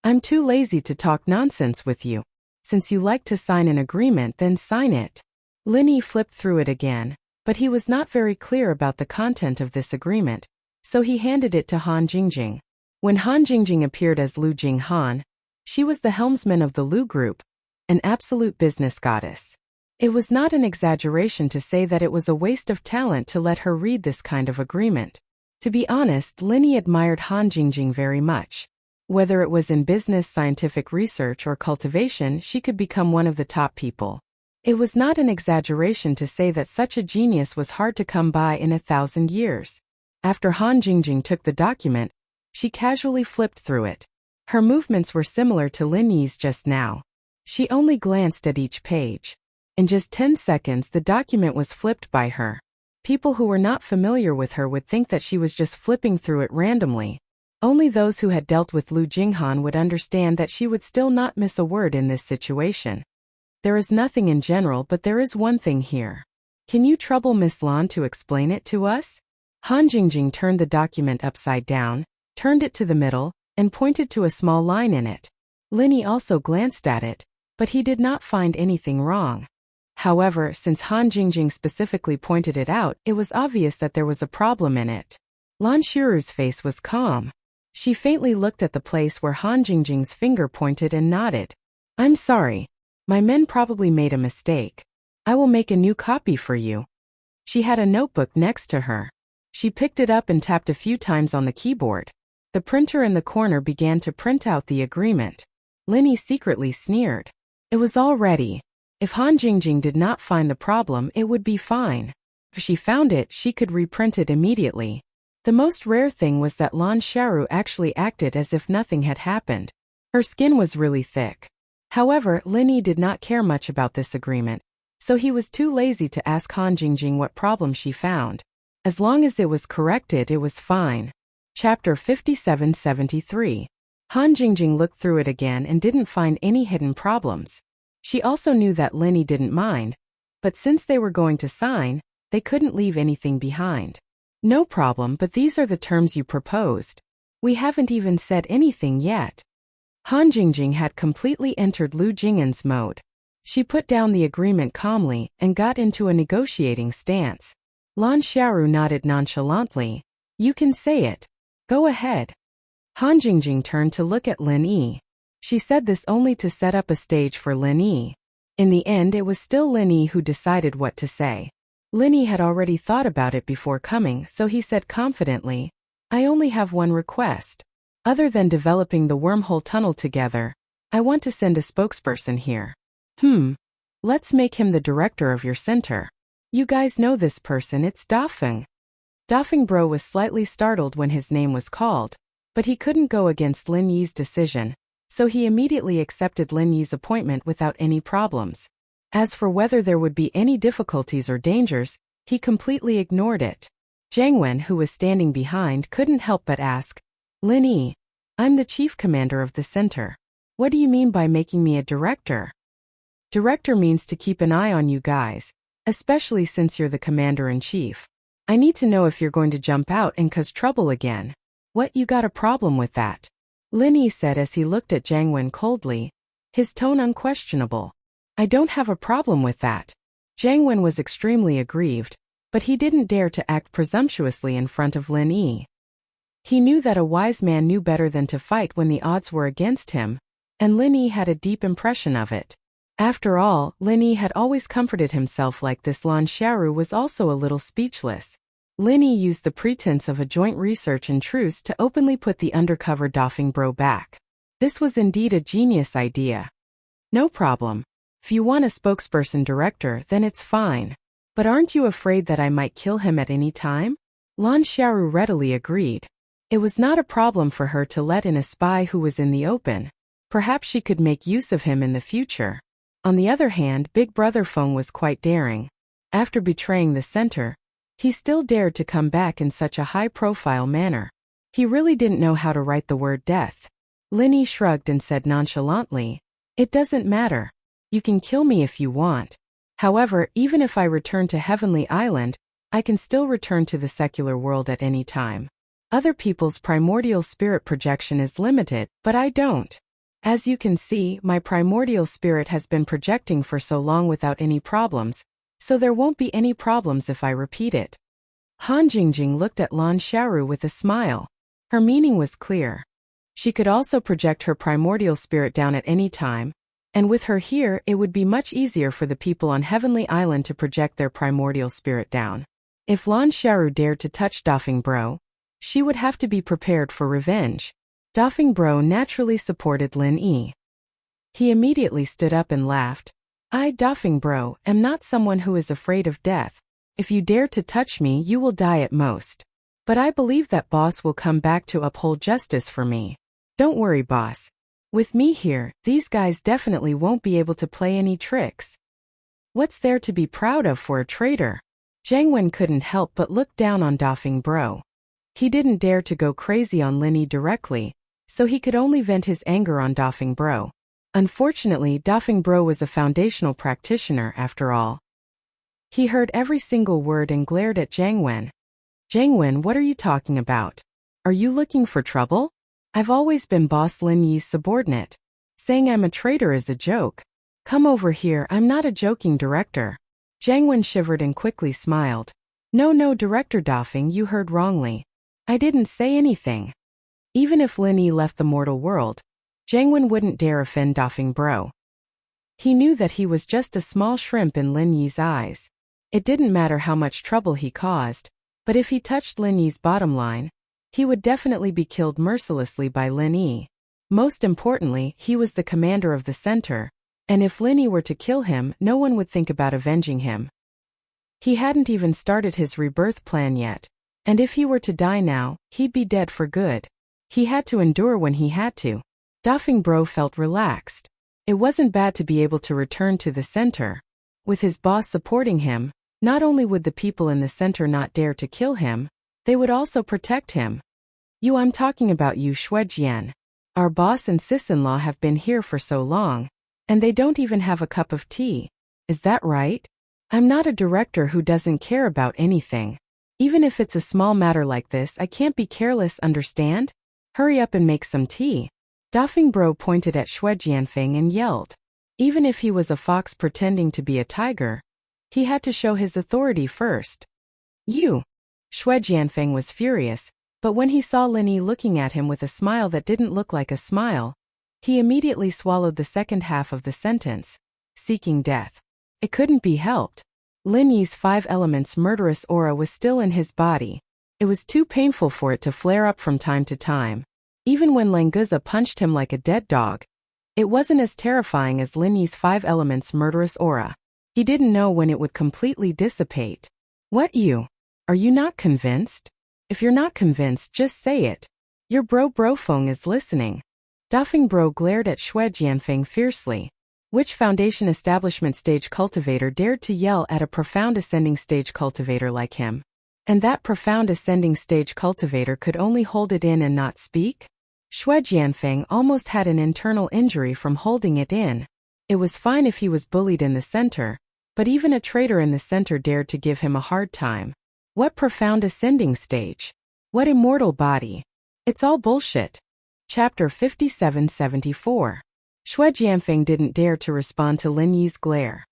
"I'm too lazy to talk nonsense with you. Since you like to sign an agreement, then sign it." Lin Yi flipped through it again, but he was not very clear about the content of this agreement, so he handed it to Han Jingjing. When Han Jingjing appeared as Lu Jinghan, she was the helmsman of the Lu Group, an absolute business goddess. It was not an exaggeration to say that it was a waste of talent to let her read this kind of agreement. To be honest, Lin Yi admired Han Jingjing very much. Whether it was in business, scientific research, or cultivation, she could become one of the top people. It was not an exaggeration to say that such a genius was hard to come by in 1,000 years. After Han Jingjing took the document, she casually flipped through it. Her movements were similar to Lin Yi's just now. She only glanced at each page. In just 10 seconds, the document was flipped by her. People who were not familiar with her would think that she was just flipping through it randomly. Only those who had dealt with Lu Jinghan would understand that she would still not miss a word in this situation. There is nothing in general, but there is one thing here. Can you trouble Miss Lan to explain it to us? Han Jingjing turned the document upside down, turned it to the middle, and pointed to a small line in it. Lin Yi also glanced at it, but he did not find anything wrong. However, since Han Jingjing specifically pointed it out, it was obvious that there was a problem in it. Lan Xiaoru's face was calm. She faintly looked at the place where Han Jingjing's finger pointed and nodded. I'm sorry. My men probably made a mistake. I will make a new copy for you. She had a notebook next to her. She picked it up and tapped a few times on the keyboard. The printer in the corner began to print out the agreement. Linny secretly sneered. It was all ready. If Han Jingjing did not find the problem, it would be fine. If she found it, she could reprint it immediately. The most rare thing was that Lan Xiaoru actually acted as if nothing had happened. Her skin was really thick. However, Linny did not care much about this agreement, so he was too lazy to ask Han Jingjing what problem she found. As long as it was corrected, it was fine. Chapter 5773. Han Jingjing looked through it again and didn't find any hidden problems. She also knew that Linny didn't mind, but since they were going to sign, they couldn't leave anything behind. No problem, but these are the terms you proposed. We haven't even said anything yet. Han Jingjing had completely entered Lu Jing'an's mode. She put down the agreement calmly and got into a negotiating stance. Lan Xiaoru nodded nonchalantly. You can say it. Go ahead. Han Jingjing turned to look at Lin Yi. She said this only to set up a stage for Lin Yi. In the end, it was still Lin Yi who decided what to say. Lin Yi had already thought about it before coming, so he said confidently, I only have one request. Other than developing the wormhole tunnel together, I want to send a spokesperson here. Let's make him the director of your center. You guys know this person, it's Dafeng. Dafeng Bro was slightly startled when his name was called, but he couldn't go against Lin Yi's decision, so he immediately accepted Lin Yi's appointment without any problems. As for whether there would be any difficulties or dangers, he completely ignored it. Zhang Wen, who was standing behind, couldn't help but ask, Lin Yi, I'm the chief commander of the center. What do you mean by making me a director? Director means to keep an eye on you guys, especially since you're the commander-in-chief. I need to know if you're going to jump out and cause trouble again. What, you got a problem with that? Lin Yi said as he looked at Zhang Wen coldly, his tone unquestionable. I don't have a problem with that. Zhang Wen was extremely aggrieved, but he didn't dare to act presumptuously in front of Lin Yi. He knew that a wise man knew better than to fight when the odds were against him, and Lin Yi had a deep impression of it. After all, Lin Yi had always comforted himself like this. Lan Xiaoru was also a little speechless. Lin Yi used the pretense of a joint research and truce to openly put the undercover Dafeng Bro back. This was indeed a genius idea. No problem. If you want a spokesperson director, then it's fine. But aren't you afraid that I might kill him at any time? Lan Xiaoru readily agreed. It was not a problem for her to let in a spy who was in the open. Perhaps she could make use of him in the future. On the other hand, Big Brother Feng was quite daring. After betraying the center, he still dared to come back in such a high-profile manner. He really didn't know how to write the word death. Lin Yi shrugged and said nonchalantly, It doesn't matter. You can kill me if you want. However, even if I return to Heavenly Island, I can still return to the secular world at any time. Other people's primordial spirit projection is limited, but I don't. As you can see, my primordial spirit has been projecting for so long without any problems, so there won't be any problems if I repeat it. Han Jingjing looked at Lan Xiaoru with a smile. Her meaning was clear. She could also project her primordial spirit down at any time, and with her here, it would be much easier for the people on Heavenly Island to project their primordial spirit down. If Lan Xiaoru dared to touch Dafeng Bro, she would have to be prepared for revenge. Dafeng Bro naturally supported Lin Yi. He immediately stood up and laughed. I, Dafeng Bro, am not someone who is afraid of death. If you dare to touch me, you will die at most. But I believe that boss will come back to uphold justice for me. Don't worry, boss. With me here, these guys definitely won't be able to play any tricks. What's there to be proud of for a traitor? Zhang Wen couldn't help but look down on Dafeng Bro. He didn't dare to go crazy on Lin Yi directly, so he could only vent his anger on Dafeng Bro. Unfortunately, Dafeng Bro was a foundational practitioner after all. He heard every single word and glared at Zhang Wen. Zhang Wen, what are you talking about? Are you looking for trouble? I've always been Boss Lin Yi's subordinate. Saying I'm a traitor is a joke. Come over here, I'm not a joking director. Zhang Wen shivered and quickly smiled. No, Director Dafeng, you heard wrongly. I didn't say anything. Even if Lin Yi left the mortal world, Jiang Wen wouldn't dare offend Dafeng Bro. He knew that he was just a small shrimp in Lin Yi's eyes. It didn't matter how much trouble he caused, but if he touched Lin Yi's bottom line, he would definitely be killed mercilessly by Lin Yi. Most importantly, he was the commander of the center, and if Lin Yi were to kill him, no one would think about avenging him. He hadn't even started his rebirth plan yet, and if he were to die now, he'd be dead for good. He had to endure when he had to. Dafeng Bro felt relaxed. It wasn't bad to be able to return to the center. With his boss supporting him, not only would the people in the center not dare to kill him, they would also protect him. I'm talking about you, Shuejian. Our boss and sis-in-law have been here for so long, and they don't even have a cup of tea. Is that right? I'm not a director who doesn't care about anything. Even if it's a small matter like this, I can't be careless, understand? Hurry up and make some tea. Dafeng Bro pointed at Shuejianfeng and yelled. Even if he was a fox pretending to be a tiger, he had to show his authority first. You! Shuejianfeng was furious, but when he saw Lin Yi looking at him with a smile that didn't look like a smile, he immediately swallowed the second half of the sentence, seeking death. It couldn't be helped. Lin Yi's 5 elements murderous aura was still in his body. It was too painful for it to flare up from time to time. Even when Languza punched him like a dead dog, it wasn't as terrifying as Lin Yi's 5 elements murderous aura. He didn't know when it would completely dissipate. What you? Are you not convinced? If you're not convinced, just say it. Your Brofeng is listening. Dafeng Bro glared at Shuejianfeng fiercely. Which foundation establishment stage cultivator dared to yell at a profound ascending stage cultivator like him? And that profound ascending stage cultivator could only hold it in and not speak? Shuejianfeng almost had an internal injury from holding it in. It was fine if he was bullied in the center, but even a traitor in the center dared to give him a hard time. What profound ascending stage? What immortal body? It's all bullshit. Chapter 57-74. Shuejianfeng didn't dare to respond to Lin Yi's glare.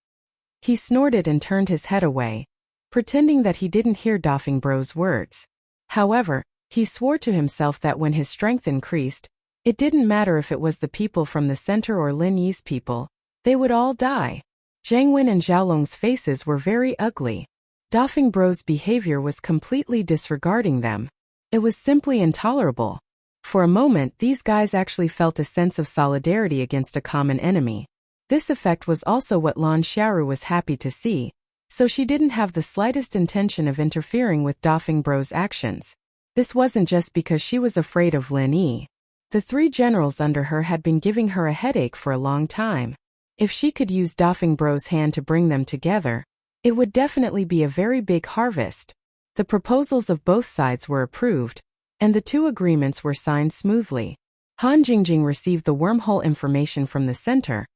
He snorted and turned his head away, pretending that he didn't hear Dafeng Bro's words. However, he swore to himself that when his strength increased, it didn't matter if it was the people from the center or Lin Yi's people, they would all die. Jiang Wen and Xiaolong's faces were very ugly. Dafeng Bro's behavior was completely disregarding them. It was simply intolerable. For a moment, these guys actually felt a sense of solidarity against a common enemy. This effect was also what Lan Xiaoru was happy to see, so she didn't have the slightest intention of interfering with Dafeng Bro's actions. This wasn't just because she was afraid of Lin Yi. The 3 generals under her had been giving her a headache for a long time. If she could use Dafeng Bro's hand to bring them together, it would definitely be a very big harvest. The proposals of both sides were approved, and the 2 agreements were signed smoothly. Han Jingjing received the wormhole information from the center,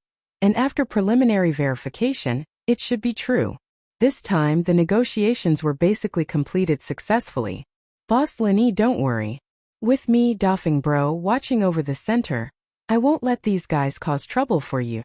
and after preliminary verification, it should be true. This time, the negotiations were basically completed successfully. Boss Lin Yi, don't worry. With me, Dafeng Bro, watching over the center, I won't let these guys cause trouble for you.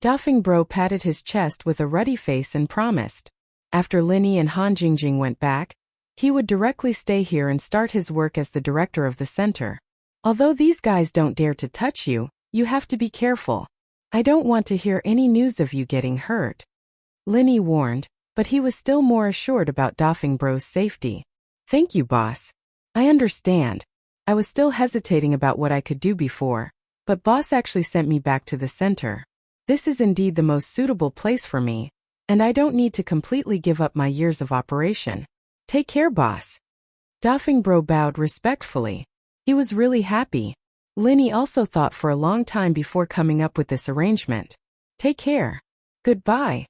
Dafeng Bro patted his chest with a ruddy face and promised. After Lin Yi and Han Jingjing went back, he would directly stay here and start his work as the director of the center. Although these guys don't dare to touch you, you have to be careful. I don't want to hear any news of you getting hurt. Lin Yi warned, but he was still more assured about Dafeng Bro's safety. Thank you, boss. I understand. I was still hesitating about what I could do before, but boss actually sent me back to the center. This is indeed the most suitable place for me, and I don't need to completely give up my years of operation. Take care, boss. Dafeng Bro bowed respectfully. He was really happy. Lin Yi also thought for a long time before coming up with this arrangement. Take care. Goodbye.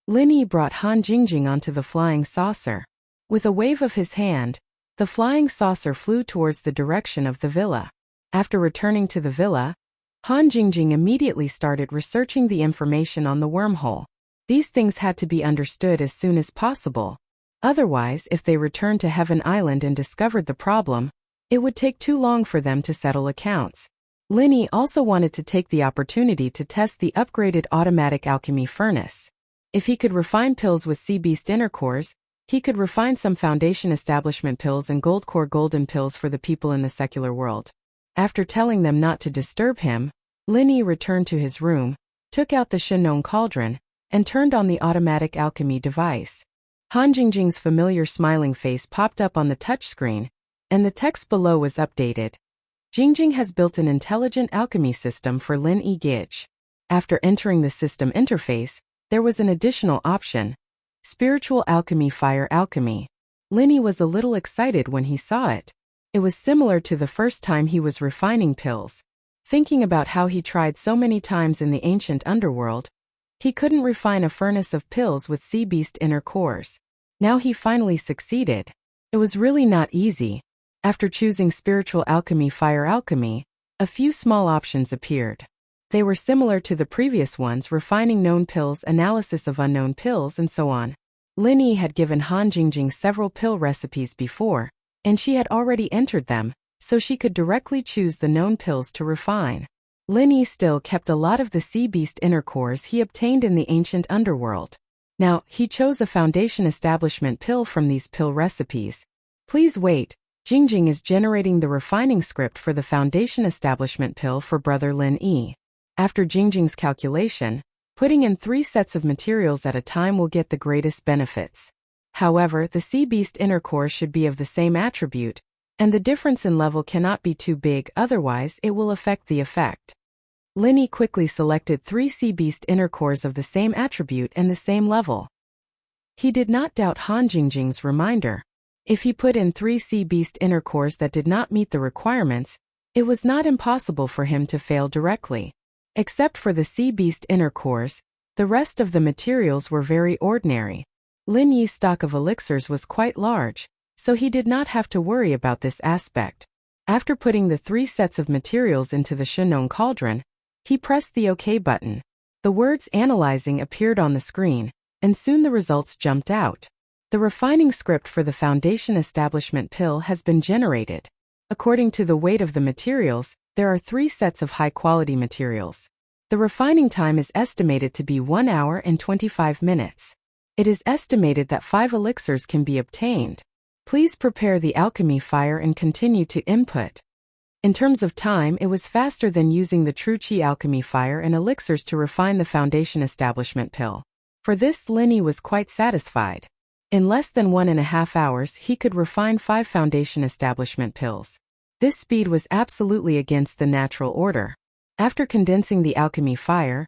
Lin Yi brought Han Jingjing onto the flying saucer. With a wave of his hand, the flying saucer flew towards the direction of the villa. After returning to the villa, Han Jingjing immediately started researching the information on the wormhole. These things had to be understood as soon as possible. Otherwise, if they returned to Heaven Island and discovered the problem, it would take too long for them to settle accounts. Lin Yi also wanted to take the opportunity to test the upgraded automatic alchemy furnace. If he could refine pills with sea beast inner cores, he could refine some foundation establishment pills and gold core golden pills for the people in the secular world. After telling them not to disturb him, Lin Yi returned to his room, took out the Shenong cauldron, and turned on the automatic alchemy device. Han Jingjing's familiar smiling face popped up on the touchscreen, and the text below was updated. Jingjing has built an intelligent alchemy system for Lin Yi Gij. After entering the system interface, there was an additional option: Spiritual Alchemy Fire Alchemy. Lin Yi was a little excited when he saw it. It was similar to the first time he was refining pills. Thinking about how he tried so many times in the ancient underworld, he couldn't refine a furnace of pills with sea beast inner cores. Now he finally succeeded. It was really not easy. After choosing Spiritual Alchemy Fire Alchemy, a few small options appeared. They were similar to the previous ones: refining known pills, analysis of unknown pills, and so on. Lin Yi had given Han Jingjing several pill recipes before, and she had already entered them, so she could directly choose the known pills to refine. Lin Yi still kept a lot of the sea beast inner cores he obtained in the ancient underworld. Now, he chose a foundation establishment pill from these pill recipes. Please wait, Jingjing is generating the refining script for the foundation establishment pill for brother Lin Yi. After Jingjing's calculation, putting in 3 sets of materials at a time will get the greatest benefits. However, the sea beast inner core should be of the same attribute, and the difference in level cannot be too big, otherwise it will affect the effect. Lin Yi quickly selected 3 sea beast inner cores of the same attribute and the same level. He did not doubt Han Jingjing's reminder. If he put in 3 sea beast inner cores that did not meet the requirements, it was not impossible for him to fail directly. Except for the sea beast inner cores, the rest of the materials were very ordinary. Lin Yi's stock of elixirs was quite large, so he did not have to worry about this aspect. After putting the 3 sets of materials into the Shenong cauldron, he pressed the OK button. The words "analyzing" appeared on the screen, and soon the results jumped out. The refining script for the foundation establishment pill has been generated. According to the weight of the materials, there are 3 sets of high-quality materials. The refining time is estimated to be 1 hour and 25 minutes. It is estimated that 5 elixirs can be obtained. Please prepare the alchemy fire and continue to input. In terms of time, it was faster than using the true Qi alchemy fire and elixirs to refine the foundation establishment pill. For this, Lin Yi was quite satisfied. In less than 1.5 hours, he could refine 5 foundation establishment pills. This speed was absolutely against the natural order. After condensing the alchemy fire,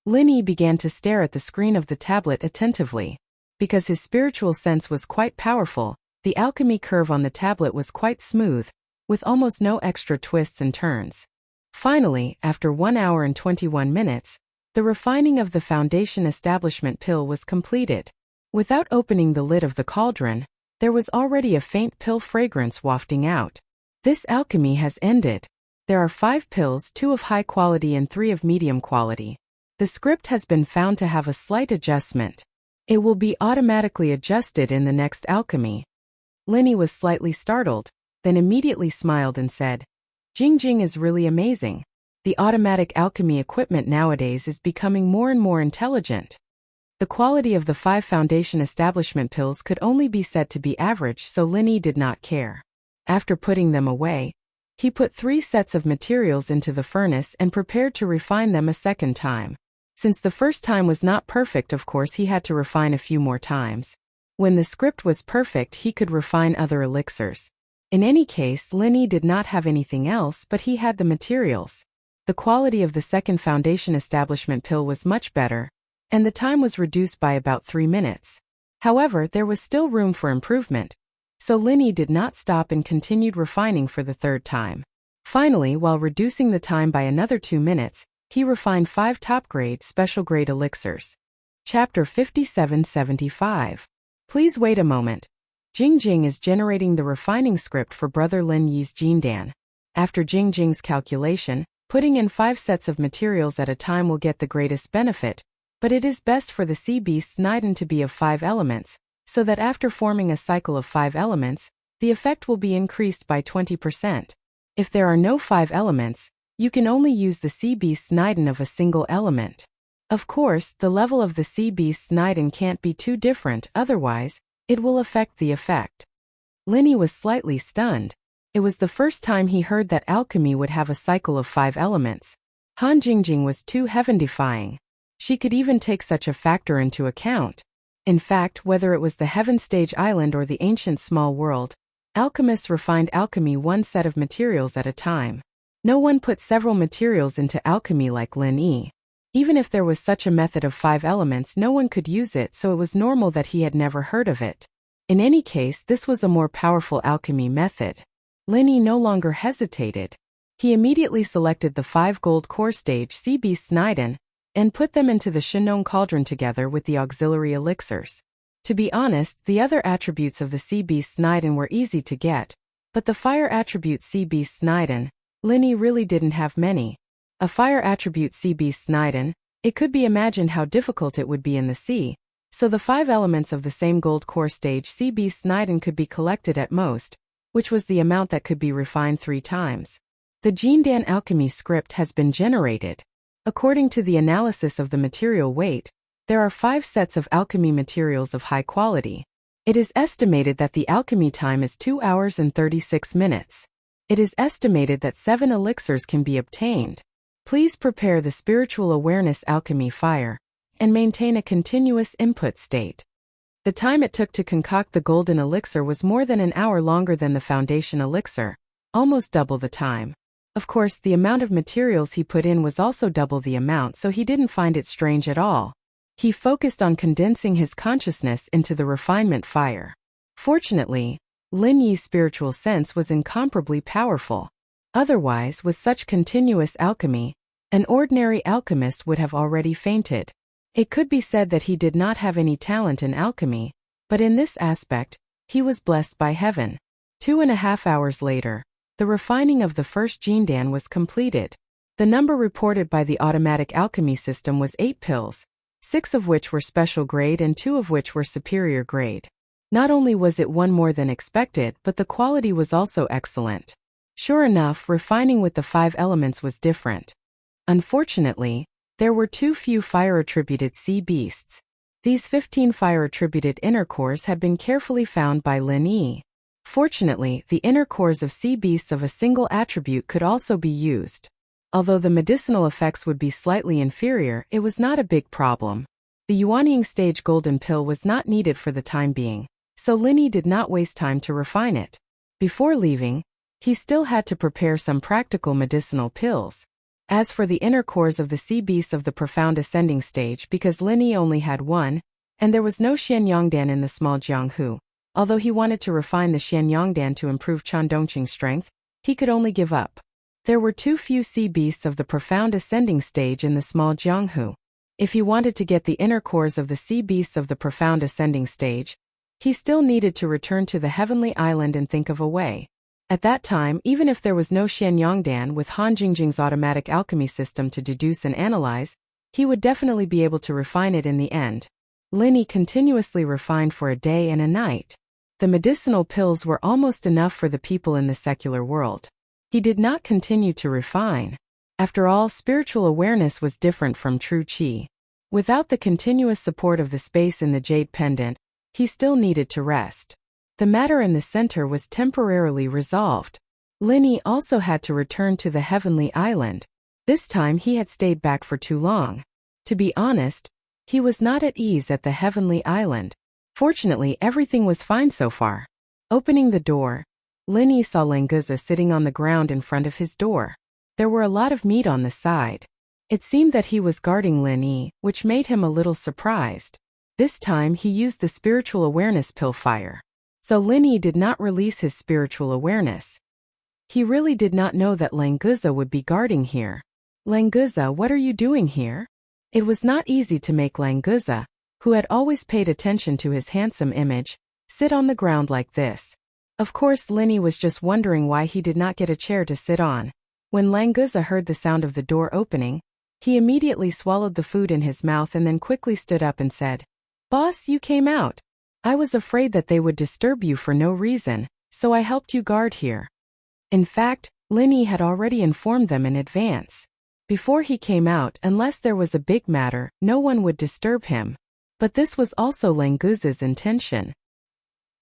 Lin Yi began to stare at the screen of the tablet attentively. Because his spiritual sense was quite powerful, the alchemy curve on the tablet was quite smooth, with almost no extra twists and turns. Finally, after 1 hour and 21 minutes, the refining of the foundation establishment pill was completed. Without opening the lid of the cauldron, there was already a faint pill fragrance wafting out. This alchemy has ended. There are 5 pills, 2 of high quality and 3 of medium quality. The script has been found to have a slight adjustment. It will be automatically adjusted in the next alchemy. Lin Yi was slightly startled, then immediately smiled and said, "Jingjing is really amazing. The automatic alchemy equipment nowadays is becoming more and more intelligent." The quality of the 5 foundation establishment pills could only be said to be average, so Lin Yi did not care. After putting them away, he put 3 sets of materials into the furnace and prepared to refine them a second time. Since the first time was not perfect, of course he had to refine a few more times. When the script was perfect, he could refine other elixirs. In any case, Lin Yi did not have anything else, but he had the materials. The quality of the second foundation establishment pill was much better, and the time was reduced by about 3 minutes. However, there was still room for improvement, so Lin Yi did not stop and continued refining for the 3rd time. Finally, while reducing the time by another 2 minutes, he refined 5 top-grade, special-grade elixirs. Chapter 5775. Please wait a moment. Jingjing is generating the refining script for brother Lin Yi's Jindan. After Jingjing's calculation, putting in 5 sets of materials at a time will get the greatest benefit, but it is best for the sea beast's Niden to be of 5 elements, so that after forming a cycle of 5 elements, the effect will be increased by 20%. If there are no 5 elements, you can only use the sea beast's Niden of a single element. Of course, the level of the sea beast's Niden can't be too different, otherwise, it will affect the effect. Lin Yi was slightly stunned. It was the first time he heard that alchemy would have a cycle of 5 elements. Han Jingjing was too heaven-defying. She could even take such a factor into account. In fact, whether it was the Heaven Stage Island or the ancient small world, alchemists refined alchemy one set of materials at a time. No one put several materials into alchemy like Lin Yi. Even if there was such a method of 5 elements, no one could use it, so it was normal that he had never heard of it. In any case, this was a more powerful alchemy method. Lin Yi no longer hesitated. He immediately selected the 5 gold core stage sea beasts Niden and put them into the Shinong cauldron together with the auxiliary elixirs. To be honest, the other attributes of the sea beasts Niden were easy to get, but the fire attribute sea beasts Niden, Lin Yi really didn't have many. A fire attribute sea beasts Niden, it could be imagined how difficult it would be in the sea, so the 5 elements of the same gold core stage sea beasts Niden could be collected at most, which was the amount that could be refined 3 times. The Jindan alchemy script has been generated. According to the analysis of the material weight, there are 5 sets of alchemy materials of high quality. It is estimated that the alchemy time is 2 hours and 36 minutes. It is estimated that 7 elixirs can be obtained. Please prepare the spiritual awareness alchemy fire and maintain a continuous input state. The time it took to concoct the golden elixir was more than an hour longer than the foundation elixir, almost double the time. Of course, the amount of materials he put in was also double the amount, so he didn't find it strange at all. He focused on condensing his consciousness into the refinement fire. Fortunately, Lin Yi's spiritual sense was incomparably powerful. Otherwise, with such continuous alchemy, an ordinary alchemist would have already fainted. It could be said that he did not have any talent in alchemy, but in this aspect, he was blessed by heaven. 2.5 hours later, the refining of the first Jindan was completed. The number reported by the automatic alchemy system was 8 pills, 6 of which were special grade and 2 of which were superior grade. Not only was it one more than expected, but the quality was also excellent. Sure enough, refining with the 5 elements was different. Unfortunately, there were too few fire-attributed sea beasts. These 15 fire-attributed inner cores had been carefully found by Lin Yi. Fortunately, the inner cores of sea beasts of a single attribute could also be used. Although the medicinal effects would be slightly inferior, it was not a big problem. The Yuanying stage golden pill was not needed for the time being, so Lin Yi did not waste time to refine it. Before leaving, he still had to prepare some practical medicinal pills. As for the inner cores of the sea beasts of the profound ascending stage, because Lin Yi only had one, and there was no Xianyangdan in the small Jianghu, although he wanted to refine the Xianyangdan to improve Chandongqing's strength, he could only give up. There were too few sea beasts of the profound ascending stage in the small Jianghu. If he wanted to get the inner cores of the sea beasts of the profound ascending stage, he still needed to return to the heavenly island and think of a way. At that time, even if there was no Xianyangdan with Han Jingjing's automatic alchemy system to deduce and analyze, he would definitely be able to refine it in the end. Lin Yi continuously refined for a day and a night. The medicinal pills were almost enough for the people in the secular world. He did not continue to refine. After all, spiritual awareness was different from true qi. Without the continuous support of the space in the jade pendant, he still needed to rest. The matter in the center was temporarily resolved. Lin Yi also had to return to the heavenly island. This time he had stayed back for too long. To be honest, he was not at ease at the heavenly island. Fortunately, everything was fine so far. Opening the door, Lin Yi saw Languza sitting on the ground in front of his door. There were a lot of meat on the side. It seemed that he was guarding Lin Yi, which made him a little surprised. This time he used the spiritual awareness pill fire. So Lin Yi did not release his spiritual awareness. He really did not know that Languza would be guarding here. Languza, what are you doing here? It was not easy to make Languza, who had always paid attention to his handsome image, sit on the ground like this. Of course, Lin Yi was just wondering why he did not get a chair to sit on. When Languza heard the sound of the door opening, he immediately swallowed the food in his mouth and then quickly stood up and said, "Boss, you came out. I was afraid that they would disturb you for no reason, so I helped you guard here." In fact, Lin Yi had already informed them in advance. Before he came out, unless there was a big matter, no one would disturb him. But this was also Languza's intention.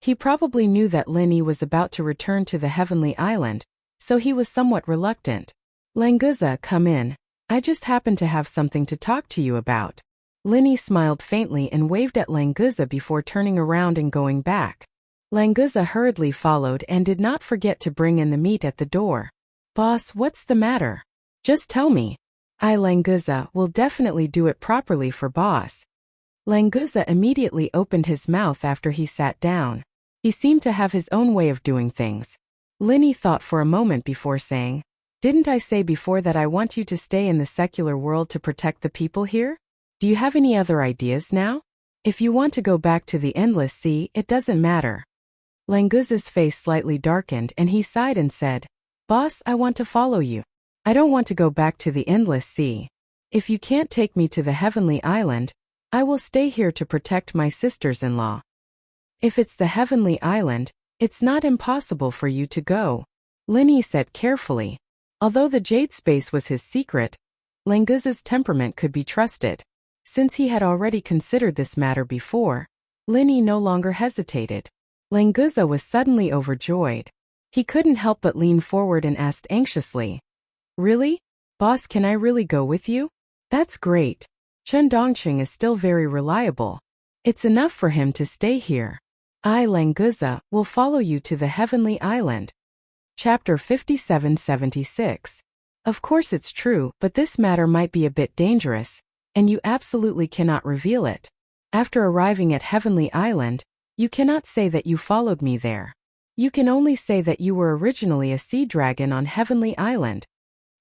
He probably knew that Linny was about to return to the Heavenly Island, so he was somewhat reluctant. Languza, come in. I just happen to have something to talk to you about. Linny smiled faintly and waved at Languza before turning around and going back. Languza hurriedly followed and did not forget to bring in the meat at the door. Boss, what's the matter? Just tell me. Languza will definitely do it properly for boss. Languza immediately opened his mouth after he sat down. He seemed to have his own way of doing things. Linny thought for a moment before saying, Didn't I say before that I want you to stay in the secular world to protect the people here? Do you have any other ideas now? If you want to go back to the Endless Sea, it doesn't matter. Languza's face slightly darkened and he sighed and said, Boss, I want to follow you. I don't want to go back to the Endless Sea. If you can't take me to the Heavenly Island, I will stay here to protect my sisters-in-law. If it's the Heavenly Island, it's not impossible for you to go, Linny said carefully. Although the jade space was his secret, Languza's temperament could be trusted. Since he had already considered this matter before, Linny no longer hesitated. Languza was suddenly overjoyed. He couldn't help but lean forward and asked anxiously, Really? Boss, can I really go with you? That's great. Chen Dongqing is still very reliable. It's enough for him to stay here. I, Languza, will follow you to the Heavenly Island. Chapter 5776. Of course it's true, but this matter might be a bit dangerous, and you absolutely cannot reveal it. After arriving at Heavenly Island, you cannot say that you followed me there. You can only say that you were originally a sea dragon on Heavenly Island.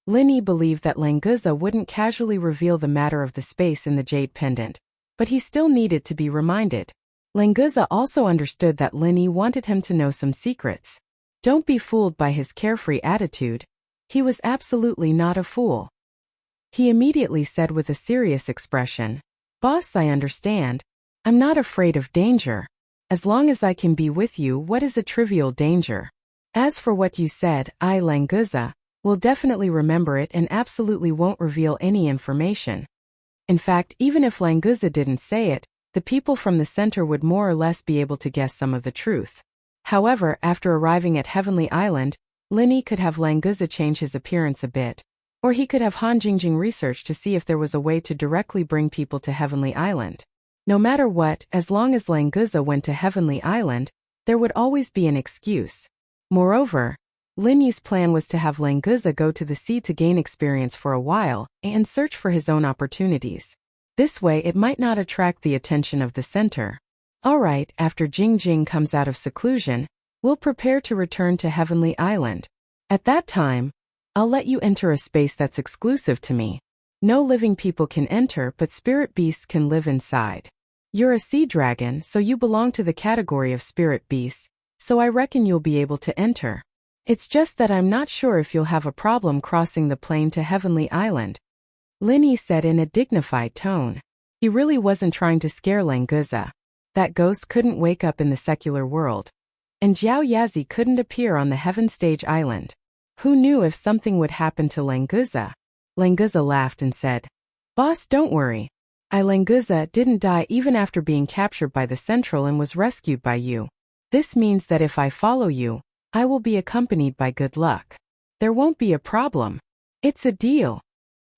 Linny believed that Languza wouldn't casually reveal the matter of the space in the jade pendant, but he still needed to be reminded. Languza also understood that Linny wanted him to know some secrets. Don't be fooled by his carefree attitude. He was absolutely not a fool. He immediately said with a serious expression, Boss, I understand. I'm not afraid of danger. As long as I can be with you, what is a trivial danger? As for what you said, I, Languza, will definitely remember it and absolutely won't reveal any information. In fact, even if Languza didn't say it, the people from the center would more or less be able to guess some of the truth. However, after arriving at Heavenly Island, Linny could have Languza change his appearance a bit, or he could have Han Jingjing research to see if there was a way to directly bring people to Heavenly Island. No matter what, as long as Languza went to Heavenly Island, there would always be an excuse. Moreover, Linny's plan was to have Languza go to the sea to gain experience for a while and search for his own opportunities. This way it might not attract the attention of the center. Alright, after Jingjing comes out of seclusion, we'll prepare to return to Heavenly Island. At that time, I'll let you enter a space that's exclusive to me. No living people can enter, but spirit beasts can live inside. You're a sea dragon, so you belong to the category of spirit beasts, so I reckon you'll be able to enter. It's just that I'm not sure if you'll have a problem crossing the plane to Heavenly Island, Linny said in a dignified tone. He really wasn't trying to scare Languza. That ghost couldn't wake up in the secular world. And Jiao Yazi couldn't appear on the Heaven Stage Island. Who knew if something would happen to Languza? Languza laughed and said, Boss, don't worry. Languza didn't die even after being captured by the Central and was rescued by you. This means that if I follow you, I will be accompanied by good luck. There won't be a problem. It's a deal.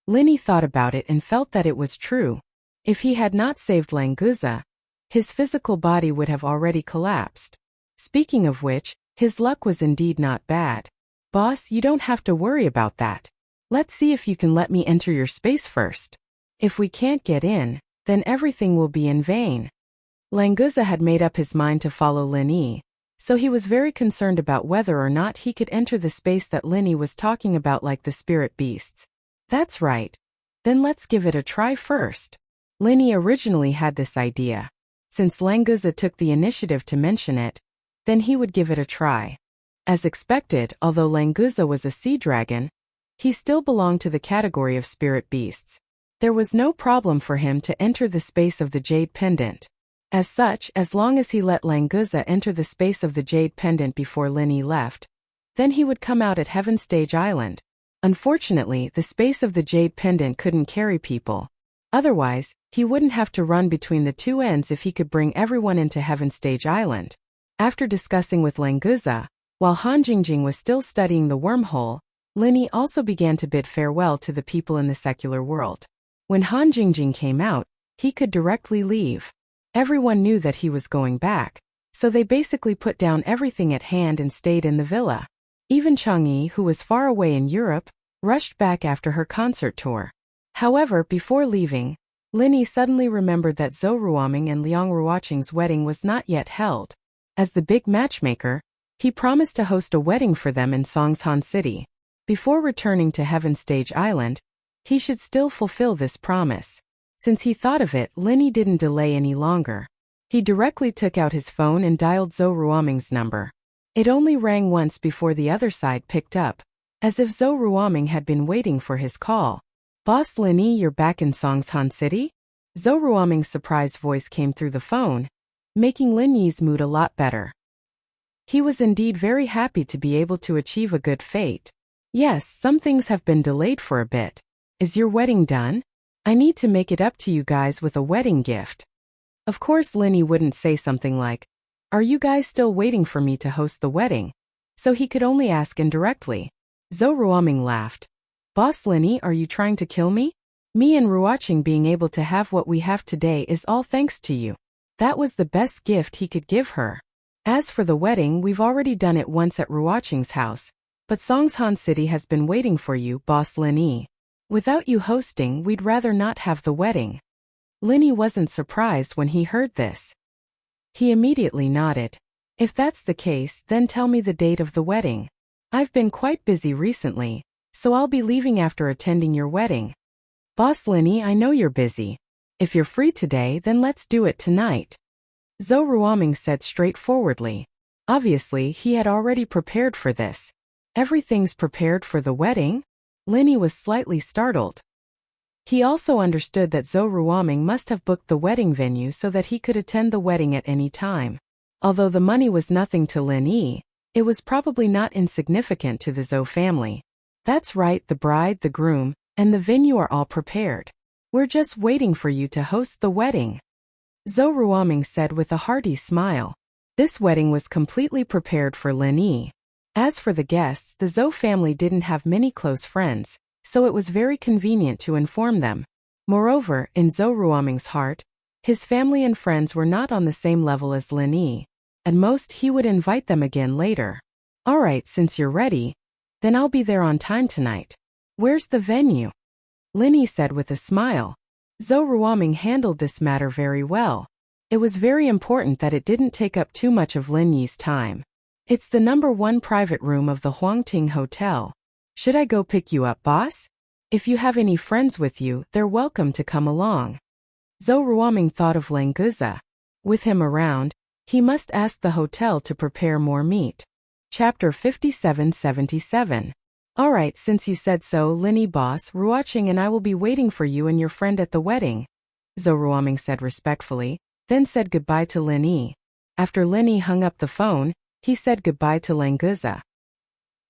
Linny thought about it and felt that it was true. If he had not saved Languza, his physical body would have already collapsed. Speaking of which, his luck was indeed not bad. Boss, you don't have to worry about that. Let's see if you can let me enter your space first. If we can't get in, then everything will be in vain. Languza had made up his mind to follow Linny, so he was very concerned about whether or not he could enter the space that Linny was talking about like the spirit beasts. That's right. Then let's give it a try first. Linny originally had this idea. Since Languza took the initiative to mention it, then he would give it a try. As expected, although Languza was a sea dragon, he still belonged to the category of spirit beasts. There was no problem for him to enter the space of the jade pendant. As such, as long as he let Languza enter the space of the jade pendant before Linny left, then he would come out at Heaven Stage Island. Unfortunately, the space of the jade pendant couldn't carry people. Otherwise, he wouldn't have to run between the two ends if he could bring everyone into Heaven Stage Island. After discussing with Languza, while Han Jingjing was still studying the wormhole, Linny also began to bid farewell to the people in the secular world. When Han Jingjing came out, he could directly leave. Everyone knew that he was going back, so they basically put down everything at hand and stayed in the villa. Even Chang'e, who was far away in Europe, rushed back after her concert tour. However, before leaving, Linny suddenly remembered that Zhou Ruoming and Liang Ruoqing's wedding was not yet held. As the big matchmaker, he promised to host a wedding for them in Songshan City. Before returning to Heaven Stage Island, he should still fulfill this promise. Since he thought of it, Linny didn't delay any longer. He directly took out his phone and dialed Zhou Ruoming's number. It only rang once before the other side picked up, as if Zhou Ruoming had been waiting for his call. "Boss Linny, you're back in Songshan City?" Zhou Ruoming's surprised voice came through the phone, making Linny's mood a lot better. He was indeed very happy to be able to achieve a good fate. "Yes, some things have been delayed for a bit. Is your wedding done? I need to make it up to you guys with a wedding gift." Of course Linny wouldn't say something like, "Are you guys still waiting for me to host the wedding?" So he could only ask indirectly. Zhou Ruoming laughed. "Boss Linny, are you trying to kill me? Me and Ruoqing being able to have what we have today is all thanks to you." That was the best gift he could give her. "As for the wedding, we've already done it once at Ruoqing's house, but Songshan City has been waiting for you, Boss Linny. Without you hosting, we'd rather not have the wedding." Linny wasn't surprised when he heard this. He immediately nodded. "If that's the case, then tell me the date of the wedding. I've been quite busy recently, so I'll be leaving after attending your wedding." "Boss Linny, I know you're busy. If you're free today, then let's do it tonight," Zhou Ruoming said straightforwardly. Obviously, he had already prepared for this. "Everything's prepared for the wedding?" Linny was slightly startled. He also understood that Zhou Ruoming must have booked the wedding venue so that he could attend the wedding at any time. Although the money was nothing to Linny, it was probably not insignificant to the Zhou family. "That's right, the bride, the groom, and the venue are all prepared. We're just waiting for you to host the wedding," Zhou Ruoming said with a hearty smile. This wedding was completely prepared for Linny. As for the guests, the Zhou family didn't have many close friends, so it was very convenient to inform them. Moreover, in Zhou Ruoming's heart, his family and friends were not on the same level as Linny. At most, he would invite them again later. "All right, since you're ready, then I'll be there on time tonight. Where's the venue?" Linny said with a smile. Zhou Ruoming handled this matter very well. It was very important that it didn't take up too much of Linny's time. "It's the #1 private room of the Huangting Hotel. Should I go pick you up, boss? If you have any friends with you, they're welcome to come along." Zhou Ruoming thought of Languza. With him around, he must ask the hotel to prepare more meat. Chapter 5777. "All right, since you said so, Linny boss, Ruoqing and I will be waiting for you and your friend at the wedding," Zhou Ruoming said respectfully, then said goodbye to Linny. After Linny hung up the phone, he said goodbye to Languza.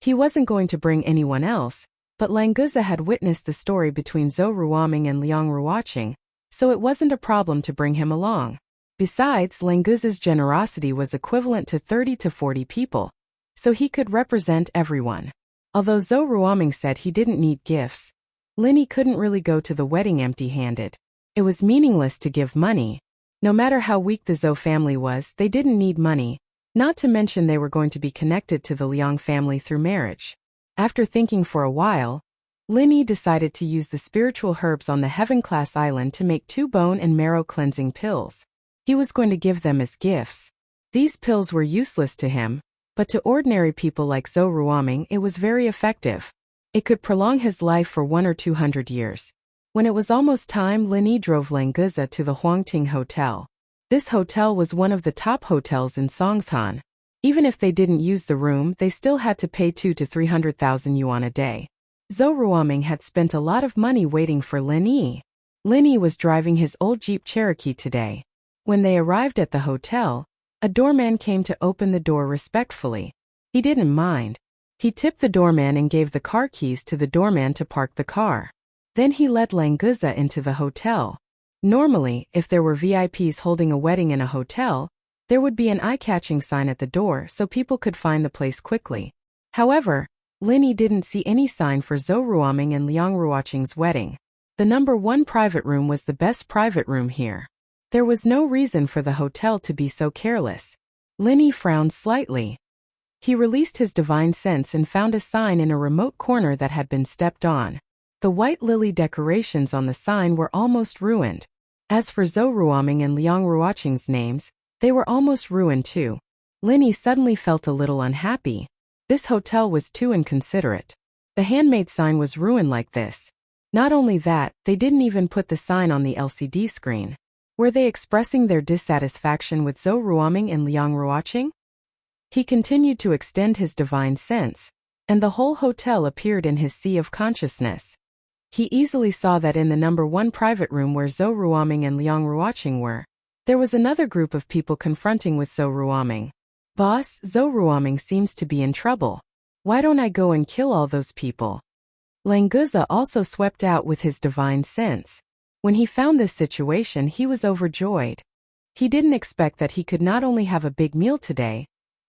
He wasn't going to bring anyone else, but Languza had witnessed the story between Zhou Ruoming and Liang Ruoqing, so it wasn't a problem to bring him along. Besides, Languza's generosity was equivalent to 30 to 40 people, so he could represent everyone. Although Zhou Ruoming said he didn't need gifts, Linny couldn't really go to the wedding empty-handed. It was meaningless to give money. No matter how weak the Zhou family was, they didn't need money, not to mention they were going to be connected to the Liang family through marriage. After thinking for a while, Linny decided to use the spiritual herbs on the Heaven-class island to make 2 bone and marrow cleansing pills. He was going to give them as gifts. These pills were useless to him, but to ordinary people like Zhou Ruoming it was very effective. It could prolong his life for 100 or 200 years. When it was almost time, Linny drove Languza to the Huangting Hotel. This hotel was one of the top hotels in Songshan. Even if they didn't use the room, they still had to pay 200,000 to 300,000 yuan a day. Zhou Ruoming had spent a lot of money waiting for Linny. Linny was driving his old Jeep Cherokee today. When they arrived at the hotel, a doorman came to open the door respectfully. He didn't mind. He tipped the doorman and gave the car keys to the doorman to park the car. Then he led Languza into the hotel. Normally, if there were VIPs holding a wedding in a hotel, There would be an eye-catching sign at the door so people could find the place quickly. However, Linny didn't see any sign for Zhou Ruoming and Liang Ruoqing's wedding. The number 1 private room was the best private room here. There was no reason for the hotel to be so careless. Linny frowned slightly. He released his divine sense and found a sign in a remote corner that had been stepped on. The white lily decorations on the sign were almost ruined. As for Zhou Ruoming and Liang Ruoqing's names, they were almost ruined too. Linny suddenly felt a little unhappy. This hotel was too inconsiderate. The handmade sign was ruined like this. Not only that, they didn't even put the sign on the LCD screen. Were they expressing their dissatisfaction with Zhou Ruoming and Liang Ruoqing? He continued to extend his divine sense, and the whole hotel appeared in his sea of consciousness. He easily saw that in the number 1 private room where Zhou Ruoming and Liang Ruoqing were, there was another group of people confronting with Zhou Ruoming. Boss, Zhou Ruoming seems to be in trouble. Why don't I go and kill all those people? Languza also swept out with his divine sense. When he found this situation, he was overjoyed. He didn't expect that he could not only have a big meal today,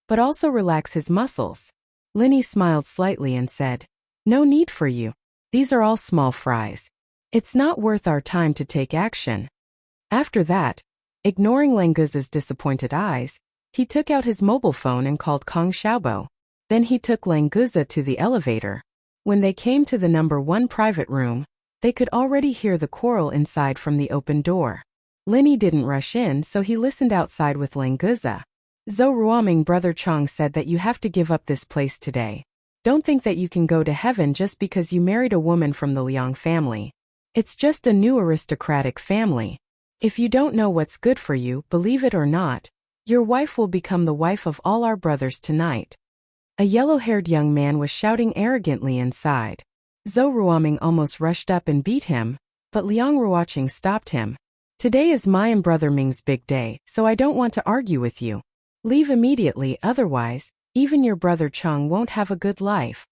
but also relax his muscles. Linny smiled slightly and said, "No need for you. These are all small fries. It's not worth our time to take action." After that, ignoring Languza's disappointed eyes, he took out his mobile phone and called Kong Xiaobo. Then he took Languza to the elevator. When they came to the number 1 private room, they could already hear the quarrel inside from the open door. Linny didn't rush in, so he listened outside with Languza. Zhou Ruoming, Brother Chong said that you have to give up this place today. Don't think that you can go to heaven just because you married a woman from the Liang family. It's just a new aristocratic family. If you don't know what's good for you, believe it or not, your wife will become the wife of all our brothers tonight. A yellow-haired young man was shouting arrogantly inside. Zhou Ruoming almost rushed up and beat him, but Liang Ruoqing stopped him. Today is my and Brother Ming's big day, so I don't want to argue with you. Leave immediately, otherwise, even your brother Cheng won't have a good life.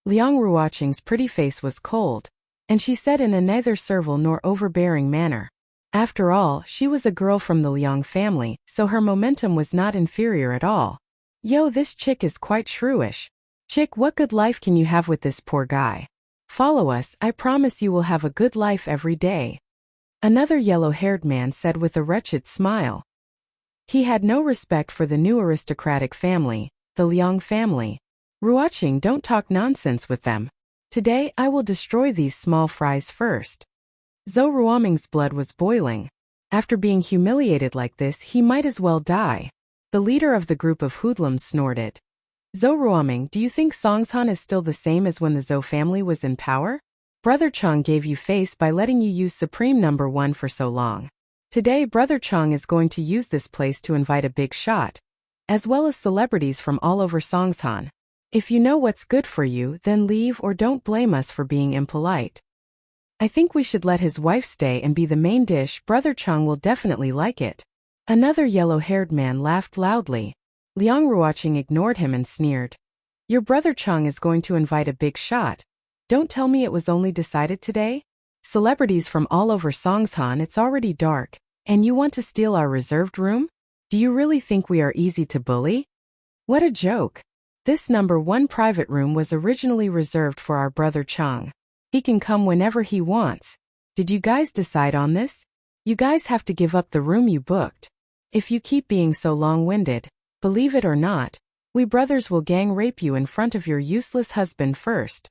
Liang Ruoqing's pretty face was cold, and she said in a neither servile nor overbearing manner. After all, she was a girl from the Liang family, so her momentum was not inferior at all. Yo, this chick is quite shrewish. Chick, what good life can you have with this poor guy? Follow us, I promise you will have a good life every day. Another yellow-haired man said with a wretched smile. He had no respect for the new aristocratic family, the Liang family. Ruoqing, don't talk nonsense with them. Today I will destroy these small fries first. Zhou Ruoming's blood was boiling. After being humiliated like this, he might as well die. The leader of the group of hoodlums snorted. Zhou Ruoming, do you think Songshan is still the same as when the Zhou family was in power? Brother Chong gave you face by letting you use Supreme Number 1 for so long. Today Brother Chong is going to use this place to invite a big shot, as well as celebrities from all over Songshan. If you know what's good for you, then leave or don't blame us for being impolite. I think we should let his wife stay and be the main dish. Brother Chong will definitely like it. Another yellow-haired man laughed loudly. Liang Ruoqing ignored him and sneered. Your brother Chong is going to invite a big shot. Don't tell me it was only decided today? Celebrities from all over Songshan, it's already dark, and you want to steal our reserved room? Do you really think we are easy to bully? What a joke. This number 1 private room was originally reserved for our brother Chong. He can come whenever he wants. Did you guys decide on this? You guys have to give up the room you booked. If you keep being so long-winded, believe it or not, we brothers will gang rape you in front of your useless husband first.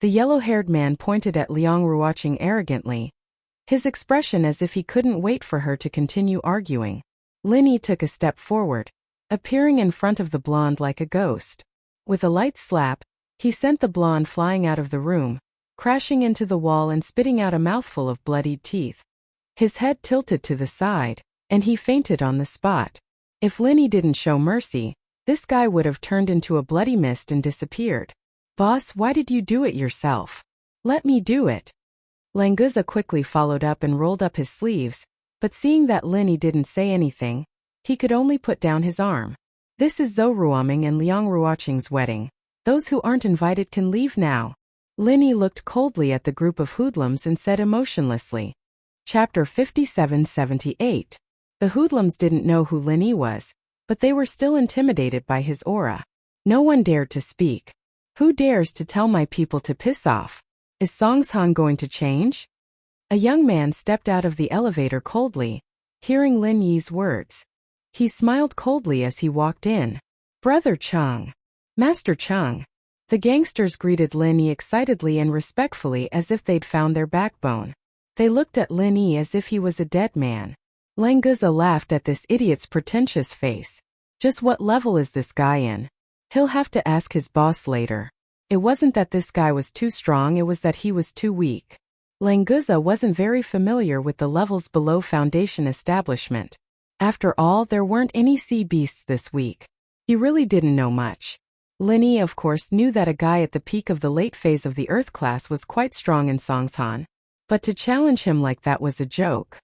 The yellow-haired man pointed at Liang Ruoqing arrogantly, his expression as if he couldn't wait for her to continue arguing. Linny took a step forward, appearing in front of the blonde like a ghost. With a light slap, he sent the blonde flying out of the room, crashing into the wall and spitting out a mouthful of bloodied teeth. His head tilted to the side, and he fainted on the spot. If Linny didn't show mercy, this guy would have turned into a bloody mist and disappeared. Boss, why did you do it yourself? Let me do it. Languza quickly followed up and rolled up his sleeves, but seeing that Linny didn't say anything, he could only put down his arm. This is Zhou Ruoming and Liang Ruoqing's wedding. Those who aren't invited can leave now. Linny looked coldly at the group of hoodlums and said emotionlessly. Chapter 57-78. The hoodlums didn't know who Lin Yi was, but they were still intimidated by his aura. No one dared to speak. Who dares to tell my people to piss off? Is Songshan going to change? A young man stepped out of the elevator coldly, hearing Lin Yi's words. He smiled coldly as he walked in. Brother Chung. Master Chung. The gangsters greeted Lin Yi excitedly and respectfully as if they'd found their backbone. They looked at Lin Yi as if he was a dead man. Languza laughed at this idiot's pretentious face. Just what level is this guy in? He'll have to ask his boss later. It wasn't that this guy was too strong, it was that he was too weak. Languza wasn't very familiar with the levels below Foundation establishment. After all, there weren't any sea beasts this week. He really didn't know much. Lin Yi, of course, knew that a guy at the peak of the late phase of the Earth class was quite strong in Songshan. But to challenge him like that was a joke.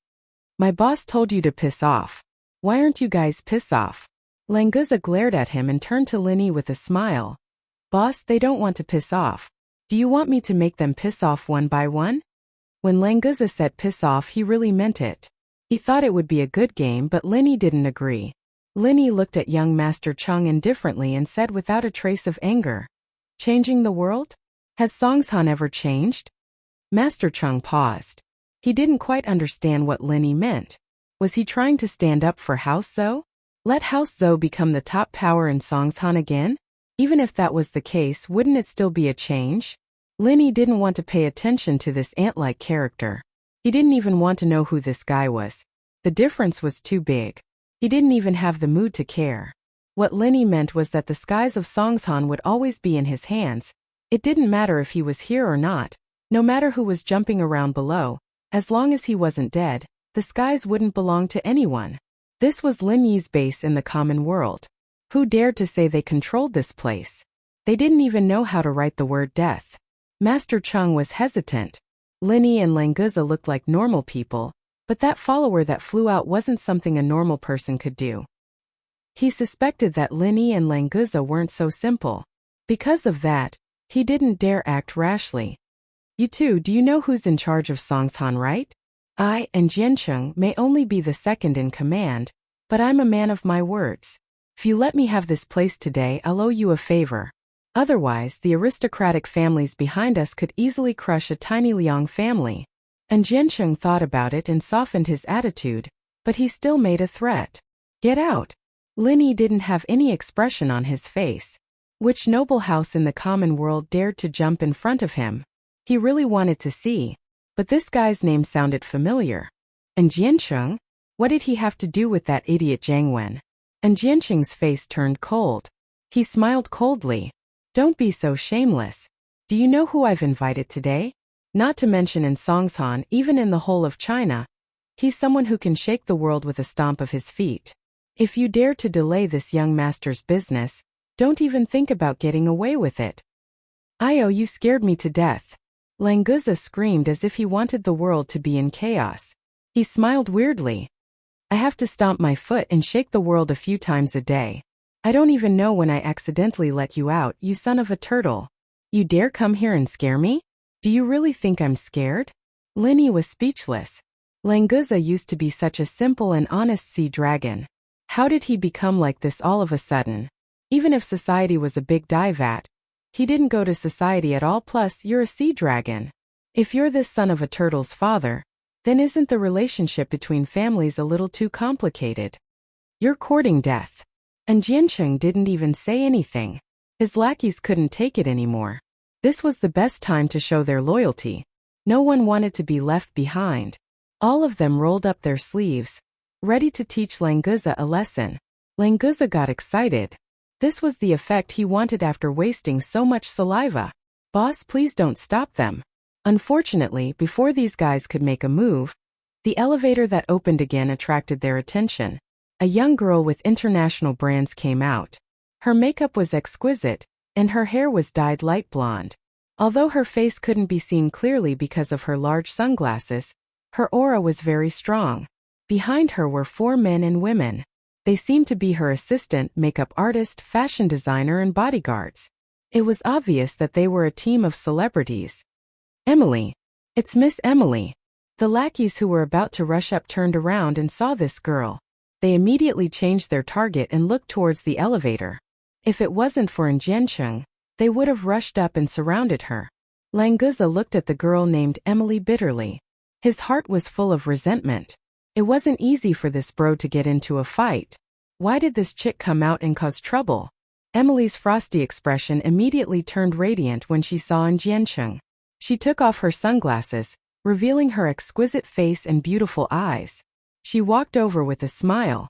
My boss told you to piss off. Why aren't you guys piss off? Languza glared at him and turned to Lin Yi with a smile. Boss, they don't want to piss off. Do you want me to make them piss off one by one? When Languza said piss off, he really meant it. He thought it would be a good game, but Lin Yi didn't agree. Lin Yi looked at young Master Chung indifferently and said without a trace of anger. Changing the world? Has Songshan ever changed? Master Chung paused. He didn't quite understand what Lin Yi meant. Was he trying to stand up for House Zhou? Let House Zhou become the top power in Songshan again? Even if that was the case, wouldn't it still be a change? Lin Yi didn't want to pay attention to this ant-like character. He didn't even want to know who this guy was. The difference was too big. He didn't even have the mood to care. What Lin Yi meant was that the skies of Songshan would always be in his hands. It didn't matter if he was here or not, no matter who was jumping around below. As long as he wasn't dead, the skies wouldn't belong to anyone. This was Lin Yi's base in the common world. Who dared to say they controlled this place? They didn't even know how to write the word death. Master Chung was hesitant. Lin Yi and Languza looked like normal people, but that follower that flew out wasn't something a normal person could do. He suspected that Lin Yi and Languza weren't so simple. Because of that, he didn't dare act rashly. You two, do you know who's in charge of Songshan, right? I and Jiancheng may only be the second in command, but I'm a man of my words. If you let me have this place today, I'll owe you a favor. Otherwise, the aristocratic families behind us could easily crush a tiny Liang family. And Jiancheng thought about it and softened his attitude, but he still made a threat. Get out. Lin Yi didn't have any expression on his face. Which noble house in the common world dared to jump in front of him? He really wanted to see. But this guy's name sounded familiar. And Jiancheng? What did he have to do with that idiot Zhang Wen? And Jiancheng's face turned cold. He smiled coldly. Don't be so shameless. Do you know who I've invited today? Not to mention in Songshan, even in the whole of China. He's someone who can shake the world with a stomp of his feet. If you dare to delay this young master's business, don't even think about getting away with it. Io, you scared me to death. Languza screamed as if he wanted the world to be in chaos. He smiled weirdly. I have to stomp my foot and shake the world a few times a day. I don't even know when I accidentally let you out, you son of a turtle. You dare come here and scare me? Do you really think I'm scared? Lin Yi was speechless. Languza used to be such a simple and honest sea dragon. How did he become like this all of a sudden? Even if society was a big dive at, he didn't go to society at all, plus you're a sea dragon. If you're this son of a turtle's father, then isn't the relationship between families a little too complicated? You're courting death. And Jiancheng didn't even say anything. His lackeys couldn't take it anymore. This was the best time to show their loyalty. No one wanted to be left behind. All of them rolled up their sleeves, ready to teach Languza a lesson. Languza got excited. This was the effect he wanted after wasting so much saliva. Boss, please don't stop them. Unfortunately, before these guys could make a move, the elevator that opened again attracted their attention. A young girl with international brands came out. Her makeup was exquisite, and her hair was dyed light blonde. Although her face couldn't be seen clearly because of her large sunglasses, her aura was very strong. Behind her were 4 men and women. They seemed to be her assistant, makeup artist, fashion designer, and bodyguards. It was obvious that they were a team of celebrities. Emily. It's Miss Emily. The lackeys who were about to rush up turned around and saw this girl. They immediately changed their target and looked towards the elevator. If it wasn't for Jiancheng, they would have rushed up and surrounded her. Languza looked at the girl named Emily bitterly. His heart was full of resentment. It wasn't easy for this bro to get into a fight. Why did this chick come out and cause trouble? Emily's frosty expression immediately turned radiant when she saw Jiancheng. She took off her sunglasses, revealing her exquisite face and beautiful eyes. She walked over with a smile.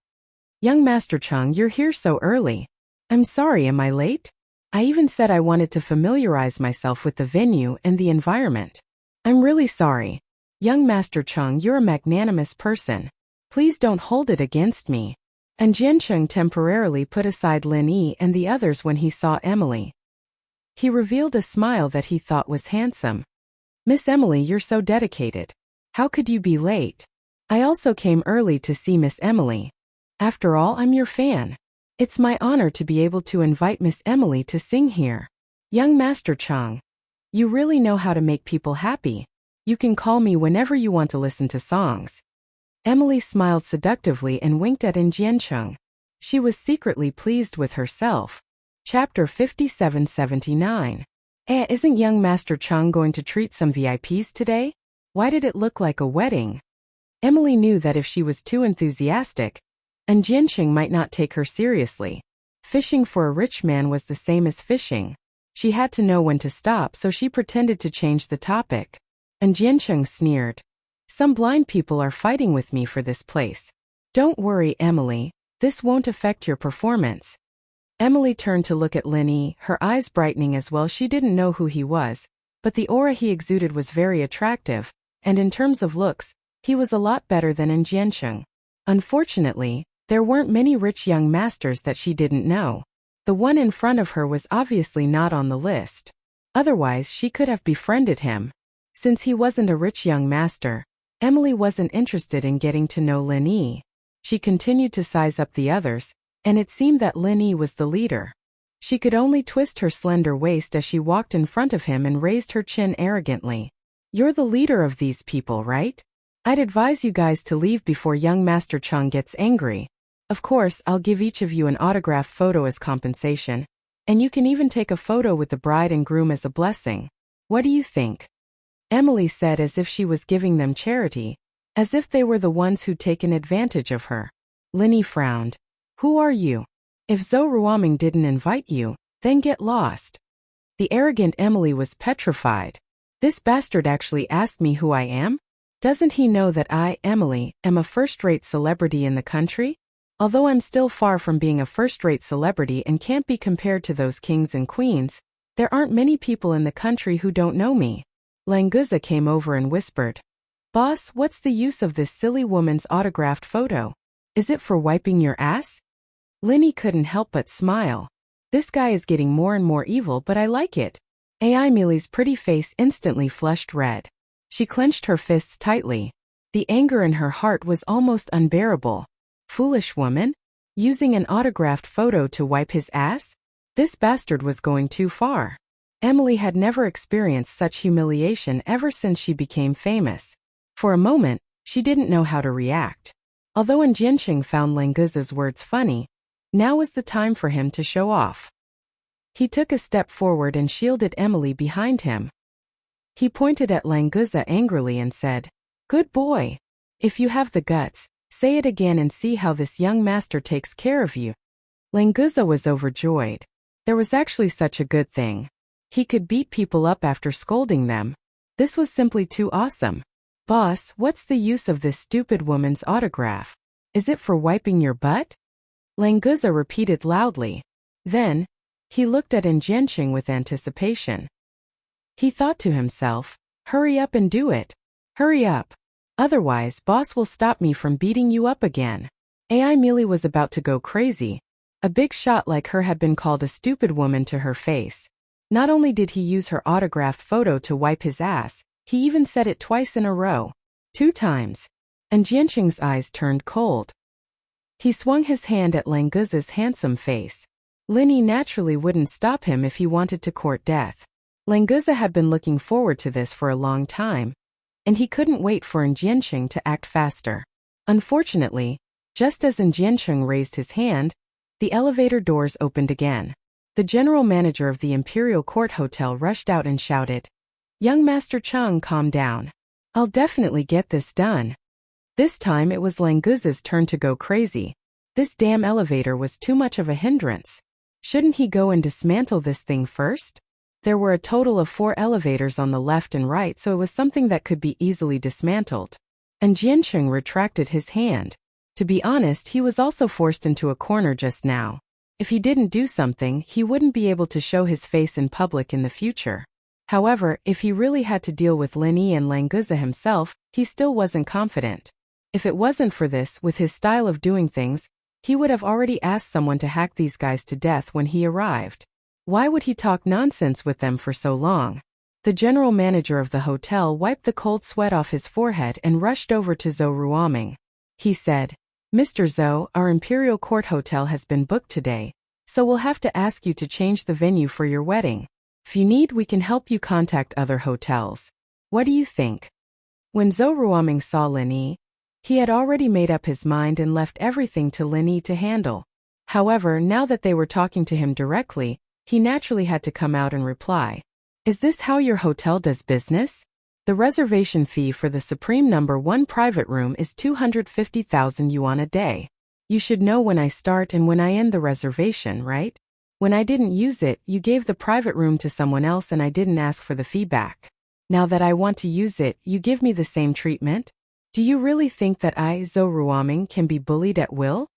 Young Master Cheng, you're here so early. I'm sorry, am I late? I even said I wanted to familiarize myself with the venue and the environment. I'm really sorry. Young Master Cheng, you're a magnanimous person. Please don't hold it against me. And Jiancheng temporarily put aside Lin Yi and the others when he saw Emily. He revealed a smile that he thought was handsome. Miss Emily, you're so dedicated. How could you be late? I also came early to see Miss Emily. After all, I'm your fan. It's my honor to be able to invite Miss Emily to sing here. Young Master Cheng, you really know how to make people happy. You can call me whenever you want to listen to songs. Emily smiled seductively and winked at Jiancheng. She was secretly pleased with herself. Chapter 5779. Isn't young Master Cheng going to treat some VIPs today? Why did it look like a wedding? Emily knew that if she was too enthusiastic, Jiancheng might not take her seriously. Fishing for a rich man was the same as fishing. She had to know when to stop, so she pretended to change the topic. Jiancheng sneered. Some blind people are fighting with me for this place. Don't worry, Emily. This won't affect your performance. Emily turned to look at Lin Yi, her eyes brightening as well. She didn't know who he was, but the aura he exuded was very attractive, and in terms of looks, he was a lot better than Jiancheng. Unfortunately, there weren't many rich young masters that she didn't know. The one in front of her was obviously not on the list. Otherwise, she could have befriended him. Since he wasn't a rich young master, Emily wasn't interested in getting to know Lin Yi. She continued to size up the others, and it seemed that Lin Yi was the leader. She could only twist her slender waist as she walked in front of him and raised her chin arrogantly. You're the leader of these people, right? I'd advise you guys to leave before young Master Cheng gets angry. Of course, I'll give each of you an autograph photo as compensation, and you can even take a photo with the bride and groom as a blessing. What do you think? Emily said as if she was giving them charity, as if they were the ones who'd taken advantage of her. Lin Yi frowned. Who are you? If Zhou Ruoming didn't invite you, then get lost. The arrogant Emily was petrified. This bastard actually asked me who I am? Doesn't he know that I, Emily, am a first-rate celebrity in the country? Although I'm still far from being a first-rate celebrity and can't be compared to those kings and queens, there aren't many people in the country who don't know me. Languza came over and whispered. Boss, what's the use of this silly woman's autographed photo? Is it for wiping your ass? Lin Yi couldn't help but smile. This guy is getting more and more evil, but I like it. Emily's pretty face instantly flushed red. She clenched her fists tightly. The anger in her heart was almost unbearable. Foolish woman? Using an autographed photo to wipe his ass? This bastard was going too far. Emily had never experienced such humiliation ever since she became famous. For a moment, she didn't know how to react. Although Jiancheng found Languza's words funny, now was the time for him to show off. He took a step forward and shielded Emily behind him. He pointed at Languza angrily and said, Good boy. If you have the guts, say it again and see how this young master takes care of you. Languza was overjoyed. There was actually such a good thing. He could beat people up after scolding them. This was simply too awesome. Boss, what's the use of this stupid woman's autograph? Is it for wiping your butt? Languza repeated loudly. Then, he looked at Jiancheng with anticipation. He thought to himself, hurry up and do it. Hurry up. Otherwise, boss will stop me from beating you up again. Emily was about to go crazy. A big shot like her had been called a stupid woman to her face. Not only did he use her autographed photo to wipe his ass, he even said it twice in a row. 2 times. Jiancheng's eyes turned cold. He swung his hand at Languza's handsome face. Lin Yi naturally wouldn't stop him if he wanted to court death. Languza had been looking forward to this for a long time. and he couldn't wait for Jianqing to act faster. Unfortunately, just as Jianqing raised his hand, the elevator doors opened again. The general manager of the Imperial Court Hotel rushed out and shouted, "Young Master Cheng, calm down. I'll definitely get this done." This time it was Languza's turn to go crazy. This damn elevator was too much of a hindrance. Shouldn't he go and dismantle this thing first? There were a total of 4 elevators on the left and right, so it was something that could be easily dismantled. And Jianqing retracted his hand. To be honest, he was also forced into a corner just now. If he didn't do something, he wouldn't be able to show his face in public in the future. However, if he really had to deal with Lin Yi and Languza himself, he still wasn't confident. If it wasn't for this, with his style of doing things, he would have already asked someone to hack these guys to death when he arrived. Why would he talk nonsense with them for so long? The general manager of the hotel wiped the cold sweat off his forehead and rushed over to Zhou Ruoming. He said, "Mr. Zhou, our Imperial Court Hotel has been booked today, so we'll have to ask you to change the venue for your wedding. If you need, we can help you contact other hotels. What do you think?" When Zhou Ruoming saw Lin Yi, he had already made up his mind and left everything to Lin Yi to handle. However, now that they were talking to him directly, he naturally had to come out and reply. "Is this how your hotel does business? The reservation fee for the Supreme No. 1 private room is 250,000 yuan a day. You should know when I start and when I end the reservation, right? When I didn't use it, you gave the private room to someone else and I didn't ask for the fee back. Now that I want to use it, you give me the same treatment? Do you really think that I, Zhou Ruoming, can be bullied at will?"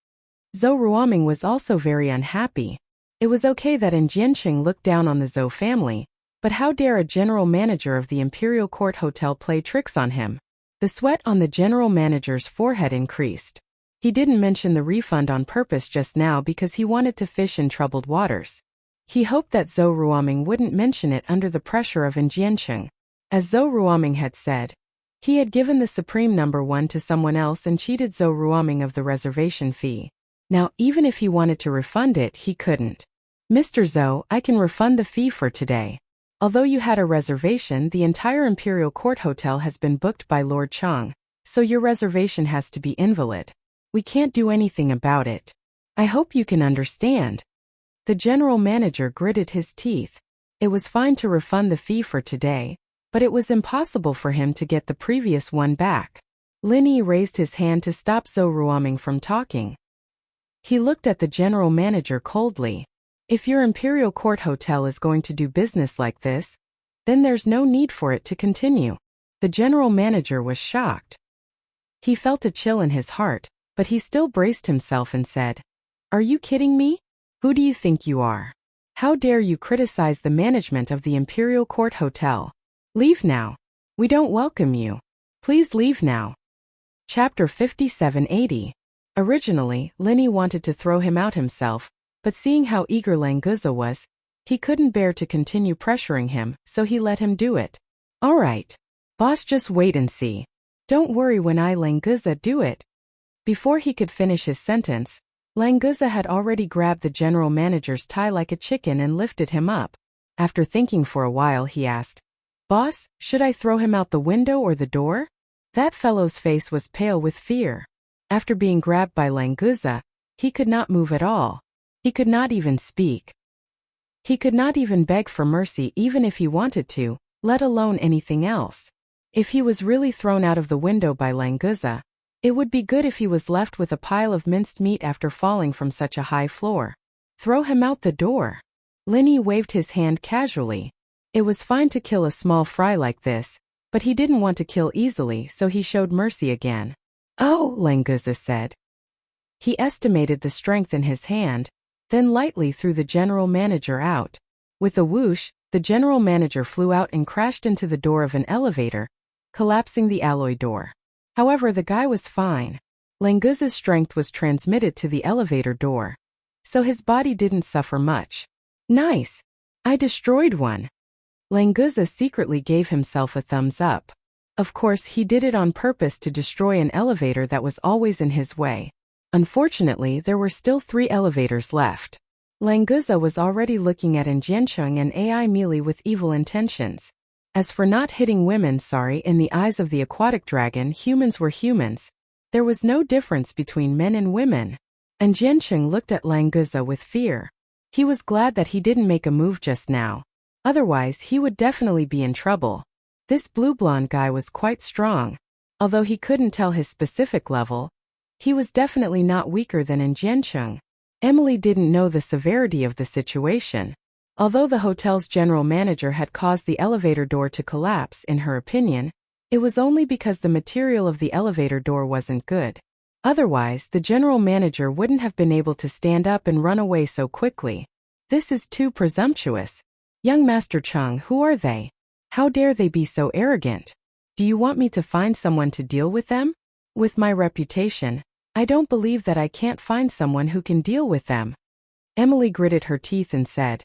Zhou Ruoming was also very unhappy. It was okay that Jianqing looked down on the Zhou family, but how dare a general manager of the Imperial Court Hotel play tricks on him? The sweat on the general manager's forehead increased. He didn't mention the refund on purpose just now because he wanted to fish in troubled waters. He hoped that Zhou Ruoming wouldn't mention it under the pressure of Jianqing. As Zhou Ruoming had said, he had given the Supreme No. 1 to someone else and cheated Zhou Ruoming of the reservation fee. Now, even if he wanted to refund it, he couldn't. "Mr. Zhou, I can refund the fee for today. Although you had a reservation, the entire Imperial Court Hotel has been booked by Lord Cheng, so your reservation has to be invalid. We can't do anything about it. I hope you can understand." The general manager gritted his teeth. It was fine to refund the fee for today, but it was impossible for him to get the previous one back. Lin Yi raised his hand to stop Zhou Ruoming from talking. He looked at the general manager coldly. "If your Imperial Court Hotel is going to do business like this, then there's no need for it to continue." The general manager was shocked. He felt a chill in his heart, but he still braced himself and said, "Are you kidding me? Who do you think you are? How dare you criticize the management of the Imperial Court Hotel? Leave now. We don't welcome you. Please leave now." Chapter 5780. Originally, Lin Yi wanted to throw him out himself, but seeing how eager Languza was, he couldn't bear to continue pressuring him, so he let him do it. "All right. Boss, just wait and see. Don't worry when I, Languza, do it." Before he could finish his sentence, Languza had already grabbed the general manager's tie like a chicken and lifted him up. After thinking for a while, he asked, "Boss, should I throw him out the window or the door?" That fellow's face was pale with fear. After being grabbed by Languza, he could not move at all. He could not even speak. He could not even beg for mercy even if he wanted to, let alone anything else. If he was really thrown out of the window by Languza, it would be good if he was left with a pile of minced meat after falling from such a high floor. Throw him out the door. Lin Yi waved his hand casually. It was fine to kill a small fry like this, but he didn't want to kill easily, so he showed mercy again. "Oh," Languza said. He estimated the strength in his hand, then lightly threw the general manager out. With a whoosh, the general manager flew out and crashed into the door of an elevator, collapsing the alloy door. However, the guy was fine. Languza's strength was transmitted to the elevator door, so his body didn't suffer much. "Nice. I destroyed one." Languza secretly gave himself a thumbs up. Of course, he did it on purpose to destroy an elevator that was always in his way. Unfortunately, there were still 3 elevators left. Languza was already looking at Jianqing and AI Mealy with evil intentions. As for not hitting women, sorry, in the eyes of the aquatic dragon, humans were humans. There was no difference between men and women. And Jiancheng looked at Languza with fear. He was glad that he didn't make a move just now. Otherwise, he would definitely be in trouble. This blue-blonde guy was quite strong. Although he couldn't tell his specific level, he was definitely not weaker than in Jiancheng. Emily didn't know the severity of the situation. Although the hotel's general manager had caused the elevator door to collapse, in her opinion, it was only because the material of the elevator door wasn't good. Otherwise, the general manager wouldn't have been able to stand up and run away so quickly. This is too presumptuous. Young Master Chung, who are they? How dare they be so arrogant? Do you want me to find someone to deal with them? With my reputation, I don't believe that I can't find someone who can deal with them. Emily gritted her teeth and said,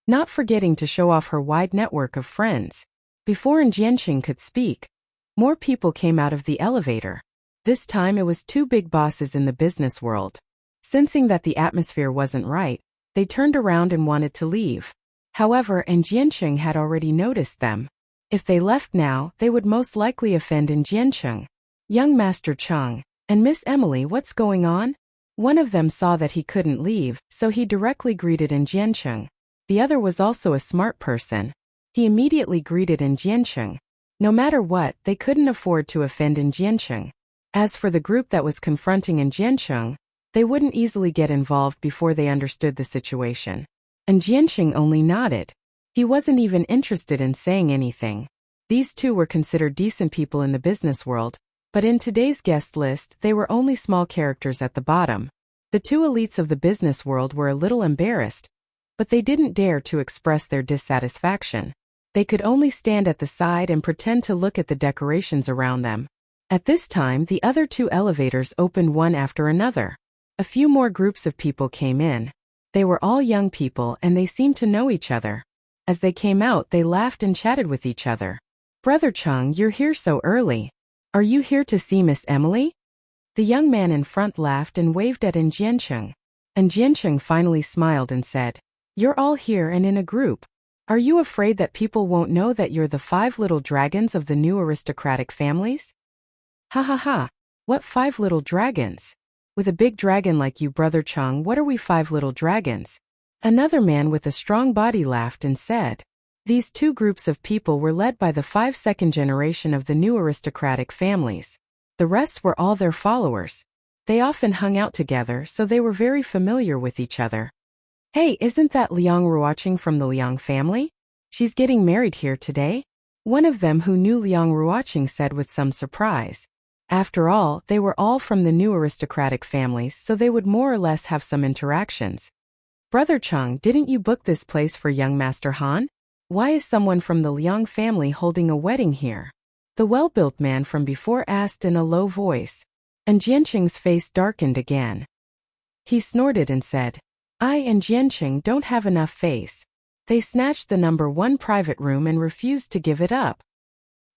not forgetting to show off her wide network of friends. Before Jiancheng could speak, more people came out of the elevator. This time it was two big bosses in the business world. Sensing that the atmosphere wasn't right, they turned around and wanted to leave. However, Jiancheng had already noticed them. If they left now, they would most likely offend Jiancheng. Young Master Chung and Miss Emily, what's going on? One of them saw that he couldn't leave, so he directly greeted Jiancheng. The other was also a smart person. He immediately greeted Jiancheng. No matter what, they couldn't afford to offend Jiancheng. As for the group that was confronting Jiancheng, they wouldn't easily get involved before they understood the situation. Jiancheng only nodded. He wasn't even interested in saying anything. These two were considered decent people in the business world, but in today's guest list they were only small characters at the bottom. The two elites of the business world were a little embarrassed, but they didn't dare to express their dissatisfaction. They could only stand at the side and pretend to look at the decorations around them. At this time, the other two elevators opened one after another. A few more groups of people came in. They were all young people and they seemed to know each other. As they came out, they laughed and chatted with each other. Brother Chung, you're here so early. Are you here to see Miss Emily? The young man in front laughed and waved at Jiancheng. Jiancheng finally smiled and said, you're all here and in a group. Are you afraid that people won't know that you're the 5 little dragons of the new aristocratic families? Ha ha ha. What 5 little dragons? With a big dragon like you, Brother Chung, what are we 5 little dragons? Another man with a strong body laughed and said. These two groups of people were led by the 5 second generation of the new aristocratic families. The rest were all their followers. They often hung out together, so they were very familiar with each other. Hey, isn't that Liang Ruoqing from the Liang family? She's getting married here today? One of them who knew Liang Ruoqing said with some surprise. After all, they were all from the new aristocratic families, so they would more or less have some interactions. Brother Chung, didn't you book this place for young Master Han? Why is someone from the Liang family holding a wedding here? The well-built man from before asked in a low voice. Jiancheng's face darkened again. He snorted and said, I and Jiancheng don't have enough face. They snatched the number 1 private room and refused to give it up.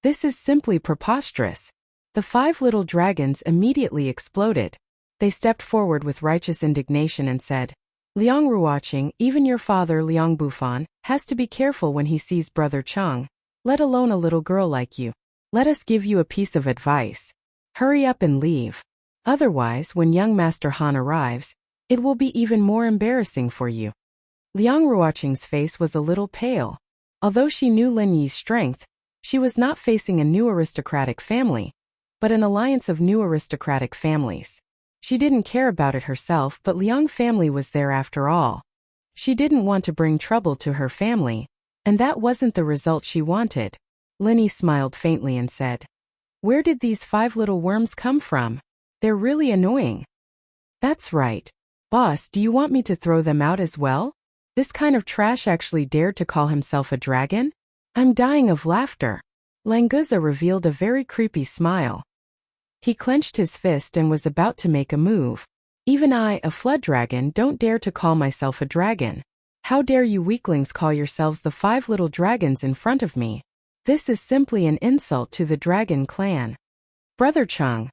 This is simply preposterous. The 5 little dragons immediately exploded. They stepped forward with righteous indignation and said, Liang Ruoqing, even your father Liang Bufan, has to be careful when he sees Brother Chung, let alone a little girl like you. Let us give you a piece of advice. Hurry up and leave. Otherwise, when young Master Han arrives, it will be even more embarrassing for you. Liang Ruoqing's face was a little pale. Although she knew Lin Yi's strength, she was not facing a new aristocratic family, but an alliance of new aristocratic families. She didn't care about it herself, but Liang family was there after all. She didn't want to bring trouble to her family, and that wasn't the result she wanted. Lin Yi smiled faintly and said, Where did these 5 little worms come from? They're really annoying. That's right. Boss, do you want me to throw them out as well? This kind of trash actually dared to call himself a dragon? I'm dying of laughter. Languza revealed a very creepy smile. He clenched his fist and was about to make a move. Even I, a flood dragon, don't dare to call myself a dragon. How dare you weaklings call yourselves the 5 little dragons in front of me? This is simply an insult to the dragon clan. Brother Chung,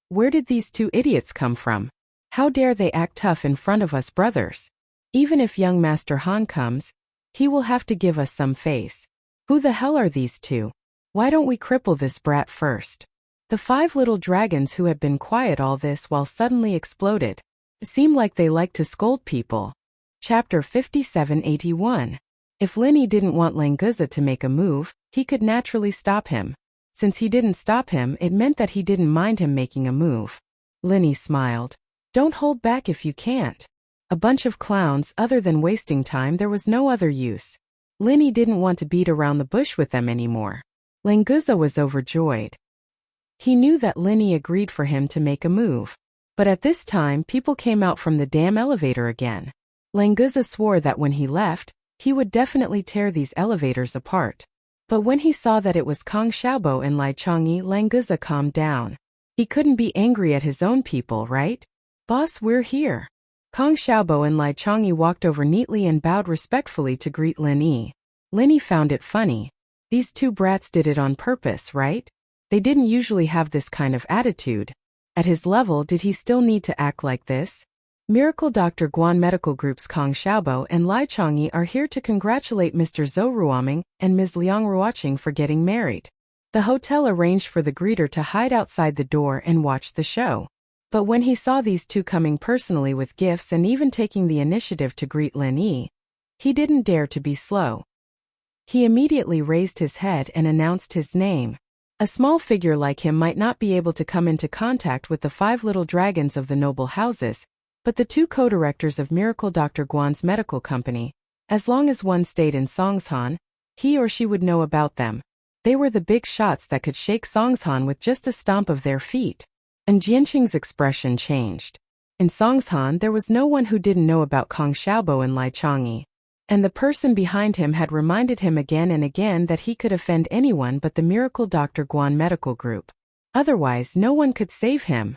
where did these 2 idiots come from? How dare they act tough in front of us brothers? Even if young Master Han comes, he will have to give us some face. Who the hell are these two? Why don't we cripple this brat first? The 5 little dragons who had been quiet all this while suddenly exploded. It seemed like they liked to scold people. Chapter 5781. If Linny didn't want Languza to make a move, he could naturally stop him. Since he didn't stop him, it meant that he didn't mind him making a move. Linny smiled. Don't hold back if you can't. A bunch of clowns, other than wasting time, there was no other use. Linny didn't want to beat around the bush with them anymore. Languza was overjoyed. He knew that Linny agreed for him to make a move. But at this time, people came out from the damn elevator again. Languza swore that when he left, he would definitely tear these elevators apart. But when he saw that it was Kang Xiaobo and Lai Changyi, Languza calmed down. He couldn't be angry at his own people, right? Boss, we're here. Kang Xiaobo and Lai Changyi walked over neatly and bowed respectfully to greet Linny. Linny found it funny. These two brats did it on purpose, right? They didn't usually have this kind of attitude. At his level, did he still need to act like this? Miracle Dr. Guan Medical Group's Kang Xiaobo and Lai Changyi are here to congratulate Mr. Zhou Ruoming and Ms. Liang Ruoqing for getting married. The hotel arranged for the greeter to hide outside the door and watch the show. But when he saw these two coming personally with gifts and even taking the initiative to greet Linny, he didn't dare to be slow. He immediately raised his head and announced his name. A small figure like him might not be able to come into contact with the 5 little dragons of the noble houses, but the 2 co-directors of Miracle Dr. Guan's medical company, as long as one stayed in Songshan, he or she would know about them. They were the big shots that could shake Songshan with just a stomp of their feet. And Jianqing's expression changed. In Songshan, there was no one who didn't know about Kang Xiaobo and Lai Changyi. And the person behind him had reminded him again and again that he could offend anyone but the Miracle Dr. Guan Medical Group. Otherwise, no one could save him.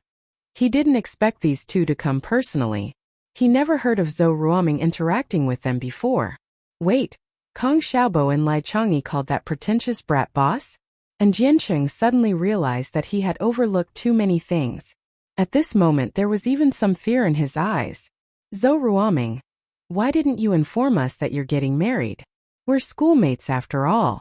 He didn't expect these two to come personally. He never heard of Zhou Ruoming interacting with them before. Wait, Kang Xiaobo and Lai Changyi called that pretentious brat boss? And Jianqing suddenly realized that he had overlooked too many things. At this moment there was even some fear in his eyes. Zhou Ruoming, why didn't you inform us that you're getting married? We're schoolmates after all.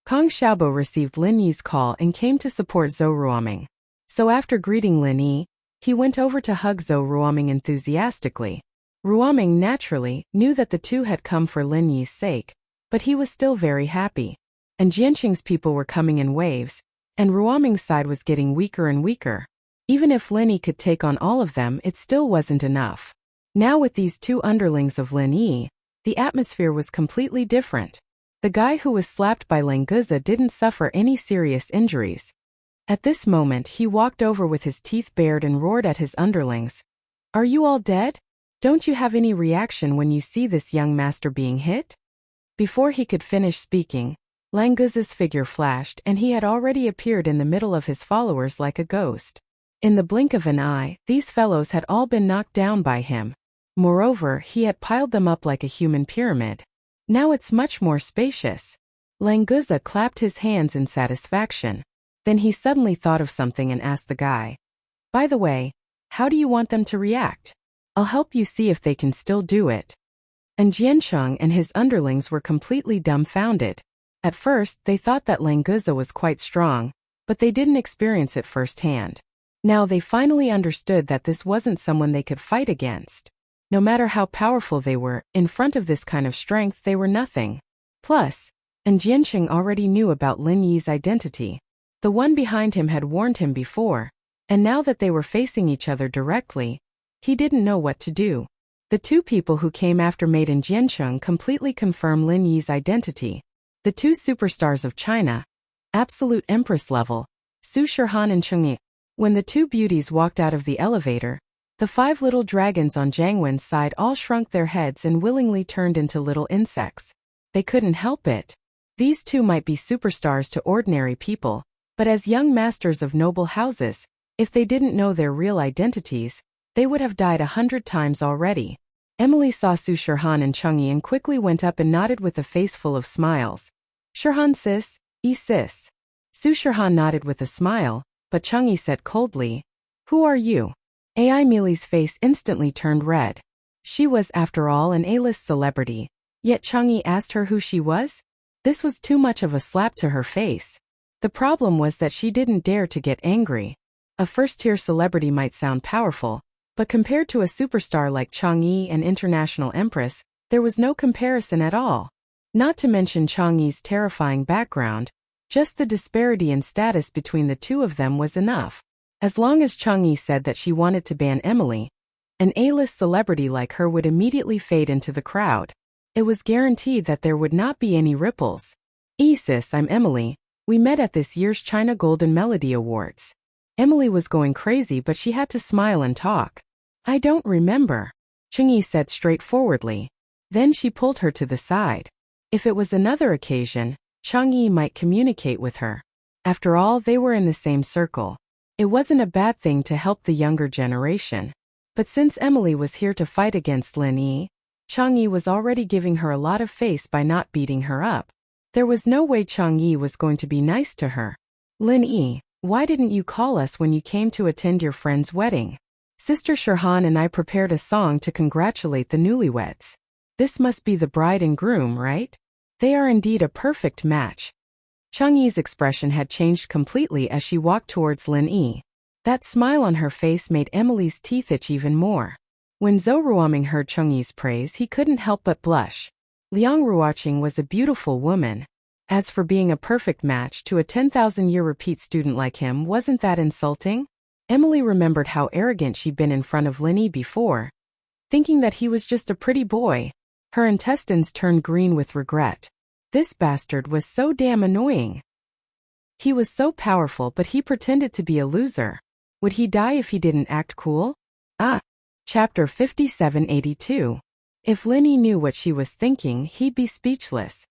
Kang Xiaobo received Lin Yi's call and came to support Zhou Ruoming. So after greeting Lin Yi, he went over to hug Zhou Ruoming enthusiastically. Ruoming naturally knew that the two had come for Lin Yi's sake, but he was still very happy. And Jianqing's people were coming in waves, and Ruoming's side was getting weaker and weaker. Even if Lin Yi could take on all of them, it still wasn't enough. Now with these 2 underlings of Lin Yi, the atmosphere was completely different. The guy who was slapped by Languza didn't suffer any serious injuries. At this moment he walked over with his teeth bared and roared at his underlings. Are you all dead? Don't you have any reaction when you see this young master being hit? Before he could finish speaking, Languza's figure flashed and he had already appeared in the middle of his followers like a ghost. In the blink of an eye, these fellows had all been knocked down by him. Moreover, he had piled them up like a human pyramid. Now it's much more spacious. Languza clapped his hands in satisfaction. Then he suddenly thought of something and asked the guy, by the way, how do you want them to react? I'll help you see if they can still do it. And Jianqing and his underlings were completely dumbfounded. At first, they thought that Languza was quite strong, but they didn't experience it firsthand. Now they finally understood that this wasn't someone they could fight against. No matter how powerful they were, in front of this kind of strength they were nothing. Plus, and Jianqing already knew about Lin Yi's identity. The one behind him had warned him before, and now that they were facing each other directly, he didn't know what to do. The 2 people who came after Maiden Jianqing completely confirmed Lin Yi's identity. The 2 superstars of China, absolute empress level, Su Shihan and Cheng Yi. When the 2 beauties walked out of the elevator, the 5 little dragons on Jiang Wen's side all shrunk their heads and willingly turned into little insects. They couldn't help it. These 2 might be superstars to ordinary people, but as young masters of noble houses, if they didn't know their real identities, they would have died 100 times already. Emily saw Su Shihan and Cheng Yi and quickly went up and nodded with a face full of smiles. Shihan sis, sis. Su Shihan nodded with a smile, but Cheng Yi said coldly, who are you? Ai Mili's face instantly turned red. She was, after all, an A-list celebrity. Yet Cheng Yi asked her who she was? This was too much of a slap to her face. The problem was that she didn't dare to get angry. A first-tier celebrity might sound powerful, but compared to a superstar like Chang'e, an international empress, there was no comparison at all. Not to mention Chang'e's terrifying background, just the disparity in status between the two of them was enough. As long as Chang'e said that she wanted to ban Emily, an A-list celebrity like her would immediately fade into the crowd. It was guaranteed that there would not be any ripples. Sis, I'm Emily. We met at this year's China Golden Melody Awards. Emily was going crazy, but she had to smile and talk. I don't remember, Chang'e said straightforwardly. Then she pulled her to the side. If it was another occasion, Chang'e might communicate with her. After all, they were in the same circle. It wasn't a bad thing to help the younger generation. But since Emily was here to fight against Lin Yi, Chang'e was already giving her a lot of face by not beating her up. There was no way Chang'e was going to be nice to her. Lin Yi, why didn't you call us when you came to attend your friend's wedding? Sister Shirhan and I prepared a song to congratulate the newlyweds. This must be the bride and groom, right? They are indeed a perfect match. Chang'e's expression had changed completely as she walked towards Lin Yi. That smile on her face made Emily's teeth itch even more. When Zhou Ruoming heard Chang'e's praise, he couldn't help but blush. Liang Ruoqing was a beautiful woman. As for being a perfect match to a 10,000-year repeat student like him, wasn't that insulting? Emily remembered how arrogant she'd been in front of Lin Yi before, thinking that he was just a pretty boy. Her intestines turned green with regret. This bastard was so damn annoying. He was so powerful, but he pretended to be a loser. Would he die if he didn't act cool? Chapter 5782. If Lin Yi knew what she was thinking, he'd be speechless.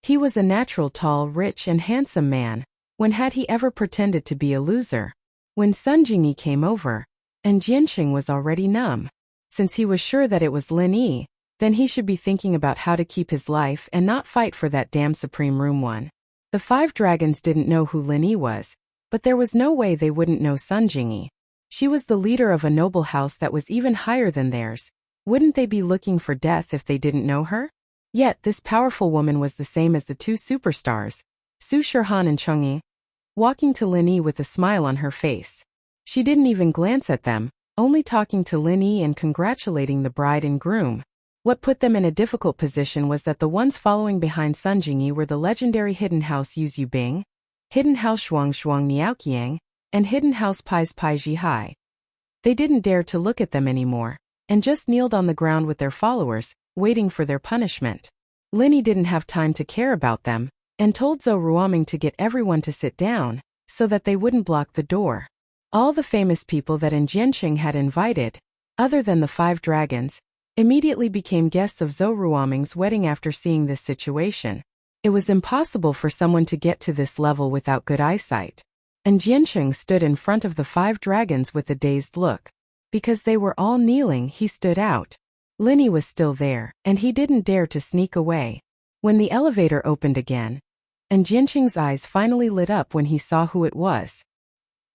He was a natural tall, rich, and handsome man. When had he ever pretended to be a loser? When Sun Jingyi came over, and Jianqing was already numb. Since he was sure that it was Lin Yi, then he should be thinking about how to keep his life and not fight for that damn Supreme Room one. The 5 dragons didn't know who Lin Yi was, but there was no way they wouldn't know Sun Jingyi. She was the leader of a noble house that was even higher than theirs. Wouldn't they be looking for death if they didn't know her? Yet this powerful woman was the same as the 2 superstars, Su Shirhan and Chang'e, walking to Lin Yi with a smile on her face. She didn't even glance at them, only talking to Lin Yi and congratulating the bride and groom. What put them in a difficult position was that the ones following behind Sun Jingyi were the legendary Hidden House Yu Bing, Hidden House Shuang Niaoqiang, and Hidden House Pai's Pai Jihai. They didn't dare to look at them anymore, and just kneeled on the ground with their followers, waiting for their punishment. Lin Yi didn't have time to care about them, and told Zhou Ruoming to get everyone to sit down, so that they wouldn't block the door. All the famous people that Jianqing had invited, other than the 5 dragons, immediately became guests of Zhou Ruoming's wedding after seeing this situation. It was impossible for someone to get to this level without good eyesight. And Jianqing stood in front of the 5 dragons with a dazed look. Because they were all kneeling, he stood out. Lin Yi was still there, and he didn't dare to sneak away. When the elevator opened again, and Jianqing's eyes finally lit up when he saw who it was.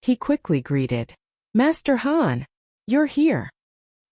He quickly greeted, "Master Han, you're here."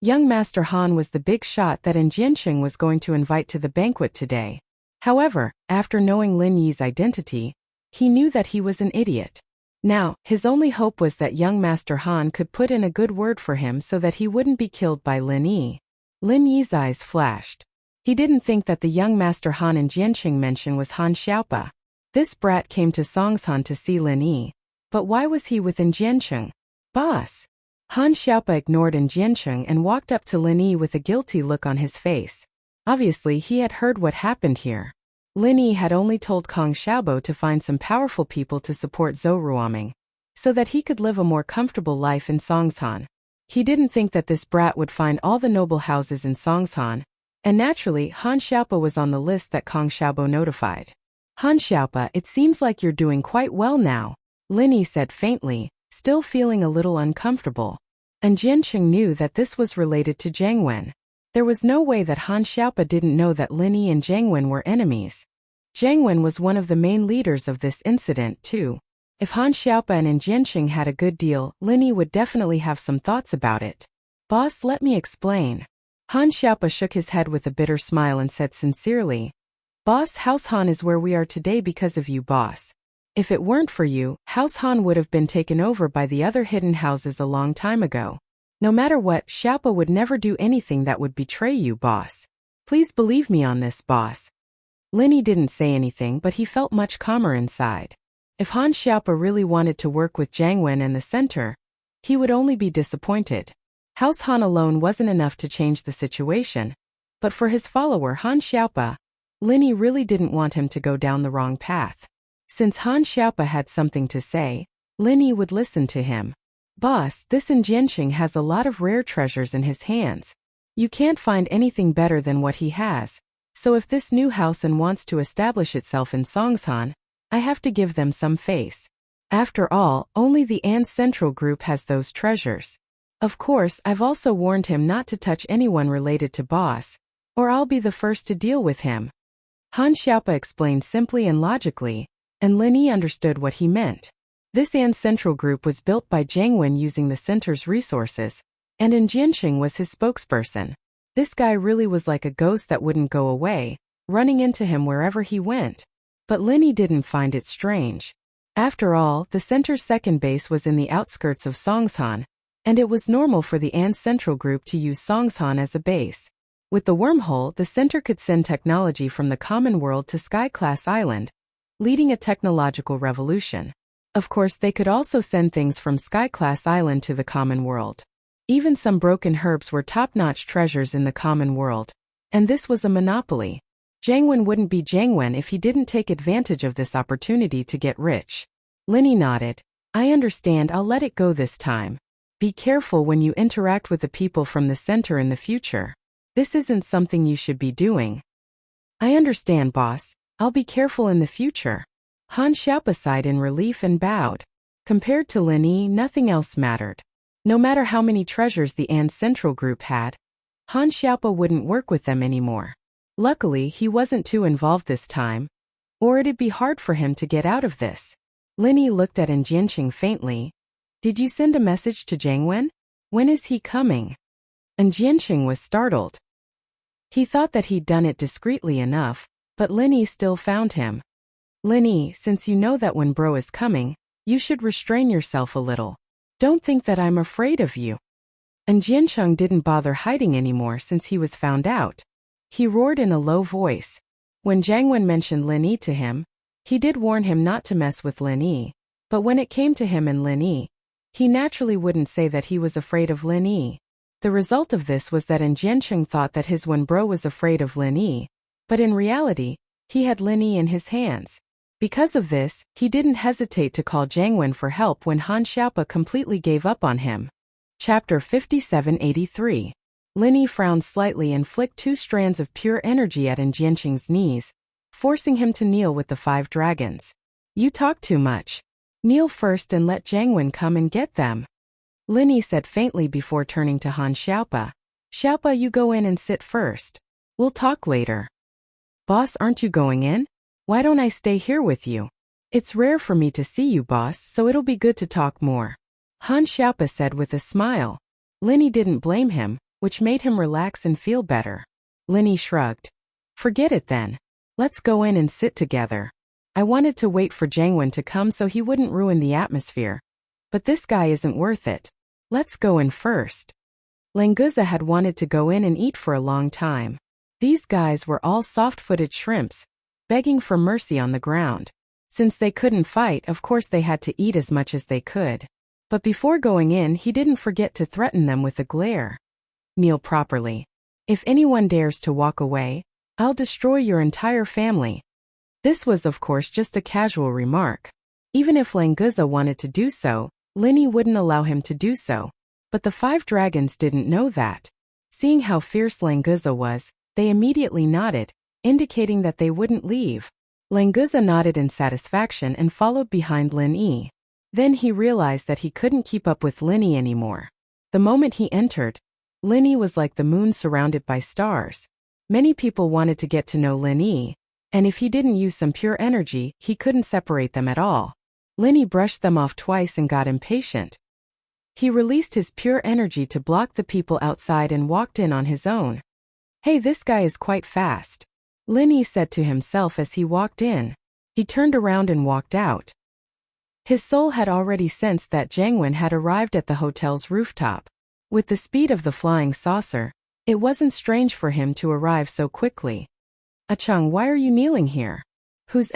Young Master Han was the big shot that Jianqing was going to invite to the banquet today. However, after knowing Lin Yi's identity, he knew that he was an idiot. Now, his only hope was that young Master Han could put in a good word for him so that he wouldn't be killed by Lin Yi. Lin Yi's eyes flashed. He didn't think that the young Master Han Jianqing mentioned was Han Xiaopa. This brat came to Songshan to see Lin Yi. But why was he with Jianqing? Boss! Han Xiaopa ignored Jianqing and walked up to Lin Yi with a guilty look on his face. Obviously, he had heard what happened here. Lin Yi had only told Kong Xiaobo to find some powerful people to support Zhou Ruoming, so that he could live a more comfortable life in Songshan. He didn't think that this brat would find all the noble houses in Songshan, and naturally Han Xiaopa was on the list that Kong Xiaobo notified. Han Xiaopa, it seems like you're doing quite well now, Lin Yi said faintly, still feeling a little uncomfortable. And Jianqing knew that this was related to Zhang Wen. There was no way that Han Xiaopa didn't know that Lin Yi and Zhang Wen were enemies. Zhang Wen was one of the main leaders of this incident too. If Han Xiaopa and Jianqing had a good deal, Lin Yi would definitely have some thoughts about it. Boss, let me explain. Han Xiaopa shook his head with a bitter smile and said sincerely, Boss, House Han is where we are today because of you, boss. If it weren't for you, House Han would have been taken over by the other hidden houses a long time ago. No matter what, Xiaopa would never do anything that would betray you, boss. Please believe me on this, boss. Linny didn't say anything, but he felt much calmer inside. If Han Xiaopa really wanted to work with Jiang Wen and the center, he would only be disappointed. House Han alone wasn't enough to change the situation, but for his follower Han Xiaopa, Linny really didn't want him to go down the wrong path. Since Han Xiaopa had something to say, Linny would listen to him. Boss, this Jianqing has a lot of rare treasures in his hands. You can't find anything better than what he has, so if this new house wants to establish itself in Songshan, I have to give them some face. After all, only the An Central Group has those treasures. Of course, I've also warned him not to touch anyone related to boss, or I'll be the first to deal with him. Han Xiaopa explained simply and logically, and Linny understood what he meant. This An Central Group was built by Jiang Wen using the center's resources, and Jianqing was his spokesperson. This guy really was like a ghost that wouldn't go away, running into him wherever he went. But Linny didn't find it strange. After all, the center's second base was in the outskirts of Songshan, and it was normal for the An Central Group to use Songshan as a base. With the wormhole, the center could send technology from the common world to Sky-class Island, leading a technological revolution. Of course, they could also send things from Sky-class Island to the common world. Even some broken herbs were top-notch treasures in the common world, and this was a monopoly. Jiang Wen wouldn't be Jiang Wen if he didn't take advantage of this opportunity to get rich. Linny nodded. I understand, I'll let it go this time. Be careful when you interact with the people from the center in the future. This isn't something you should be doing. I understand, boss. I'll be careful in the future. Han Xiaopa sighed in relief and bowed. Compared to Linny, nothing else mattered. No matter how many treasures the An Central Group had, Han Xiaopa wouldn't work with them anymore. Luckily, he wasn't too involved this time, or it'd be hard for him to get out of this. Linny looked at Jianqing faintly. Did you send a message to Jiang Wen? When is he coming? Jianqing was startled. He thought that he'd done it discreetly enough, but Linny still found him. Linny, since you know that when bro is coming, you should restrain yourself a little. Don't think that I'm afraid of you. Jianqing didn't bother hiding anymore since he was found out. He roared in a low voice. When Jiang Wen mentioned Linny to him, he did warn him not to mess with Linny, but when it came to him and Linny, he naturally wouldn't say that he was afraid of Linny. The result of this was that Jianqing thought that his one bro was afraid of Linny, but in reality, he had Linny in his hands. Because of this, he didn't hesitate to call Jiang Wen for help when Han Xiaopa completely gave up on him. Chapter 5783. Linny frowned slightly and flicked 2 strands of pure energy at Jianqing's knees, forcing him to kneel with the 5 dragons. You talk too much. Kneel first and let Jiang Wen come and get them. Linny said faintly before turning to Han Xiaopa. Xiaopa, you go in and sit first. We'll talk later. Boss, aren't you going in? Why don't I stay here with you? It's rare for me to see you, boss, so it'll be good to talk more. Han Xiaopa said with a smile. Linny didn't blame him, which made him relax and feel better. Linny shrugged. Forget it then. Let's go in and sit together. I wanted to wait for Jiang Wen to come so he wouldn't ruin the atmosphere. But this guy isn't worth it. Let's go in first. Languza had wanted to go in and eat for a long time. These guys were all soft-footed shrimps, begging for mercy on the ground. Since they couldn't fight, of course they had to eat as much as they could. But before going in, he didn't forget to threaten them with a glare. Kneel properly. If anyone dares to walk away, I'll destroy your entire family. This was of course just a casual remark. Even if Languza wanted to do so, Linny wouldn't allow him to do so. But the 5 dragons didn't know that. Seeing how fierce Languza was, they immediately nodded, indicating that they wouldn't leave. Languza nodded in satisfaction and followed behind Linny. Then he realized that he couldn't keep up with Linny anymore. The moment he entered, Linny was like the moon surrounded by stars. Many people wanted to get to know Linny, and if he didn't use some pure energy, he couldn't separate them at all. Linny brushed them off twice and got impatient. He released his pure energy to block the people outside and walked in on his own. Hey, this guy is quite fast. Lin Yi said to himself as he walked in. He turned around and walked out. His soul had already sensed that Jiang Wen had arrived at the hotel's rooftop. With the speed of the flying saucer, it wasn't strange for him to arrive so quickly. "Achang, why are you kneeling here? Who's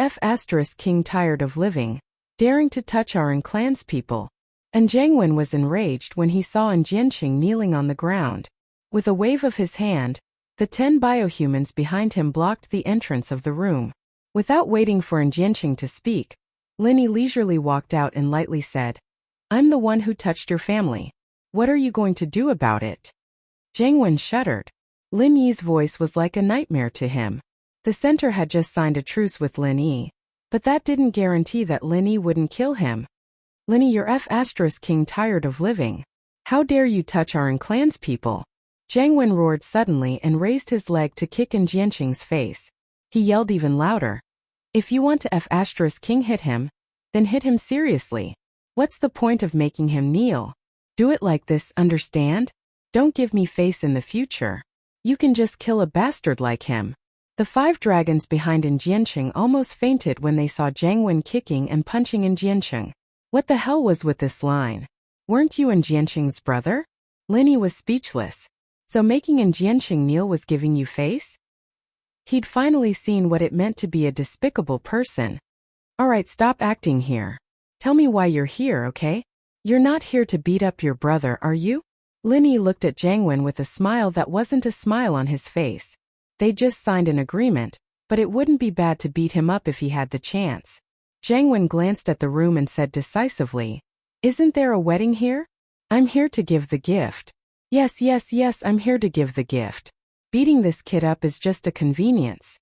King tired of living, daring to touch our clan's people?" And Jiang Wen was enraged when he saw Jianqing kneeling on the ground. With a wave of his hand, the 10 biohumans behind him blocked the entrance of the room. Without waiting for Jianqing to speak, Lin Yi leisurely walked out and lightly said, "I'm the one who touched your family. What are you going to do about it?" Jiang Wen shuddered. Lin Yi's voice was like a nightmare to him. The center had just signed a truce with Lin Yi, but that didn't guarantee that Lin Yi wouldn't kill him. "Lin Yi, you're King tired of living. How dare you touch our clan's people?" Jiang Wen roared suddenly and raised his leg to kick in Jianqing's face. He yelled even louder. "If you want to King hit him, then hit him seriously. What's the point of making him kneel? Do it like this, understand? Don't give me face in the future. You can just kill a bastard like him." The 5 dragons behind Jianqing almost fainted when they saw Jiang Wen kicking and punching Jianqing. What the hell was with this line? Weren't you Jianqing's brother? Lin Yi was speechless. So making Jianqing kneel was giving you face? He'd finally seen what it meant to be a despicable person. "Alright, stop acting here. Tell me why you're here, okay? You're not here to beat up your brother, are you?" Lin Yi looked at Jiang Wen with a smile that wasn't a smile on his face. They just signed an agreement, but it wouldn't be bad to beat him up if he had the chance. Jiang Wen glanced at the room and said decisively, "Isn't there a wedding here? I'm here to give the gift." Yes, I'm here to give the gift. Beating this kid up is just a convenience."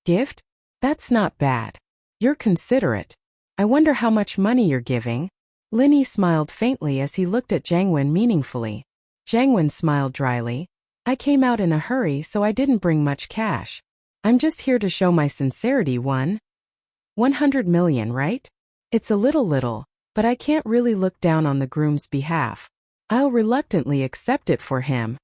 "Gift? That's not bad. You're considerate. I wonder how much money you're giving." Lin Yi smiled faintly as he looked at Jiang Wen meaningfully. Jiang Wen smiled dryly. "I came out in a hurry, so I didn't bring much cash. I'm just here to show my sincerity. 100 million, right? It's a little, but I can't really look down on the groom's behalf. I'll reluctantly accept it for him."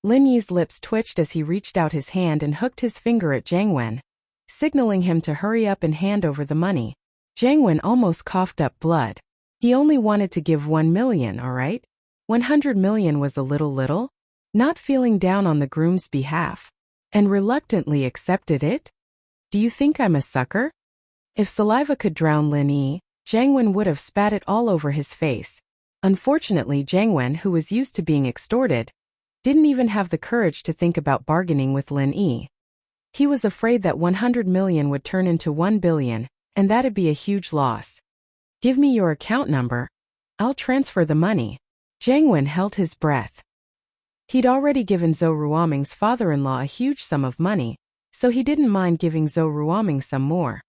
Lin Yi's lips twitched as he reached out his hand and hooked his finger at Jiang Wen, signaling him to hurry up and hand over the money. Jiang Wen almost coughed up blood. He only wanted to give 1 million, alright? 100 million was a little? Not feeling down on the groom's behalf. And reluctantly accepted it? Do you think I'm a sucker? If saliva could drown Lin Yi, Jiang Wen would have spat it all over his face. Unfortunately, Jiang Wen, who was used to being extorted, didn't even have the courage to think about bargaining with Lin Yi. He was afraid that 100 million would turn into 1 billion, and that'd be a huge loss. "Give me your account number. I'll transfer the money." Jiang Wen held his breath. He'd already given Zhou Ruoming's father-in-law a huge sum of money, so he didn't mind giving Zhou Ruoming some more.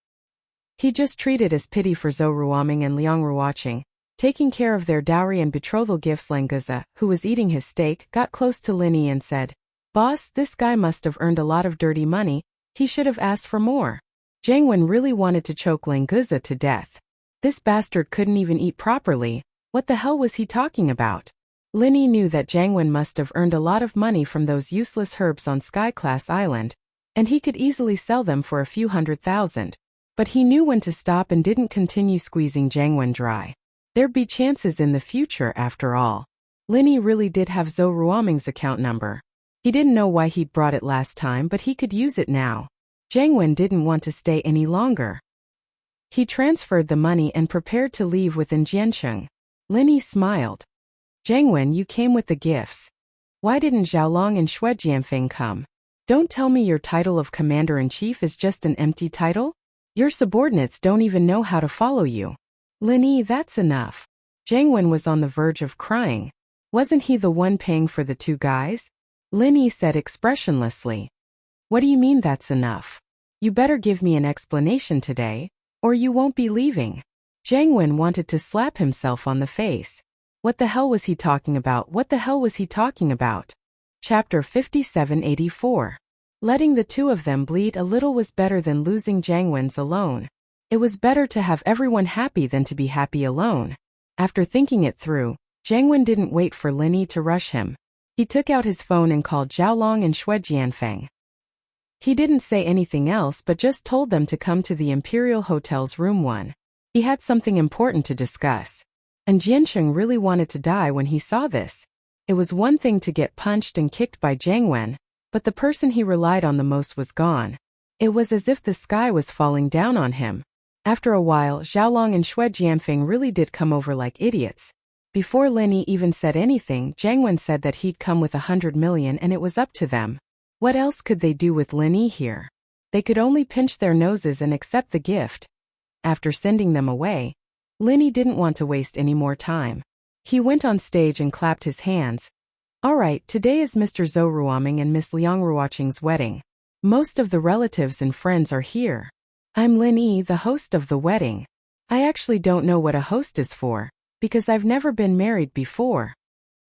He just treated as pity for Zhou Ruoming and Liang Ruoqing, taking care of their dowry and betrothal gifts. Lenguzi, who was eating his steak, got close to Lin Yi and said, "Boss, this guy must have earned a lot of dirty money. He should have asked for more." Jiang Wen really wanted to choke Lenguzi to death. This bastard couldn't even eat properly. What the hell was he talking about? Lin Yi knew that Jiang Wen must have earned a lot of money from those useless herbs on Sky-class Island, and he could easily sell them for a few $100,000. But he knew when to stop and didn't continue squeezing Jiang Wen dry. There'd be chances in the future after all. Lin Yi really did have Zhou Ruoming's account number. He didn't know why he'd brought it last time, but he could use it now. Jiang Wen didn't want to stay any longer. He transferred the money and prepared to leave with Jianqing. Lin Yi smiled. "Jiang Wen, you came with the gifts. Why didn't Zhaolong and Shuejianfeng come? Don't tell me your title of Commander-in-Chief is just an empty title? Your subordinates don't even know how to follow you." "Lin Yi, that's enough." Jiang Wen was on the verge of crying. Wasn't he the one paying for the 2 guys? Lin Yi said expressionlessly. "What do you mean that's enough? You better give me an explanation today, or you won't be leaving." Jiang Wen wanted to slap himself on the face. What the hell was he talking about? Chapter 5784. Letting the 2 of them bleed a little was better than losing Jiang Wen's alone. It was better to have everyone happy than to be happy alone. After thinking it through, Jiang Wen didn't wait for Lin Yi to rush him. He took out his phone and called Zhaolong and Shuejianfeng. He didn't say anything else but just told them to come to the Imperial Hotel's room 1. He had something important to discuss. And Jiansheng really wanted to die when he saw this. It was one thing to get punched and kicked by Jiang Wen, but the person he relied on the most was gone. It was as if the sky was falling down on him. After a while, Xiaolong and Xue Jianfeng really did come over like idiots. Before Lin Yi even said anything, Jiang Wen said that he'd come with 100 million and it was up to them. What else could they do with Lin Yi here? They could only pinch their noses and accept the gift. After sending them away, Lin Yi didn't want to waste any more time. He went on stage and clapped his hands. Alright, today is Mr. Zhou Ruoming and Miss Liang Ruoqing's wedding. Most of the relatives and friends are here. I'm Lin Yi, the host of the wedding. I actually don't know what a host is for, because I've never been married before.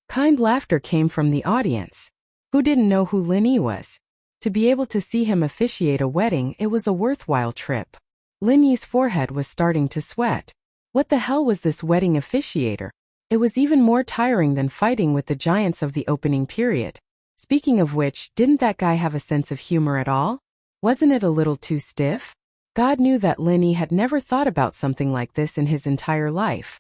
Kind laughter came from the audience. Who didn't know who Lin Yi was? To be able to see him officiate a wedding, it was a worthwhile trip. Lin Yi's forehead was starting to sweat. What the hell was this wedding officiator? It was even more tiring than fighting with the giants of the opening period. Speaking of which, didn't that guy have a sense of humor at all? Wasn't it a little too stiff? God knew that Lin Yi had never thought about something like this in his entire life.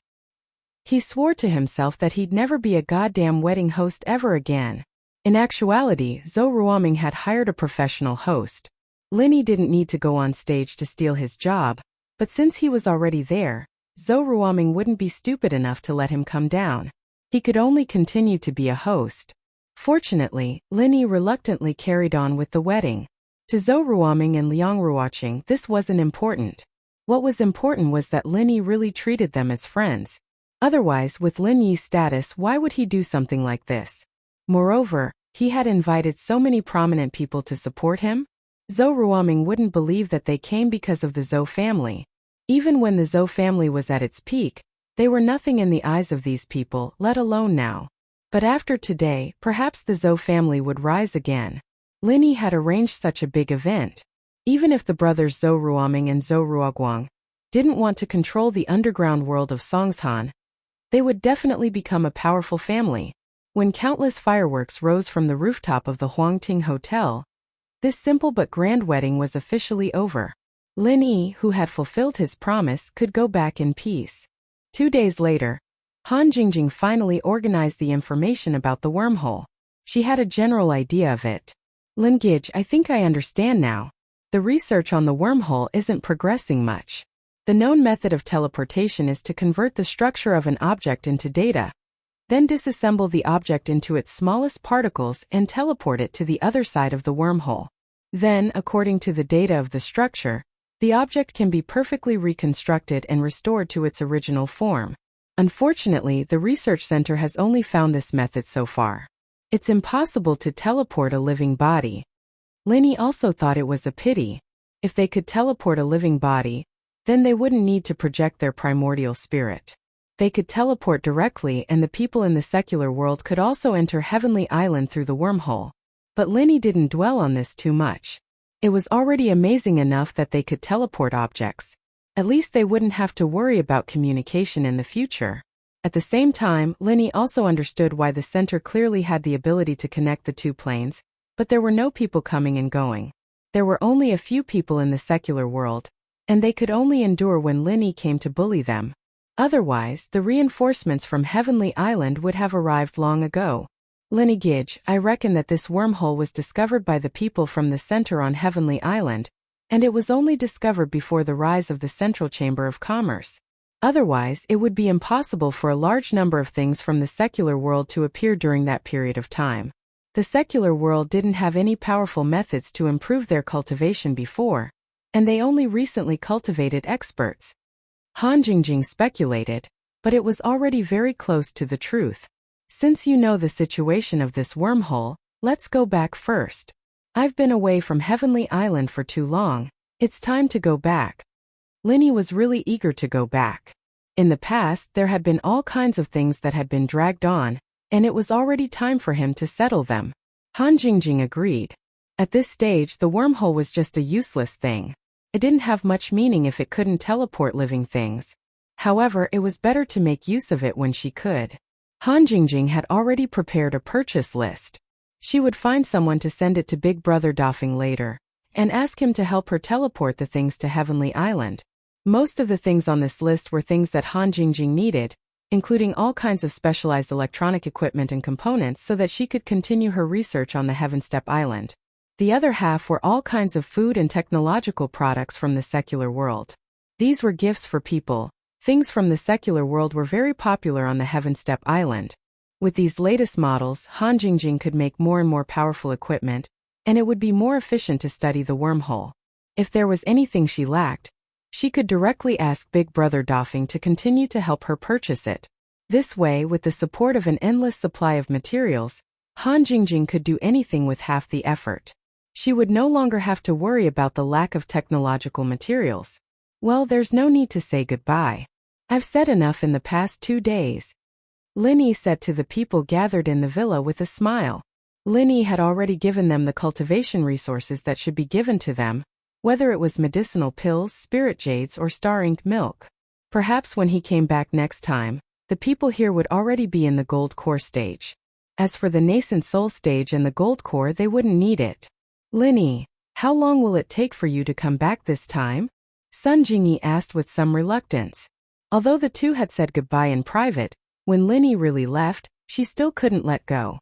He swore to himself that he'd never be a goddamn wedding host ever again. In actuality, Zhou Ruoming had hired a professional host. Lin Yi didn't need to go on stage to steal his job, but since he was already there, Zhou Ruoming wouldn't be stupid enough to let him come down. He could only continue to be a host. Fortunately, Lin Yi reluctantly carried on with the wedding. To Zhou Ruoming and Liang Ruoqing, this wasn't important. What was important was that Lin Yi really treated them as friends. Otherwise, with Lin Yi's status, why would he do something like this? Moreover, he had invited so many prominent people to support him. Zhou Ruoming wouldn't believe that they came because of the Zhou family. Even when the Zhou family was at its peak, they were nothing in the eyes of these people, let alone now. But after today, perhaps the Zhou family would rise again. Lin Yi had arranged such a big event. Even if the brothers Zhou Ruoming and Zhou Ruoguang didn't want to control the underground world of Songshan, they would definitely become a powerful family. When countless fireworks rose from the rooftop of the Huangting Hotel, this simple but grand wedding was officially over. Lin Yi, who had fulfilled his promise, could go back in peace. 2 days later, Han Jingjing finally organized the information about the wormhole. She had a general idea of it. Lin Gij, I think I understand now. The research on the wormhole isn't progressing much. The known method of teleportation is to convert the structure of an object into data, then disassemble the object into its smallest particles and teleport it to the other side of the wormhole. Then, according to the data of the structure, the object can be perfectly reconstructed and restored to its original form. Unfortunately, the research center has only found this method so far. It's impossible to teleport a living body. Lin Yi also thought it was a pity. If they could teleport a living body, then they wouldn't need to project their primordial spirit. They could teleport directly and the people in the secular world could also enter Heavenly Island through the wormhole. But Lin Yi didn't dwell on this too much. It was already amazing enough that they could teleport objects. At least they wouldn't have to worry about communication in the future. At the same time, Lin Yi also understood why the center clearly had the ability to connect the two planes, but there were no people coming and going. There were only a few people in the secular world, and they could only endure when Lin Yi came to bully them. Otherwise, the reinforcements from Heavenly Island would have arrived long ago. Lin Yi Gij, I reckon that this wormhole was discovered by the people from the center on Heavenly Island, and it was only discovered before the rise of the Central Chamber of Commerce. Otherwise, it would be impossible for a large number of things from the secular world to appear during that period of time. The secular world didn't have any powerful methods to improve their cultivation before, and they only recently cultivated experts. Han Jingjing speculated, but it was already very close to the truth. Since you know the situation of this wormhole, let's go back first. I've been away from Heavenly Island for too long. It's time to go back. Lin Yi was really eager to go back. In the past, there had been all kinds of things that had been dragged on, and it was already time for him to settle them. Han Jingjing agreed. At this stage, the wormhole was just a useless thing. It didn't have much meaning if it couldn't teleport living things. However, it was better to make use of it when she could. Han Jingjing had already prepared a purchase list. She would find someone to send it to Big Brother Dafeng later, and ask him to help her teleport the things to Heavenly Island. Most of the things on this list were things that Han Jingjing needed, including all kinds of specialized electronic equipment and components so that she could continue her research on the Heaven Step Island. The other half were all kinds of food and technological products from the secular world. These were gifts for people. Things from the secular world were very popular on the Heaven Step Island. With these latest models, Han Jingjing could make more and more powerful equipment, and it would be more efficient to study the wormhole. If there was anything she lacked, she could directly ask Big Brother Dafeng to continue to help her purchase it. This way, with the support of an endless supply of materials, Han Jingjing could do anything with half the effort. She would no longer have to worry about the lack of technological materials. Well, there's no need to say goodbye. I've said enough in the past 2 days. Linny said to the people gathered in the villa with a smile. Linny had already given them the cultivation resources that should be given to them, whether it was medicinal pills, spirit jades, or star ink milk. Perhaps when he came back next time, the people here would already be in the gold core stage. As for the nascent soul stage and the gold core, they wouldn't need it. Linny, how long will it take for you to come back this time? Sun Jingyi asked with some reluctance. Although the two had said goodbye in private, when Linny really left, she still couldn't let go.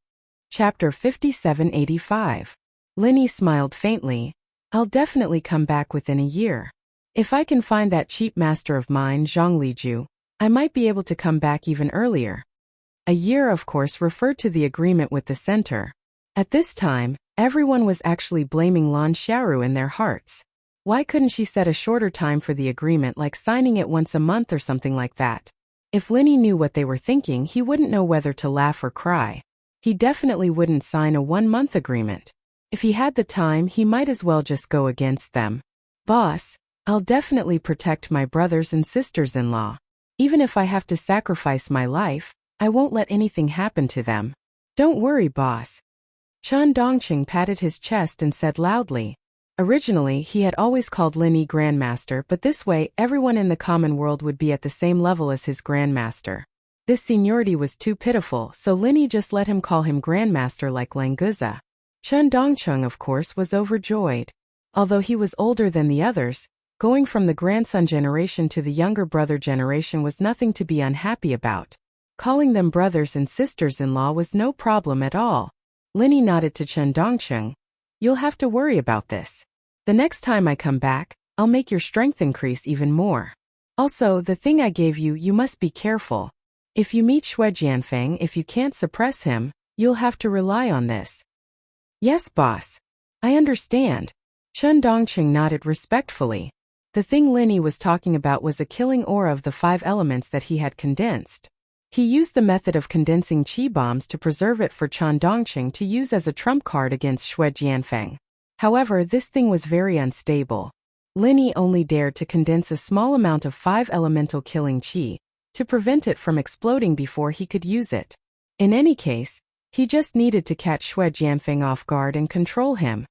Chapter 5785. Linny smiled faintly. I'll definitely come back within a year. If I can find that cheap master of mine, Zhang Liju, I might be able to come back even earlier. A year, of course, referred to the agreement with the center. At this time, everyone was actually blaming Lan Xiaoru in their hearts. Why couldn't she set a shorter time for the agreement, like signing it once a month or something like that? If Linny knew what they were thinking, he wouldn't know whether to laugh or cry. He definitely wouldn't sign a 1-month agreement. If he had the time, he might as well just go against them. Boss, I'll definitely protect my brothers and sisters-in-law. Even if I have to sacrifice my life, I won't let anything happen to them. Don't worry, boss. Chen Dongqing patted his chest and said loudly. Originally, he had always called Linny Grandmaster, but this way, everyone in the common world would be at the same level as his Grandmaster. This seniority was too pitiful, so Linny just let him call him Grandmaster like Languza. Chen Dongqing, of course, was overjoyed. Although he was older than the others, going from the grandson generation to the younger brother generation was nothing to be unhappy about. Calling them brothers and sisters-in-law was no problem at all. Linny nodded to Chen Dongqing. You'll have to worry about this. The next time I come back, I'll make your strength increase even more. Also, the thing I gave you, you must be careful. If you meet Xue Jianfeng, if you can't suppress him, you'll have to rely on this. Yes, boss. I understand. Chen Dongqing nodded respectfully. The thing Linny was talking about was a killing aura of the 5 elements that he had condensed. He used the method of condensing qi bombs to preserve it for Chen Dongqing to use as a trump card against Xue Jianfeng. However, this thing was very unstable. Linny only dared to condense a small amount of 5 elemental killing qi, to prevent it from exploding before he could use it. In any case, he just needed to catch Xue Jianfeng off guard and control him.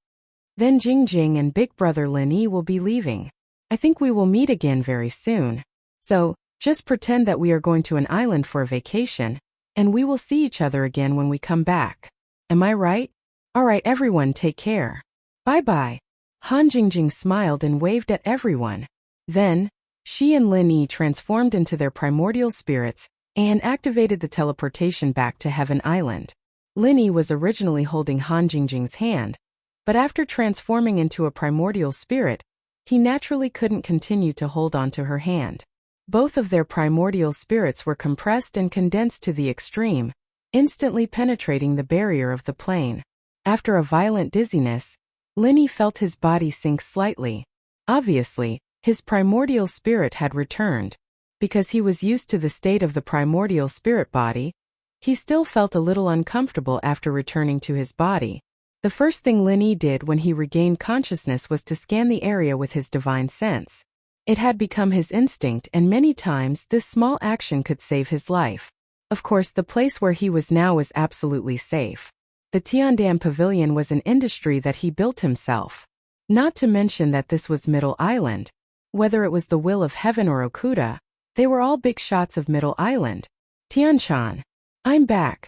Then Jingjing and Big Brother Linny will be leaving. I think we will meet again very soon. So, just pretend that we are going to an island for a vacation, and we will see each other again when we come back. Am I right? Alright, everyone, take care. Bye-bye. Han Jingjing smiled and waved at everyone. Then, she and Linny transformed into their primordial spirits and activated the teleportation back to Heaven Island. Linny was originally holding Han Jingjing's hand, but after transforming into a primordial spirit, he naturally couldn't continue to hold on to her hand. Both of their primordial spirits were compressed and condensed to the extreme, instantly penetrating the barrier of the plane. After a violent dizziness, Linny felt his body sink slightly. Obviously, his primordial spirit had returned. Because he was used to the state of the primordial spirit body, he still felt a little uncomfortable after returning to his body. The first thing Linny did when he regained consciousness was to scan the area with his divine sense. It had become his instinct, and many times this small action could save his life. Of course, the place where he was now was absolutely safe. The Tiandam Pavilion was an industry that he built himself. Not to mention that this was Middle Island. Whether it was the will of heaven or Okuda, they were all big shots of Middle Island. Tianchan. I'm back.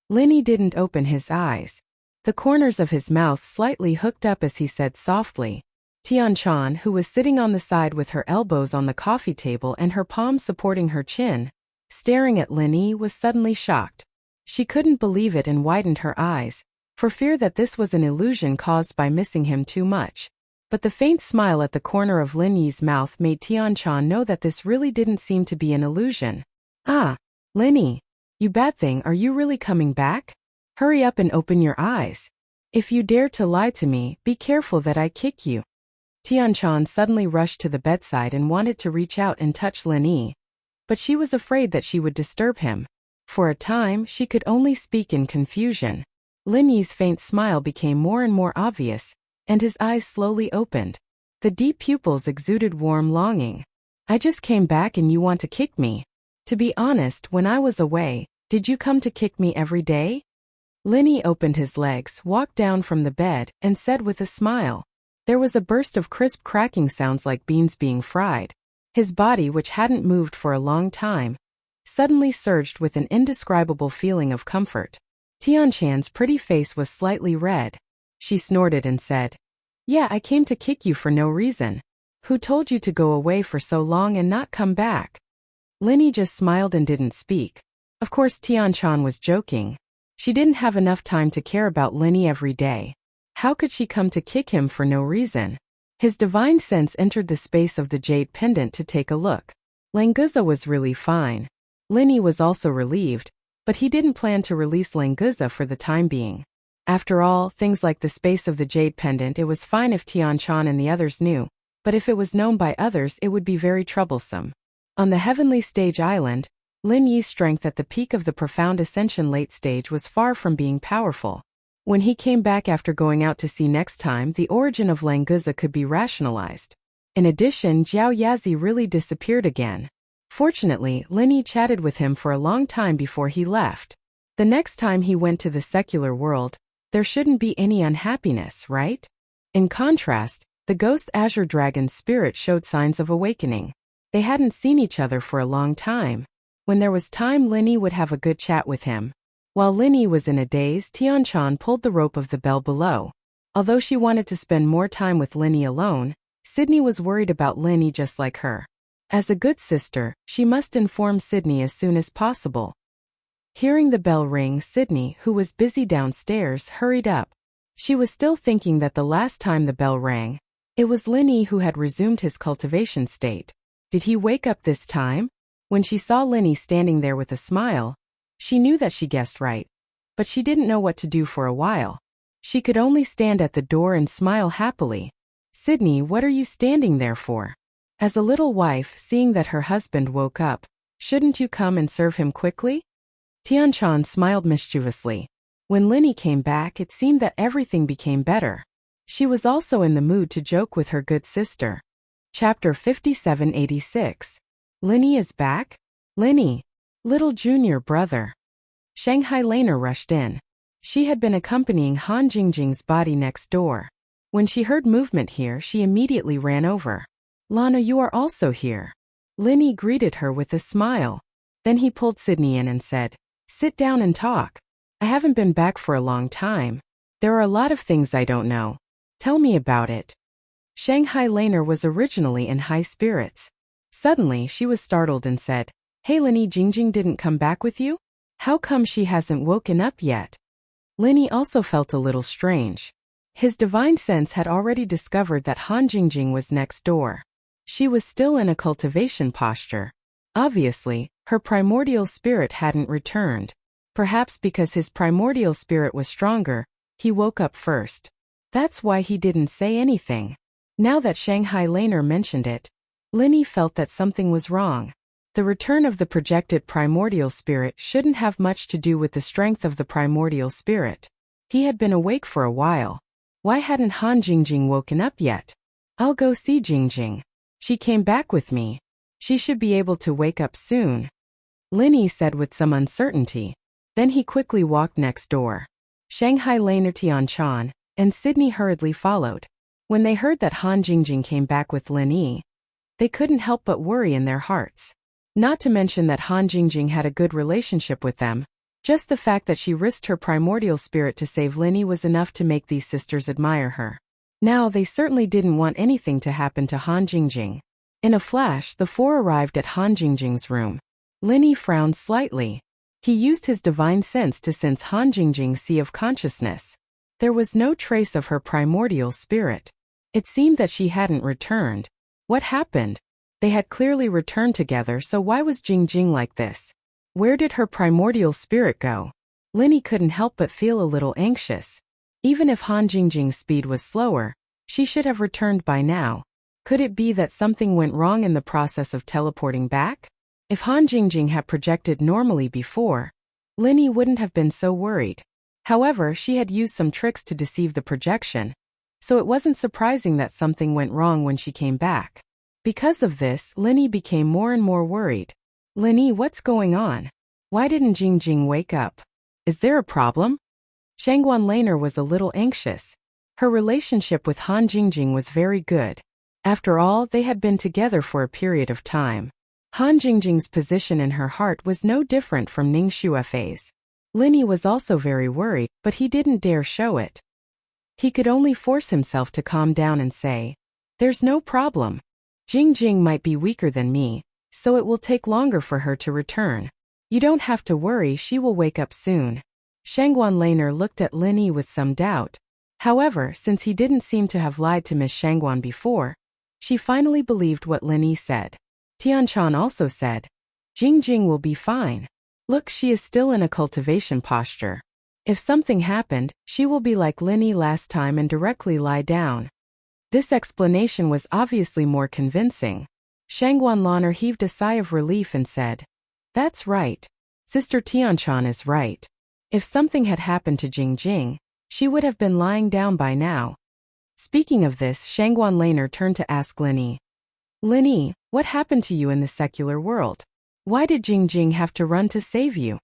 Linny didn't open his eyes. The corners of his mouth slightly hooked up as he said softly. Tianchan, who was sitting on the side with her elbows on the coffee table and her palms supporting her chin, staring at Lin Yi, was suddenly shocked. She couldn't believe it and widened her eyes, for fear that this was an illusion caused by missing him too much. But the faint smile at the corner of Lin Yi's mouth made Tianchan know that this really didn't seem to be an illusion. Ah, Lin Yi, you bad thing, are you really coming back? Hurry up and open your eyes. If you dare to lie to me, be careful that I kick you. Tianchan suddenly rushed to the bedside and wanted to reach out and touch Lin Yi, but she was afraid that she would disturb him. For a time, she could only speak in confusion. Lin Yi's faint smile became more and more obvious, and his eyes slowly opened. The deep pupils exuded warm longing. I just came back and you want to kick me. To be honest, when I was away, did you come to kick me every day? Lin Yi opened his legs, walked down from the bed, and said with a smile. There was a burst of crisp cracking sounds like beans being fried. His body, which hadn't moved for a long time, suddenly surged with an indescribable feeling of comfort. Tianchan's pretty face was slightly red. She snorted and said, Yeah, I came to kick you for no reason. Who told you to go away for so long and not come back? Lin Yi just smiled and didn't speak. Of course Tianchan was joking. She didn't have enough time to care about Lin Yi every day. How could she come to kick him for no reason? His divine sense entered the space of the jade pendant to take a look. Languza was really fine. Lin Yi was also relieved, but he didn't plan to release Languza for the time being. After all, things like the space of the jade pendant, it was fine if Tianchan and the others knew, but if it was known by others it would be very troublesome. On the heavenly stage island, Lin Yi's strength at the peak of the profound ascension late stage was far from being powerful. When he came back after going out to sea next time, the origin of Languza could be rationalized. In addition, Jiao Yazi really disappeared again. Fortunately, Lin Yi chatted with him for a long time before he left. The next time he went to the secular world, there shouldn't be any unhappiness, right? In contrast, the ghost Azure Dragon's spirit showed signs of awakening. They hadn't seen each other for a long time. When there was time, Lin Yi would have a good chat with him. While Lin Yi was in a daze, Tianchan pulled the rope of the bell below. Although she wanted to spend more time with Lin Yi alone, Sydney was worried about Lin Yi just like her. As a good sister, she must inform Sydney as soon as possible. Hearing the bell ring, Sydney, who was busy downstairs, hurried up. She was still thinking that the last time the bell rang, it was Lin Yi who had resumed his cultivation state. Did he wake up this time? When she saw Lin Yi standing there with a smile, she knew that she guessed right, but she didn't know what to do for a while. She could only stand at the door and smile happily. Sydney, what are you standing there for? As a little wife, seeing that her husband woke up, shouldn't you come and serve him quickly? Tianchan smiled mischievously. When Lin Yi came back, it seemed that everything became better. She was also in the mood to joke with her good sister. Chapter 5786. Lin Yi is back? Lin Yi, little junior brother. Shanghai Laner rushed in. She had been accompanying Han Jingjing's body next door. When she heard movement here, she immediately ran over. Lana, you are also here. Lin Yi greeted her with a smile. Then he pulled Sydney in and said, Sit down and talk. I haven't been back for a long time. There are a lot of things I don't know. Tell me about it. Shanghai Laner was originally in high spirits. Suddenly, she was startled and said, Hey Lin Yi, Jingjing didn't come back with you? How come she hasn't woken up yet? Lin Yi also felt a little strange. His divine sense had already discovered that Han Jingjing was next door. She was still in a cultivation posture. Obviously, her primordial spirit hadn't returned. Perhaps because his primordial spirit was stronger, he woke up first. That's why he didn't say anything. Now that Shanghai Laner mentioned it, Lin Yi felt that something was wrong. The return of the projected primordial spirit shouldn't have much to do with the strength of the primordial spirit. He had been awake for a while. Why hadn't Han Jingjing woken up yet? I'll go see Jingjing. She came back with me. She should be able to wake up soon, Lin Yi said with some uncertainty. Then he quickly walked next door. Shanghai Laner, Tianchan, and Sydney hurriedly followed. When they heard that Han Jingjing came back with Lin Yi, they couldn't help but worry in their hearts. Not to mention that Han Jingjing had a good relationship with them, Just the fact that she risked her primordial spirit to save Linny was enough to make these sisters admire her. Now they certainly didn't want anything to happen to Han Jingjing. In a flash, the four arrived at Han Jingjing's room. Linny frowned slightly. He used his divine sense to sense Han Jingjing's sea of consciousness. There was no trace of her primordial spirit. It seemed that she hadn't returned. What happened? They had clearly returned together, so why was Jingjing like this? Where did her primordial spirit go? Linny couldn't help but feel a little anxious. Even if Han Jingjing's speed was slower, she should have returned by now. Could it be that something went wrong in the process of teleporting back? If Han Jingjing had projected normally before, Linny wouldn't have been so worried. However, she had used some tricks to deceive the projection, so it wasn't surprising that something went wrong when she came back. Because of this, Linny became more and more worried. Linny, what's going on? Why didn't Jingjing wake up? Is there a problem? Shangguan Laner was a little anxious. Her relationship with Han Jingjing was very good. After all, they had been together for a period of time. Han Jingjing's position in her heart was no different from Ning Xuefei's. Linny was also very worried, but he didn't dare show it. He could only force himself to calm down and say, "There's no problem. Jingjing might be weaker than me, so it will take longer for her to return. You don't have to worry, she will wake up soon." Shangguan Laner looked at Linny with some doubt. However, since he didn't seem to have lied to Miss Shangguan before, she finally believed what Linny said. Tianchan also said, "Jingjing will be fine. Look, she is still in a cultivation posture. If something happened, she will be like Linny last time and directly lie down." This explanation was obviously more convincing. Shangguan Laner heaved a sigh of relief and said, "That's right. Sister Tianchan is right. If something had happened to Jingjing, she would have been lying down by now." Speaking of this, Shangguan Laner turned to ask Linny, "Linny, what happened to you in the secular world? Why did Jingjing have to run to save you?"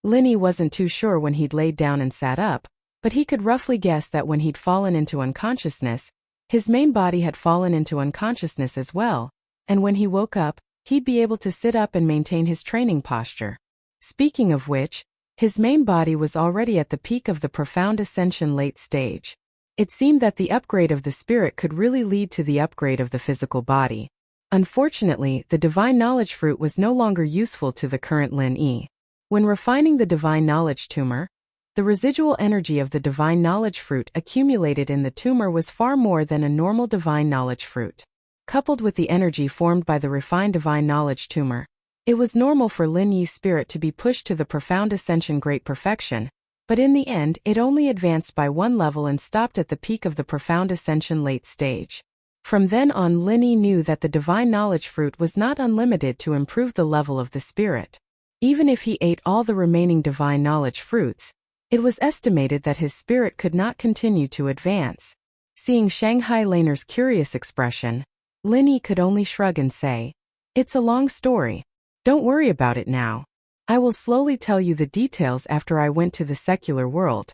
Linny wasn't too sure when he'd laid down and sat up, but he could roughly guess that when he'd fallen into unconsciousness, his main body had fallen into unconsciousness as well, and when he woke up, he'd be able to sit up and maintain his training posture. Speaking of which, his main body was already at the peak of the profound ascension late stage. It seemed that the upgrade of the spirit could really lead to the upgrade of the physical body. Unfortunately, the divine knowledge fruit was no longer useful to the current Lin Yi. When refining the divine knowledge tumor, the residual energy of the divine knowledge fruit accumulated in the tumor was far more than a normal divine knowledge fruit. Coupled with the energy formed by the refined divine knowledge tumor, it was normal for Lin Yi's spirit to be pushed to the profound ascension great perfection, but in the end it only advanced by one level and stopped at the peak of the profound ascension late stage. From then on, Lin Yi knew that the divine knowledge fruit was not unlimited to improve the level of the spirit. Even if he ate all the remaining divine knowledge fruits, it was estimated that his spirit could not continue to advance. Seeing Shanghai Laner's curious expression, Lin Yi could only shrug and say, "It's a long story. Don't worry about it now. I will slowly tell you the details after I went to the secular world.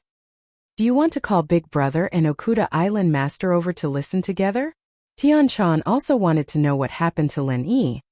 Do you want to call Big Brother and Okuda Island Master over to listen together?" Tianchan also wanted to know what happened to Lin Yi,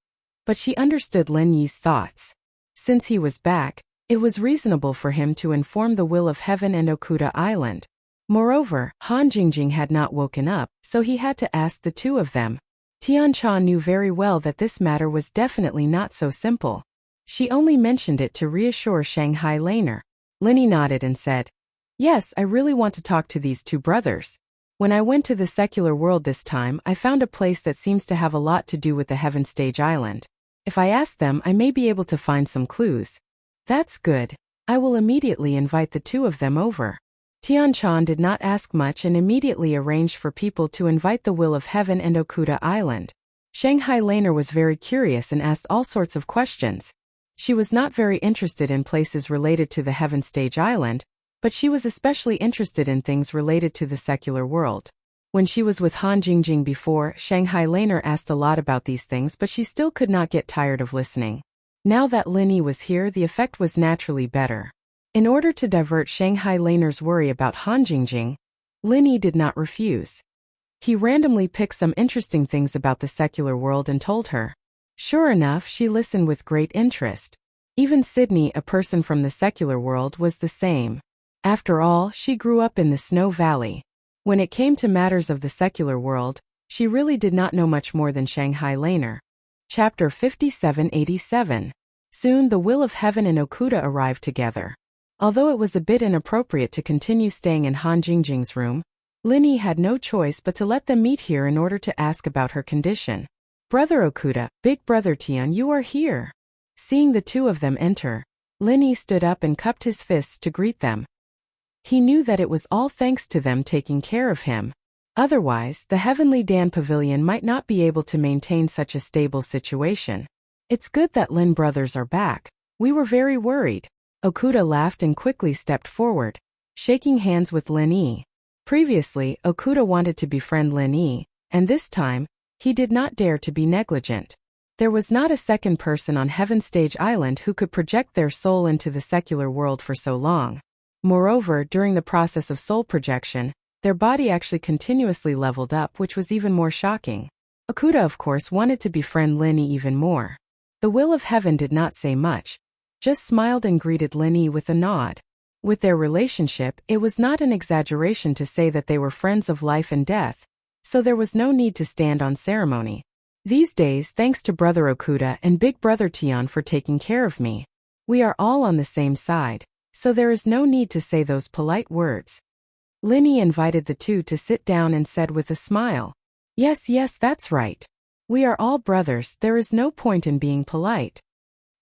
but she understood Lin Yi's thoughts. Since he was back, it was reasonable for him to inform the will of heaven and Okuda Island. Moreover, Han Jingjing had not woken up, so he had to ask the two of them. Tianchan knew very well that this matter was definitely not so simple. She only mentioned it to reassure Shanghai Laner. Lin Yi nodded and said, "Yes, I really want to talk to these two brothers. When I went to the secular world this time, I found a place that seems to have a lot to do with the Heaven Stage Island. If I ask them, I may be able to find some clues." "That's good. I will immediately invite the two of them over." Tianchan did not ask much and immediately arranged for people to invite the will of heaven and Okuda Island. Shanghai Laner was very curious and asked all sorts of questions. She was not very interested in places related to the Heaven Stage Island, but she was especially interested in things related to the secular world. When she was with Han Jingjing before, Shanghai Laner asked a lot about these things, but she still could not get tired of listening. Now that Lin Yi was here, the effect was naturally better. In order to divert Shanghai Laner's worry about Han Jingjing, Lin Yi did not refuse. He randomly picked some interesting things about the secular world and told her. Sure enough, she listened with great interest. Even Sydney, a person from the secular world, was the same. After all, she grew up in the Snow Valley. When it came to matters of the secular world, she really did not know much more than Shanghai Laner. Chapter 5787. Soon the Will of Heaven and Okuda arrived together. Although it was a bit inappropriate to continue staying in Han Jingjing's room, Linny had no choice but to let them meet here in order to ask about her condition. Brother Okuda, big brother Tian, you are here. Seeing the two of them enter, Linny stood up and cupped his fists to greet them. He knew that it was all thanks to them taking care of him. Otherwise, the Heavenly Dan Pavilion might not be able to maintain such a stable situation. It's good that Lin brothers are back. We were very worried. Okuda laughed and quickly stepped forward, shaking hands with Lin Yi. Previously, Okuda wanted to befriend Lin Yi, and this time, he did not dare to be negligent. There was not a second person on Heaven Stage Island who could project their soul into the secular world for so long. Moreover, during the process of soul projection, their body actually continuously leveled up, which was even more shocking. Okuda, of course, wanted to befriend Lin Yi even more. The Will of Heaven did not say much, just smiled and greeted Lin Yi with a nod. With their relationship, it was not an exaggeration to say that they were friends of life and death, so there was no need to stand on ceremony. These days, thanks to Brother Okuda and Big Brother Tian for taking care of me. We are all on the same side, so there is no need to say those polite words. Lin Yi invited the two to sit down and said with a smile, Yes, that's right. We are all brothers, there is no point in being polite.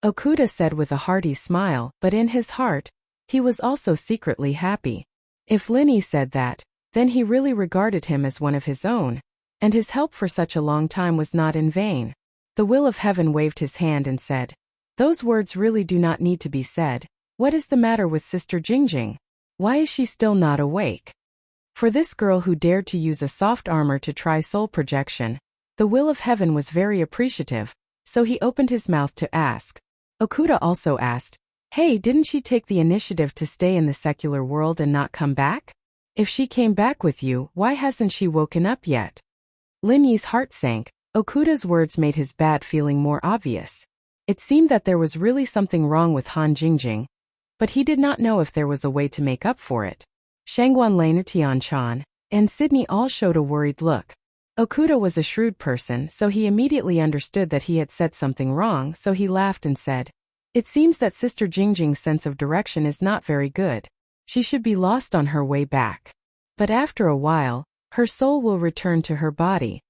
Okuda said with a hearty smile, but in his heart, he was also secretly happy. If Lin Yi said that, then he really regarded him as one of his own, and his help for such a long time was not in vain. The Will of Heaven waved his hand and said, Those words really do not need to be said. What is the matter with Sister Jingjing? Why is she still not awake? For this girl who dared to use a soft armor to try soul projection, the Will of Heaven was very appreciative, so he opened his mouth to ask. Okuda also asked, Hey, didn't she take the initiative to stay in the secular world and not come back? If she came back with you, why hasn't she woken up yet? Lin Yi's heart sank. Okuda's words made his bad feeling more obvious. It seemed that there was really something wrong with Han Jingjing, but he did not know if there was a way to make up for it. Shangguan Laner, Tian Chan, and Sydney all showed a worried look. Okuda was a shrewd person, so he immediately understood that he had said something wrong, so he laughed and said, It seems that Sister Jingjing's sense of direction is not very good. She should be lost on her way back. But after a while, her soul will return to her body.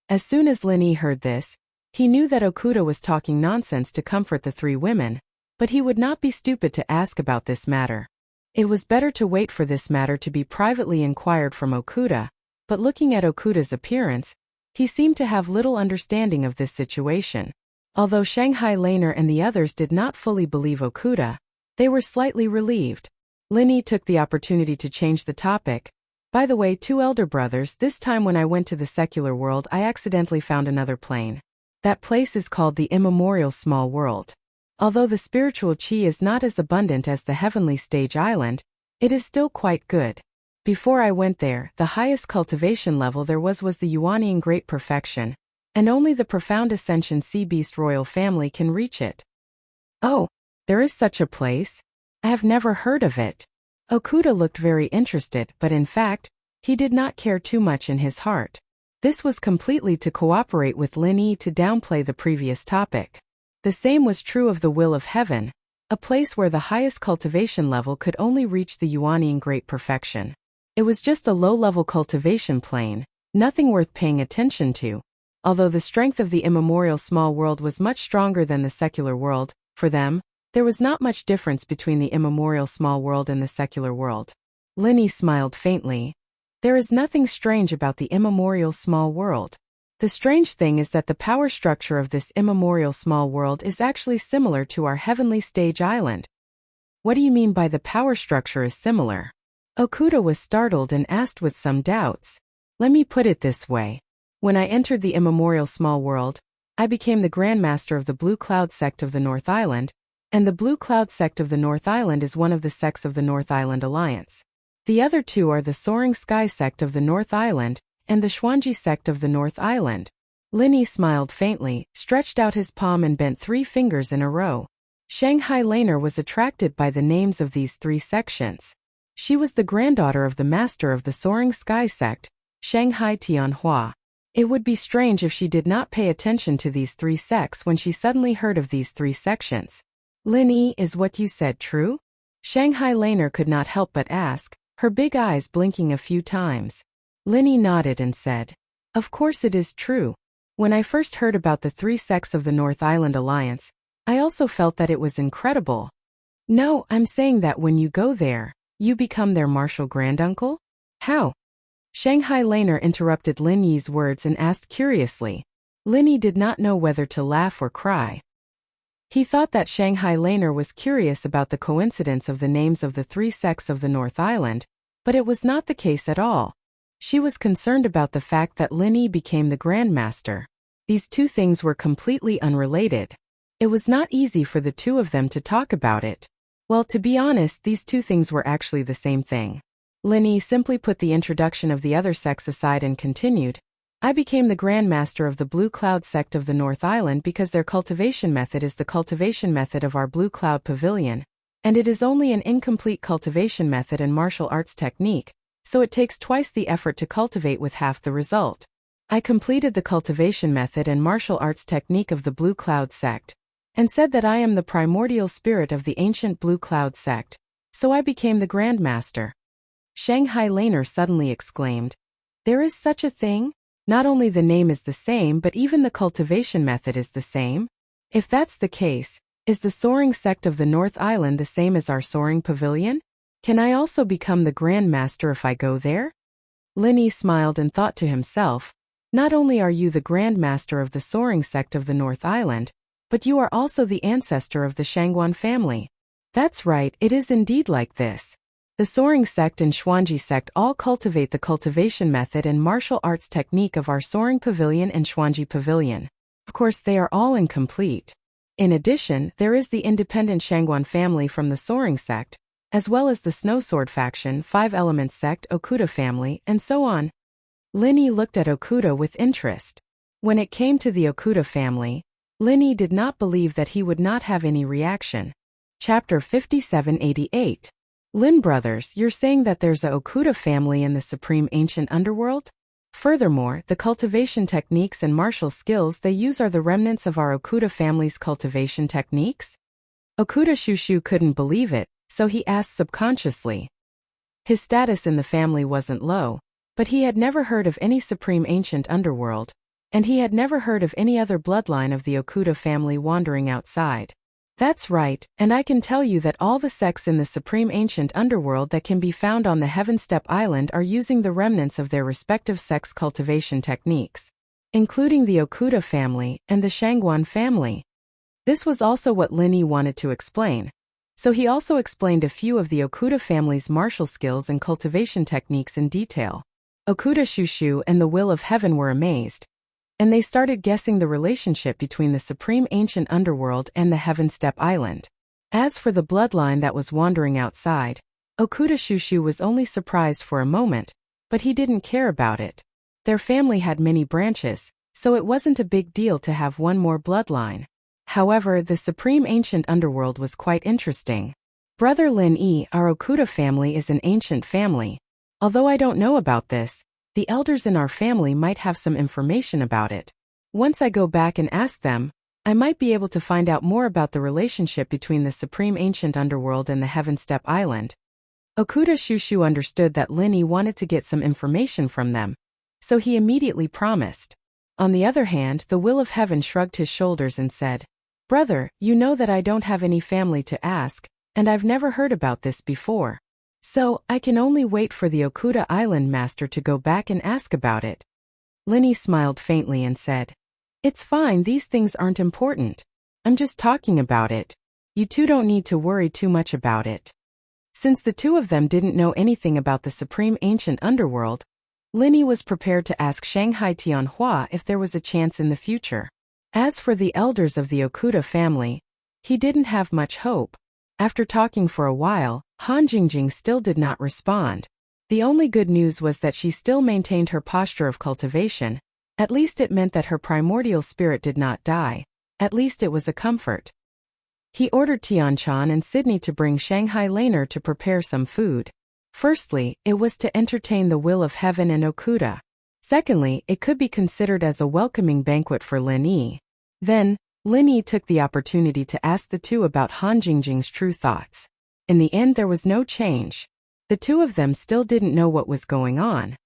As soon as Lin Yi heard this, he knew that Okuda was talking nonsense to comfort the three women, but he would not be stupid to ask about this matter. It was better to wait for this matter to be privately inquired from Okuda, but looking at Okuda's appearance, he seemed to have little understanding of this situation. Although Shanghai Laner and the others did not fully believe Okuda, they were slightly relieved. Lin Yi took the opportunity to change the topic. By the way, two elder brothers, this time when I went to the secular world I accidentally found another plane. That place is called the Immemorial Small World. Although the spiritual chi is not as abundant as the Heavenly Stage Island, it is still quite good. Before I went there, the highest cultivation level there was the Yuanian Great Perfection, and only the profound Ascension Sea Beast royal family can reach it. Oh, there is such a place? I have never heard of it. Okuda looked very interested, but in fact, he did not care too much in his heart. This was completely to cooperate with Lin Yi to downplay the previous topic. The same was true of the Will of Heaven, a place where the highest cultivation level could only reach the Yuanian Great Perfection. It was just a low-level cultivation plane, nothing worth paying attention to. Although the strength of the immemorial small world was much stronger than the secular world, for them, there was not much difference between the immemorial small world and the secular world. Lin Yi smiled faintly. There is nothing strange about the immemorial small world. The strange thing is that the power structure of this immemorial small world is actually similar to our Heavenly Stage Island. What do you mean by the power structure is similar? Okuda was startled and asked with some doubts. Let me put it this way. When I entered the immemorial small world, I became the Grandmaster of the Blue Cloud sect of the North Island, and the Blue Cloud sect of the North Island is one of the sects of the North Island Alliance. The other two are the Soaring Sky sect of the North Island, and the Xuanji sect of the North Island. Lin Yi smiled faintly, stretched out his palm and bent 3 fingers in a row. Shanghai Laner was attracted by the names of these three sections. She was the granddaughter of the master of the Soaring Sky sect, Shanghai Tianhua. It would be strange if she did not pay attention to these three sects when she suddenly heard of these three sections. Lin Yi, is what you said true? Shanghai Laner could not help but ask, her big eyes blinking a few times. Lin Yi nodded and said, of course it is true. When I first heard about the three sects of the North Island Alliance, I also felt that it was incredible. No, I'm saying that when you go there, you become their martial granduncle? How? Shanghai Laner interrupted Lin Yi's words and asked curiously. Lin Yi did not know whether to laugh or cry. He thought that Shanghai Laner was curious about the coincidence of the names of the three sects of the North Island, but it was not the case at all. She was concerned about the fact that Lin Yi became the Grandmaster. These two things were completely unrelated. It was not easy for the two of them to talk about it. Well, to be honest, these two things were actually the same thing. Lin Yi simply put the introduction of the other sects aside and continued, I became the Grandmaster of the Blue Cloud sect of the North Island because their cultivation method is the cultivation method of our Blue Cloud Pavilion, and it is only an incomplete cultivation method and martial arts technique, so it takes twice the effort to cultivate with half the result. I completed the cultivation method and martial arts technique of the Blue Cloud sect, and said that I am the primordial spirit of the ancient Blue Cloud sect, so I became the Grandmaster. Shanghai Laner suddenly exclaimed, there is such a thing? Not only the name is the same but even the cultivation method is the same? If that's the case, is the Soaring sect of the North Island the same as our Soaring Pavilion? Can I also become the Grandmaster if I go there? Lin Yi smiled and thought to himself, not only are you the Grandmaster of the Soaring sect of the North Island, but you are also the ancestor of the Shangguan family. That's right, it is indeed like this. The Soaring sect and Xuanji sect all cultivate the cultivation method and martial arts technique of our Soaring Pavilion and Xuanji Pavilion. Of course, they are all incomplete. In addition, there is the independent Shangguan family from the Soaring sect, as well as the Snowsword faction, Five Elements sect, Okuda family, and so on. Lin Yi looked at Okuda with interest. When it came to the Okuda family, Lin Yi did not believe that he would not have any reaction. Chapter 5788. Lin brothers, you're saying that there's a Okuda family in the supreme ancient underworld? Furthermore, the cultivation techniques and martial skills they use are the remnants of our Okuda family's cultivation techniques? Okuda Shushu couldn't believe it, so he asked subconsciously. His status in the family wasn't low, but he had never heard of any supreme ancient underworld, and he had never heard of any other bloodline of the Okuda family wandering outside. That's right, and I can tell you that all the sects in the supreme ancient underworld that can be found on the Heaven Step Island are using the remnants of their respective sects' cultivation techniques, including the Okuda family and the Shangguan family. This was also what Lin Yi wanted to explain, so he also explained a few of the Okuda family's martial skills and cultivation techniques in detail. Okuda Shushu and the Will of Heaven were amazed, and they started guessing the relationship between the supreme ancient underworld and the Heaven Step Island. As for the bloodline that was wandering outside, Okuda Shushu was only surprised for a moment, but he didn't care about it. Their family had many branches, so it wasn't a big deal to have one more bloodline. However, the supreme ancient underworld was quite interesting. Brother Lin Yi, our Okuda family is an ancient family. Although I don't know about this, the elders in our family might have some information about it. Once I go back and ask them, I might be able to find out more about the relationship between the supreme ancient underworld and the Heaven Step Island. Okuda Shushu understood that Lin Yi wanted to get some information from them, so he immediately promised. On the other hand, the Will of Heaven shrugged his shoulders and said, Brother, you know that I don't have any family to ask, and I've never heard about this before. So, I can only wait for the Okuda Island Master to go back and ask about it. Lin Yi smiled faintly and said, It's fine, these things aren't important. I'm just talking about it. You two don't need to worry too much about it. Since the two of them didn't know anything about the supreme ancient underworld, Lin Yi was prepared to ask Shanghai Tianhua if there was a chance in the future. As for the elders of the Okuda family, he didn't have much hope. After talking for a while, Han Jingjing still did not respond. The only good news was that she still maintained her posture of cultivation. At least it meant that her primordial spirit did not die. At least it was a comfort. He ordered Tianchan and Sydney to bring Shanghai Laner to prepare some food. Firstly, it was to entertain the will of heaven and Okuda. Secondly, it could be considered as a welcoming banquet for Lin Yi. Then, Lin Yi took the opportunity to ask the two about Han Jingjing's true thoughts. In the end, there was no change. The two of them still didn't know what was going on.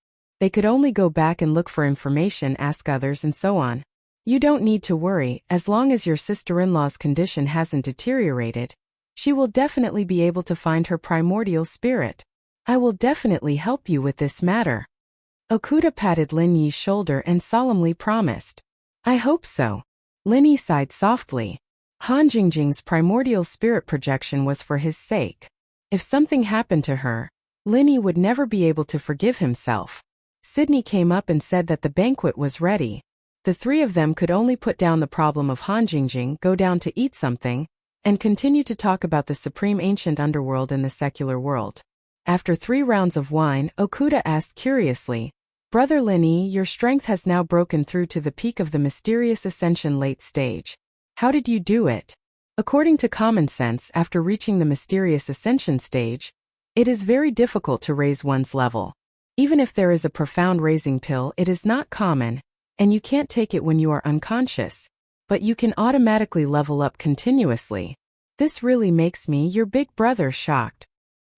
They could only go back and look for information, ask others, and so on. You don't need to worry, as long as your sister-in-law's condition hasn't deteriorated. She will definitely be able to find her primordial spirit. I will definitely help you with this matter. Okuda patted Lin Yi's shoulder and solemnly promised. I hope so. Lin Yi sighed softly. Han Jingjing's primordial spirit projection was for his sake. If something happened to her, Lin Yi would never be able to forgive himself. Sydney came up and said that the banquet was ready. The three of them could only put down the problem of Han Jingjing, go down to eat something, and continue to talk about the supreme ancient underworld and the secular world. After 3 rounds of wine, Okuda asked curiously, Brother Lin Yi, your strength has now broken through to the peak of the mysterious ascension late stage. How did you do it? According to common sense, after reaching the mysterious ascension stage, it is very difficult to raise one's level. Even if there is a profound raising pill, it is not common, and you can't take it when you are unconscious. But you can automatically level up continuously. This really makes me, your big brother, shocked.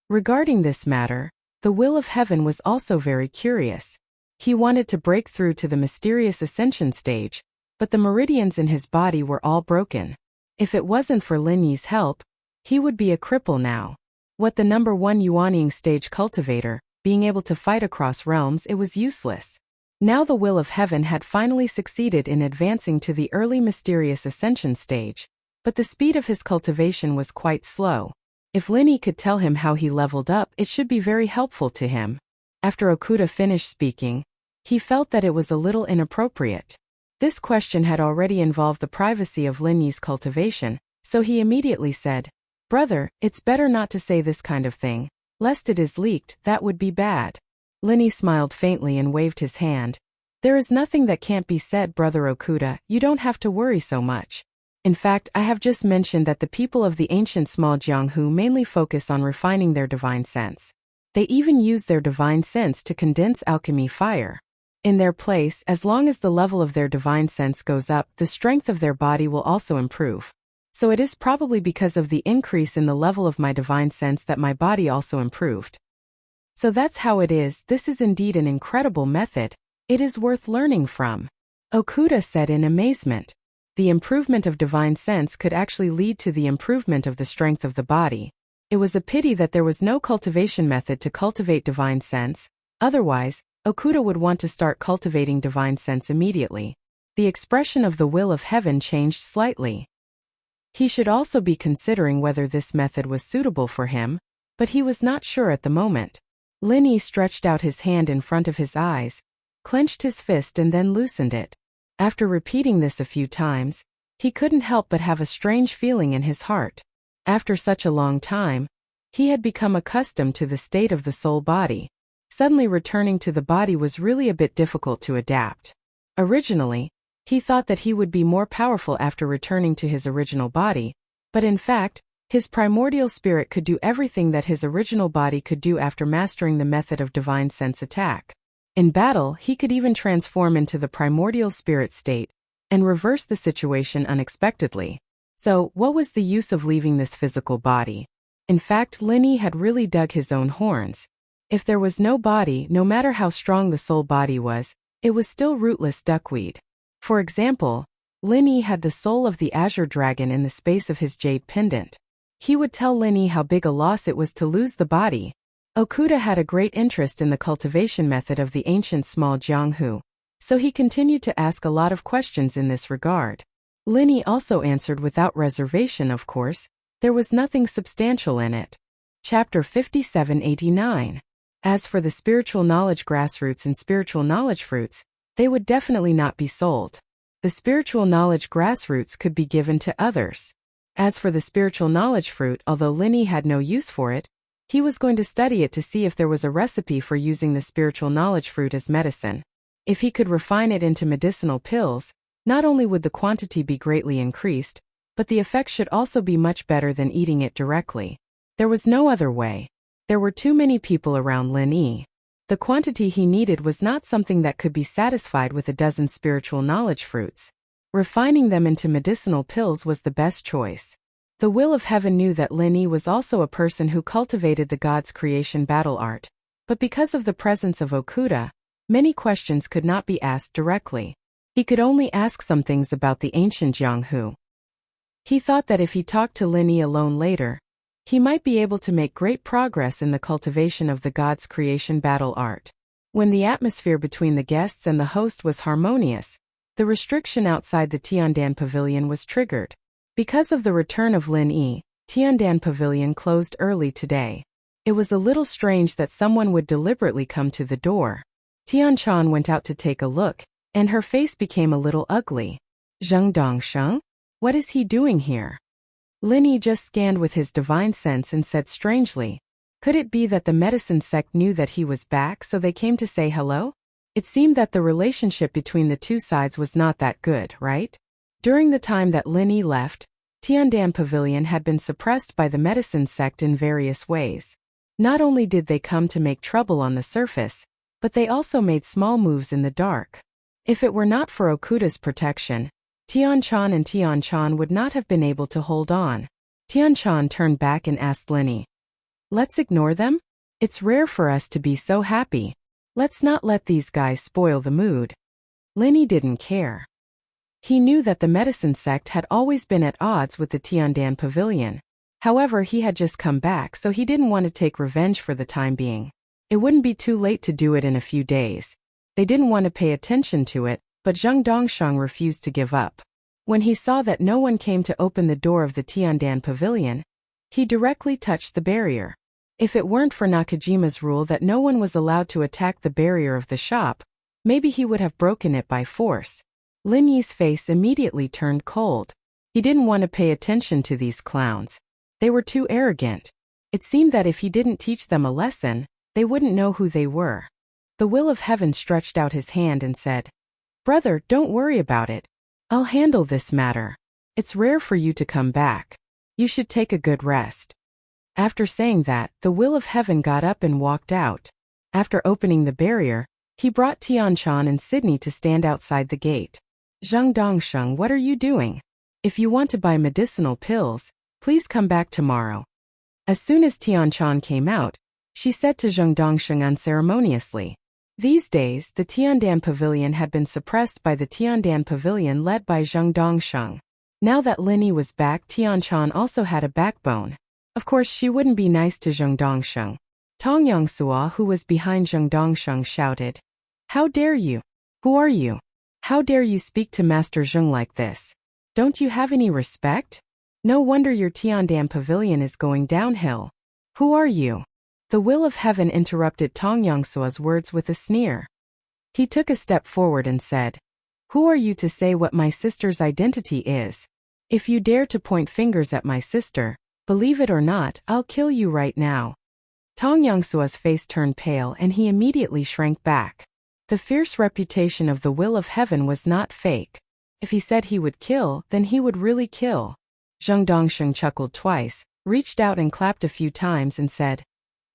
Regarding this matter, the will of heaven was also very curious. He wanted to break through to the mysterious ascension stage, but the meridians in his body were all broken. If it wasn't for Lin Yi's help, he would be a cripple now. What the number 1 Yuanying stage cultivator, being able to fight across realms, it was useless. Now the will of heaven had finally succeeded in advancing to the early mysterious ascension stage, but the speed of his cultivation was quite slow. If Lin Yi could tell him how he leveled up, it should be very helpful to him. After Okuda finished speaking, he felt that it was a little inappropriate. This question had already involved the privacy of Lin Yi's cultivation, so he immediately said, Brother, it's better not to say this kind of thing, lest it is leaked, that would be bad. Lin Yi smiled faintly and waved his hand. There is nothing that can't be said, Brother Okuda, you don't have to worry so much. In fact, I have just mentioned that the people of the ancient small Jianghu mainly focus on refining their divine sense. They even use their divine sense to condense alchemy fire. In their place, as long as the level of their divine sense goes up, the strength of their body will also improve. So it is probably because of the increase in the level of my divine sense that my body also improved. So that's how it is. This is indeed an incredible method. It is worth learning from. Okuda said in amazement. The improvement of divine sense could actually lead to the improvement of the strength of the body. It was a pity that there was no cultivation method to cultivate divine sense, otherwise, Okuda would want to start cultivating divine sense immediately. The expression of the will of heaven changed slightly. He should also be considering whether this method was suitable for him, but he was not sure at the moment. Lin Yi stretched out his hand in front of his eyes, clenched his fist and then loosened it. After repeating this a few times, he couldn't help but have a strange feeling in his heart. After such a long time, he had become accustomed to the state of the soul body. Suddenly returning to the body was really a bit difficult to adapt. Originally, he thought that he would be more powerful after returning to his original body, but in fact, his primordial spirit could do everything that his original body could do after mastering the method of divine sense attack. In battle, he could even transform into the primordial spirit state and reverse the situation unexpectedly. So, what was the use of leaving this physical body? In fact, Lin Yi had really dug his own horns. If there was no body, no matter how strong the soul body was, it was still rootless duckweed. For example, Lin Yi had the soul of the azure dragon in the space of his jade pendant. He would tell Lin Yi how big a loss it was to lose the body. Okuda had a great interest in the cultivation method of the ancient small Jianghu, so he continued to ask a lot of questions in this regard. Lin Yi also answered without reservation, of course. There was nothing substantial in it. Chapter 5789. As for the spiritual knowledge grassroots and spiritual knowledge fruits, they would definitely not be sold. The spiritual knowledge grassroots could be given to others. As for the spiritual knowledge fruit, although Lin Yi had no use for it, he was going to study it to see if there was a recipe for using the spiritual knowledge fruit as medicine. If he could refine it into medicinal pills, not only would the quantity be greatly increased, but the effect should also be much better than eating it directly. There was no other way. There were too many people around Lin Yi. The quantity he needed was not something that could be satisfied with a dozen spiritual knowledge fruits. Refining them into medicinal pills was the best choice. The will of heaven knew that Lin Yi was also a person who cultivated the god's creation battle art, but because of the presence of Okuda, many questions could not be asked directly. He could only ask some things about the ancient Jianghu. He thought that if he talked to Lin Yi alone later, he might be able to make great progress in the cultivation of the god's creation battle art. When the atmosphere between the guests and the host was harmonious, the restriction outside the Tiandan Pavilion was triggered. Because of the return of Lin Yi, Tiandan Pavilion closed early today. It was a little strange that someone would deliberately come to the door. Tianchan went out to take a look, and her face became a little ugly. Zheng Dongsheng? What is he doing here? Lin Yi just scanned with his divine sense and said strangely, could it be that the medicine sect knew that he was back so they came to say hello? It seemed that the relationship between the two sides was not that good, right? During the time that Lin Yi left, Tiandan Pavilion had been suppressed by the medicine sect in various ways. Not only did they come to make trouble on the surface, but they also made small moves in the dark. If it were not for Okuda's protection, Tianchan and Tianchan would not have been able to hold on. Tianchan turned back and asked Lin Yi, let's ignore them? It's rare for us to be so happy. Let's not let these guys spoil the mood. Lin Yi didn't care. He knew that the medicine sect had always been at odds with the Tiandan Pavilion. However, he had just come back, so he didn't want to take revenge for the time being. It wouldn't be too late to do it in a few days. They didn't want to pay attention to it, but Zheng Dongsheng refused to give up. When he saw that no one came to open the door of the Tiandan Pavilion, he directly touched the barrier. If it weren't for Nakajima's rule that no one was allowed to attack the barrier of the shop, maybe he would have broken it by force. Lin Yi's face immediately turned cold. He didn't want to pay attention to these clowns. They were too arrogant. It seemed that if he didn't teach them a lesson, they wouldn't know who they were. The will of heaven stretched out his hand and said, brother, don't worry about it. I'll handle this matter. It's rare for you to come back. You should take a good rest. After saying that, the will of heaven got up and walked out. After opening the barrier, he brought Tianchan and Sydney to stand outside the gate. Zheng Dongsheng, what are you doing? If you want to buy medicinal pills, please come back tomorrow. As soon as Tianchan came out, she said to Zheng Dongsheng unceremoniously. These days, the Tiandan Pavilion had been suppressed by the Tiandan Pavilion led by Zheng Dongsheng. Now that Lin Yi was back, Tianchan also had a backbone. Of course, she wouldn't be nice to Zheng Dongsheng. Tong Yongsua, who was behind Zheng Dongsheng, shouted, how dare you? Who are you? How dare you speak to Master Zheng like this? Don't you have any respect? No wonder your Tiandan Pavilion is going downhill. Who are you? The will of heaven interrupted Tong Yongsua's words with a sneer. He took a step forward and said, who are you to say what my sister's identity is? If you dare to point fingers at my sister, believe it or not, I'll kill you right now. Tong Yongsua's face turned pale and he immediately shrank back. The fierce reputation of the will of heaven was not fake. If he said he would kill, then he would really kill. Zheng Dongsheng chuckled twice, reached out and clapped a few times and said,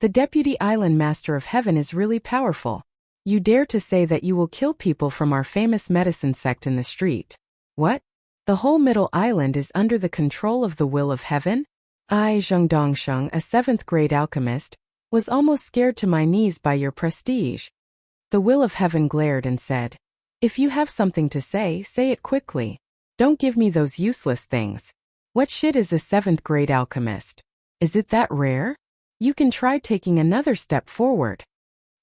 the Deputy Island Master of Heaven is really powerful. You dare to say that you will kill people from our famous medicine sect in the street. What? The whole Middle Island is under the control of the will of heaven? I, Zheng Dongsheng, a 7th grade alchemist, was almost scared to my knees by your prestige. The will of heaven glared and said, if you have something to say it quickly. Don't give me those useless things. What shit is a 7th grade alchemist? Is it that rare? You can try taking another step forward.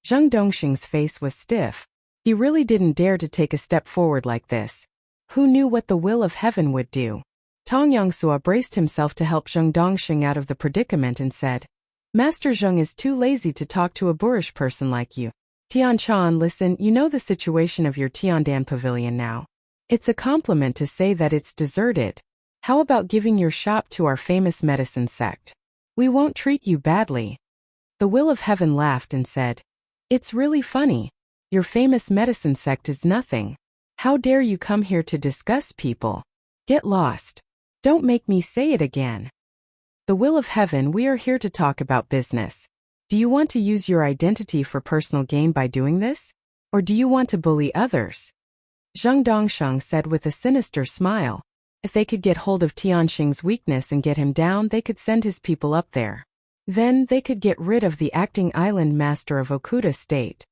Zheng Dongsheng's face was stiff. He really didn't dare to take a step forward like this. Who knew what the will of heaven would do? Tong Yongsua braced himself to help Zheng Dongsheng out of the predicament and said, Master Zheng is too lazy to talk to a boorish person like you. Tianchan, listen, you know the situation of your Tiandan Pavilion now. It's a compliment to say that it's deserted. How about giving your shop to our famous medicine sect? We won't treat you badly. The will of heaven laughed and said, it's really funny. Your famous medicine sect is nothing. How dare you come here to discuss people? Get lost. Don't make me say it again. The will of heaven, we are here to talk about business. Do you want to use your identity for personal gain by doing this? Or do you want to bully others? Zheng Dongsheng said with a sinister smile. If they could get hold of Tianxing's weakness and get him down, they could send his people up there. Then they could get rid of the acting island master of Okuda State.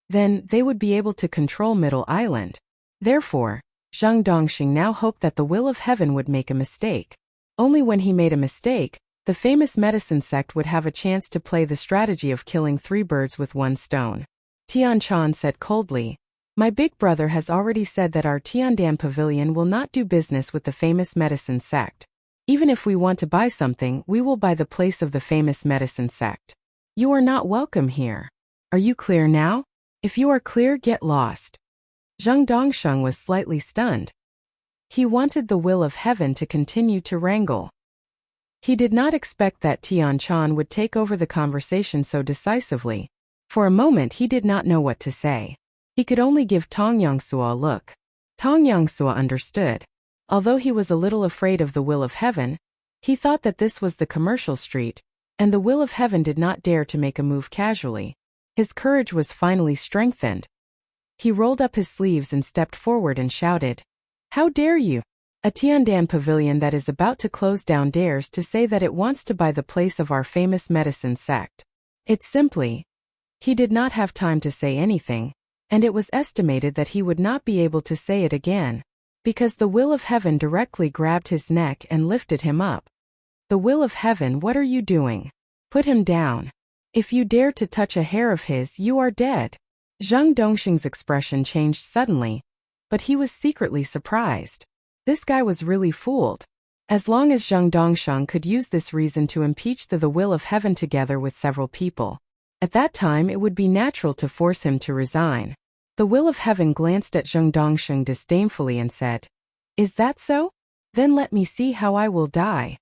Then they would be able to control Middle Island. Therefore, Zheng Dongxing now hoped that the will of heaven would make a mistake. Only when he made a mistake, the famous medicine sect would have a chance to play the strategy of killing 3 birds with 1 stone. Tian Chan said coldly, "My big brother has already said that our Tiandan pavilion will not do business with the famous medicine sect. Even if we want to buy something, we will buy the place of the famous medicine sect. You are not welcome here. Are you clear now? If you are clear, get lost." Zheng Dongsheng was slightly stunned. He wanted the will of heaven to continue to wrangle. He did not expect that Tian Chan would take over the conversation so decisively. For a moment he did not know what to say. He could only give Tong Yangsua a look. Tong Yangsua understood. Although he was a little afraid of the will of heaven, he thought that this was the commercial street, and the will of heaven did not dare to make a move casually. His courage was finally strengthened. He rolled up his sleeves and stepped forward and shouted, "How dare you? A Tiandan pavilion that is about to close down dares to say that it wants to buy the place of our famous medicine sect. It's simply..." He did not have time to say anything, and it was estimated that he would not be able to say it again, because the will of heaven directly grabbed his neck and lifted him up. "The will of heaven, what are you doing? Put him down. If you dare to touch a hair of his, you are dead." Zheng Dongxing's expression changed suddenly, but he was secretly surprised. This guy was really fooled. As long as Zheng Dongsheng could use this reason to impeach the will of heaven together with several people, at that time it would be natural to force him to resign. The will of heaven glanced at Zheng Dongsheng disdainfully and said, "Is that so? Then let me see how I will die."